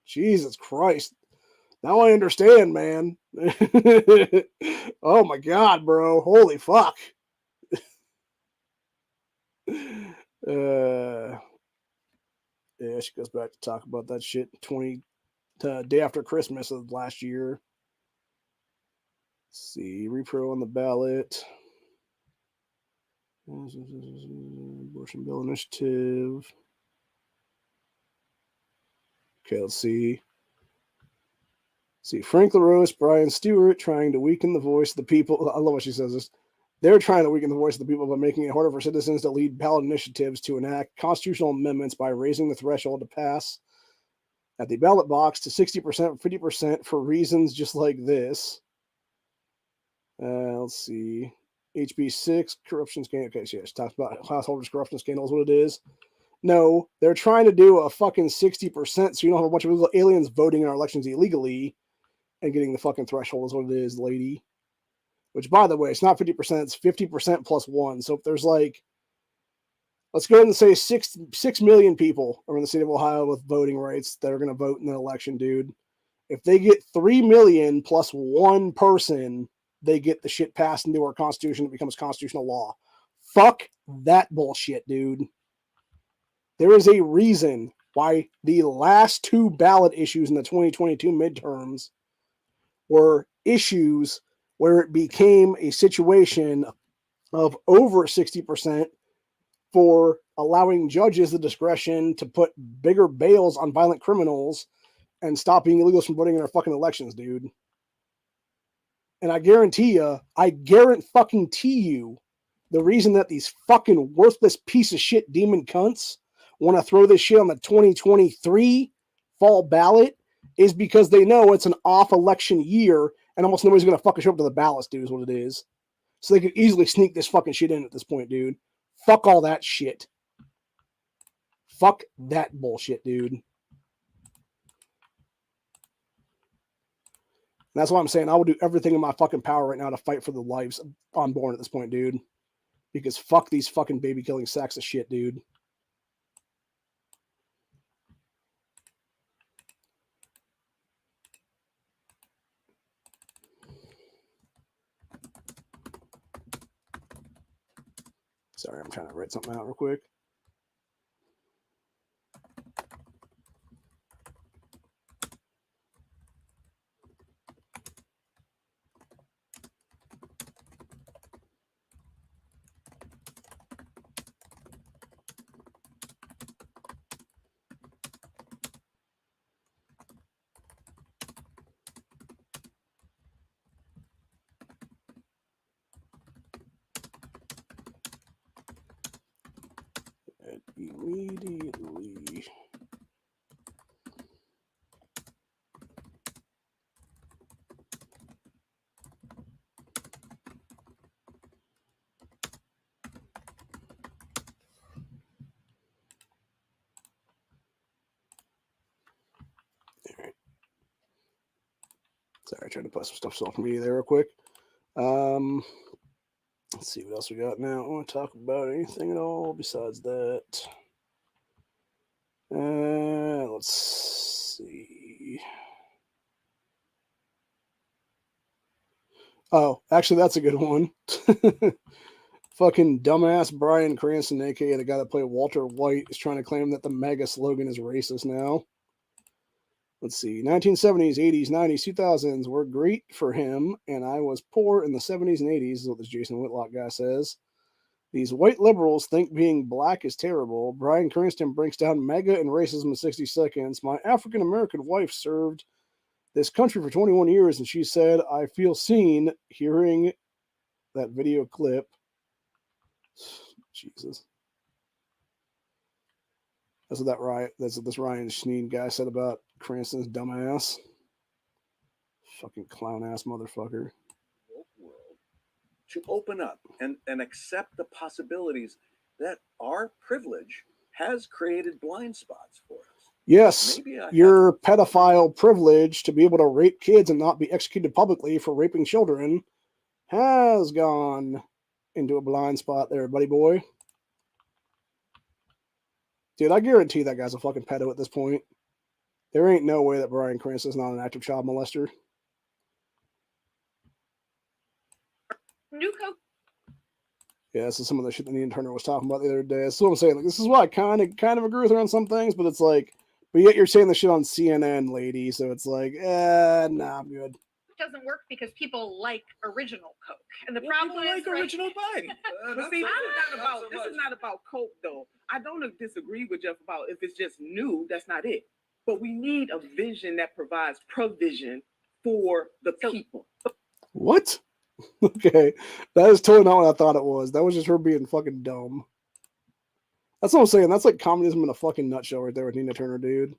Jesus Christ. Now I understand, man. Oh my God, bro. Holy fuck. Yeah, she goes back to talk about that shit day after Christmas of last year. Let's see, repro on the ballot. Abortion bill initiative. Okay, let's see. Frank LaRose, Brian Stewart trying to weaken the voice of the people. I love what she says this. They're trying to weaken the voice of the people by making it harder for citizens to lead ballot initiatives to enact constitutional amendments by raising the threshold to pass at the ballot box to 60%, 50% for reasons just like this. Let's see. HB 6, corruption scandal. Okay, so yeah, she talks about householders' corruption scandal is what it is. No, they're trying to do a fucking 60% so you don't have a bunch of illegal aliens voting in our elections illegally and getting the fucking threshold is what it is, lady. Which, by the way, it's not 50%, it's 50% plus 1. So if there's like, let's go ahead and say 6 million people are in the state of Ohio with voting rights that are going to vote in the election, dude. If they get 3 million plus 1 person, they get the shit passed into our constitution. It becomes constitutional law. Fuck that bullshit, dude. There is a reason why the last 2 ballot issues in the 2022 midterms were issues where it became a situation of over 60% for allowing judges the discretion to put bigger bails on violent criminals and stopping illegals from voting in our fucking elections, dude. And I guarantee you, the reason that these fucking worthless piece of shit demon cunts want to throw this shit on the 2023 fall ballot is because they know it's an off-election year and almost nobody's going to fucking show up to the ballots, dude, is what it is. So they could easily sneak this fucking shit in at this point, dude. Fuck all that shit. Fuck that bullshit, dude. that's why I'm saying I will do everything in my fucking power right now to fight for the lives unborn at this point, dude. Because fuck these fucking baby killing sacks of shit, dude. Sorry, I'm trying to write something out real quick. Immediately. All right. Sorry, I tried to put some stuff off me there real quick. Let's see what else we got now. I want to talk about anything at all besides that. Let's see. Oh, actually, that's a good one. Fucking dumbass Bryan Cranston, aka the guy that played Walter White, is trying to claim that the MAGA slogan is racist now. Let's see. 1970s, 80s, 90s, 2000s were great for him, and I was poor in the 70s and 80s, is what this Jason Whitlock guy says. These white liberals think being black is terrible. Bryan Cranston breaks down MAGA and racism in 60 seconds. My African American wife served this country for 21 years, and she said, I feel seen hearing that video clip. Jesus. That's what this Ryan Schneen guy said about Cranston's dumbass. Fucking clown ass motherfucker. World to open up and accept the possibilities that our privilege has created blind spots for us. Yes, your pedophile privilege to be able to rape kids and not be executed publicly for raping children has gone into a blind spot there, buddy boy. Dude, I guarantee that guy's a fucking pedo at this point. There ain't no way that Bryan Cranston's not an active child molester. New Coke. Yeah, this is some of the shit that Ian Turner was talking about the other day. That's what I'm saying. Like, this is why I kind of agree with her on some things, but it's like, but yet you're saying the shit on CNN, lady. So it's like, nah, I'm good. Doesn't work because people like original Coke, and the Well, problem people is like original Biden. But see, not this is not about Coke, though. I don't disagree with Jeff about if it's just new, that's not it. But we need a vision that provides provision for the people. What? Okay, that is totally not what I thought it was. That was just her being fucking dumb. That's what I'm saying. That's like communism in a fucking nutshell right there with Nina Turner, dude.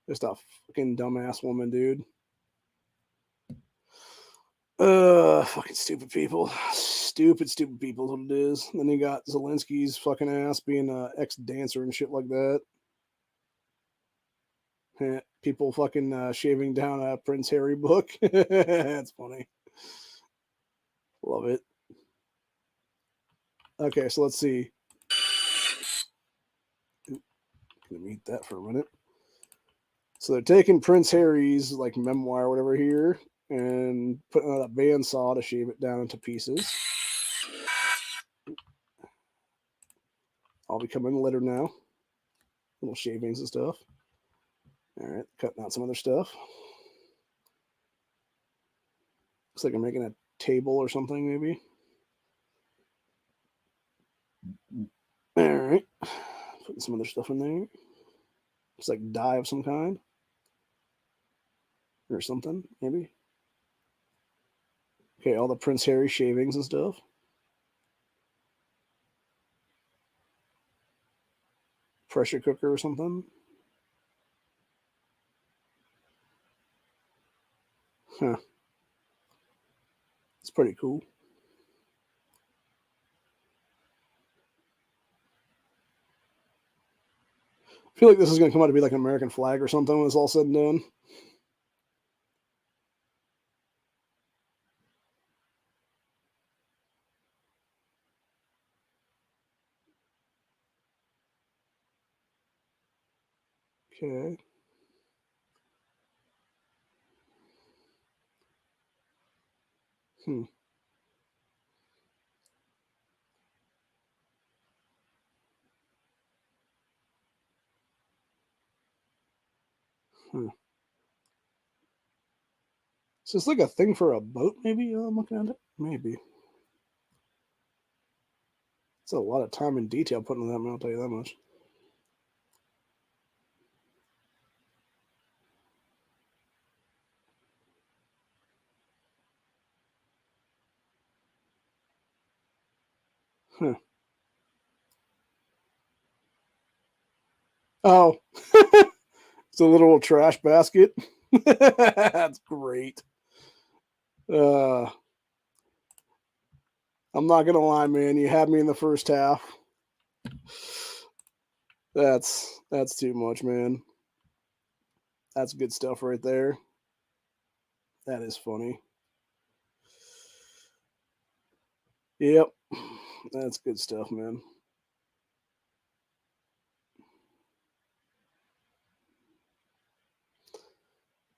Just a fucking dumbass woman, dude. Fucking stupid people. Stupid people is what it is. Then you got Zelensky's fucking ass being an ex-dancer and shit like that. People fucking shaving down a Prince Harry book. That's funny. Love it. Okay, so let's see. Gonna mute that for a minute. So they're taking Prince Harry's like memoir or whatever here and putting out a bandsaw to shave it down into pieces. I'll be coming later now. Little shavings and stuff. All right, cutting out some other stuff. Looks like I'm making a table or something, maybe. All right, putting some other stuff in there. Looks like dye of some kind. Or something, maybe. Okay, all the Prince Harry shavings and stuff. Pressure cooker or something. Huh. It's pretty cool. I feel like this is going to come out to be like an American flag or something when it's all said and done. Okay. Hmm. Hmm. Is this like a thing for a boat, maybe? I'm looking at it. Maybe. It's a lot of time and detail put into that, man, I'll tell you that much. Huh. Oh. It's a little trash basket. That's great. I'm not gonna lie, man. You had me in the first half. That's too much, man. That's good stuff right there. That is funny. Yep. That's good stuff, man.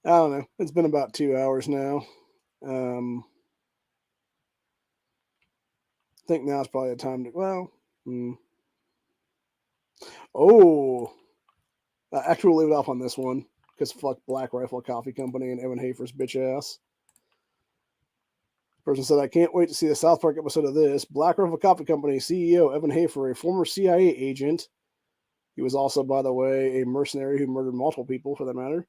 I don't know. It's been about 2 hours now. I think now is probably the time to. Well, oh, actually, we'll leave it off on this one because fuck Black Rifle Coffee Company and Evan Hafer's bitch ass. Person said, I can't wait to see the South Park episode of this. Black Rifle Coffee Company CEO Evan Hafer, a former CIA agent. He was also, by the way, a mercenary who murdered multiple people, for that matter,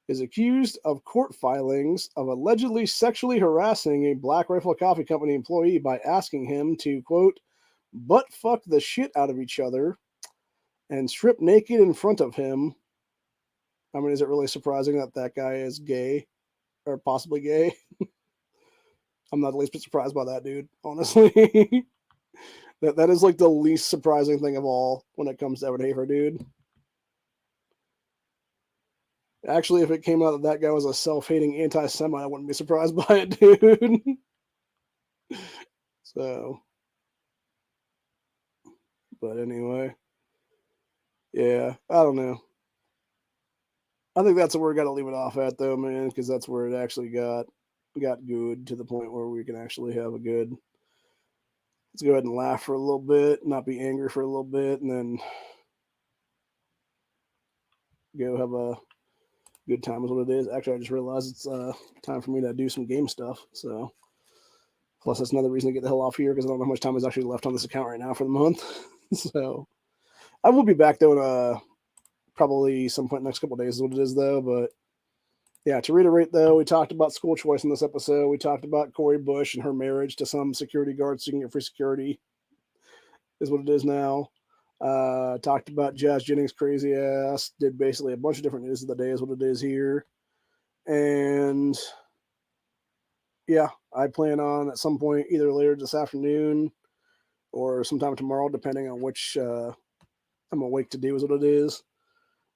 is accused of court filings of allegedly sexually harassing a Black Rifle Coffee Company employee by asking him to, quote, butt fuck the shit out of each other and strip naked in front of him. I mean, is it really surprising that that guy is gay or possibly gay? I'm not the least bit surprised by that, dude, honestly. that is like the least surprising thing of all when it comes to Evan Hafer, dude. Actually, if it came out that that guy was a self-hating anti-Semite, I wouldn't be surprised by it, dude. So, but anyway, yeah, I don't know. I think that's where we got to leave it off at, though, man, because that's where it actually got good to the point where we can actually have a good. Let's go ahead and laugh for a little bit, not be angry for a little bit, and then go have a good time is what it is. Actually, I just realized it's time for me to do some game stuff. So, plus that's another reason to get the hell off here because I don't know how much time is actually left on this account right now for the month. So, I will be back though in probably some point next couple of days is what it is though. But yeah, to reiterate though, we talked about school choice in this episode. We talked about Cori Bush and her marriage to some security guard so you can get free security is what it is now. Talked about Jazz Jennings' crazy ass. Did basically a bunch of different news of the day is what it is here. And yeah, I plan on at some point either later this afternoon or sometime tomorrow, depending on which I'm awake to do is what it is.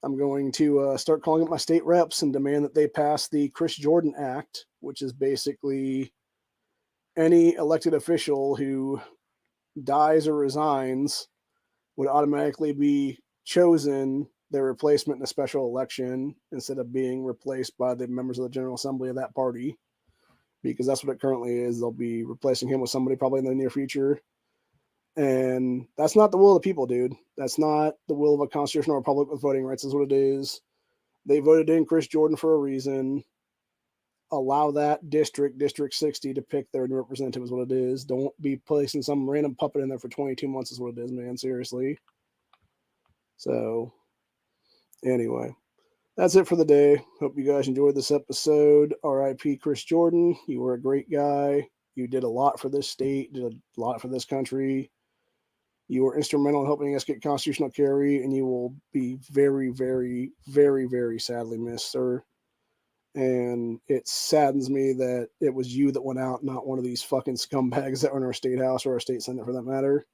I'm going to start calling up my state reps and demand that they pass the Chris Jordan Act, which is basically any elected official who dies or resigns would automatically be chosen their replacement in a special election instead of being replaced by the members of the General Assembly of that party, because that's what it currently is. They'll be replacing him with somebody probably in the near future. And that's not the will of the people, dude. That's not the will of a constitutional republic with voting rights is what it is. They voted in Chris Jordan for a reason. Allow that District 60, to pick their representative is what it is. Don't be placing some random puppet in there for 22 months is what it is, man. Seriously. So, anyway, that's it for the day. Hope you guys enjoyed this episode. RIP Chris Jordan. You were a great guy. You did a lot for this state, did a lot for this country. You were instrumental in helping us get constitutional carry, and you will be very, very, very, very sadly missed, sir. And it saddens me that it was you that went out, not one of these fucking scumbags that are in our state house or our state senate for that matter.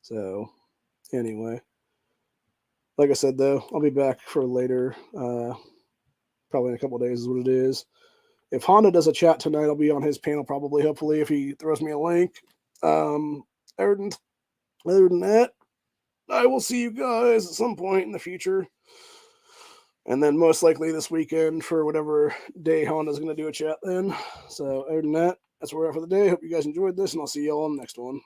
So, anyway. Like I said, though, I'll be back for later. Probably in a couple of days is what it is. If Honda does a chat tonight, I'll be on his panel probably, hopefully, if he throws me a link. Other than that, I will see you guys at some point in the future. And then most likely this weekend for whatever day Honda's going to do a chat then. So other than that, that's where we're at for the day. Hope you guys enjoyed this, and I'll see y'all on the next one.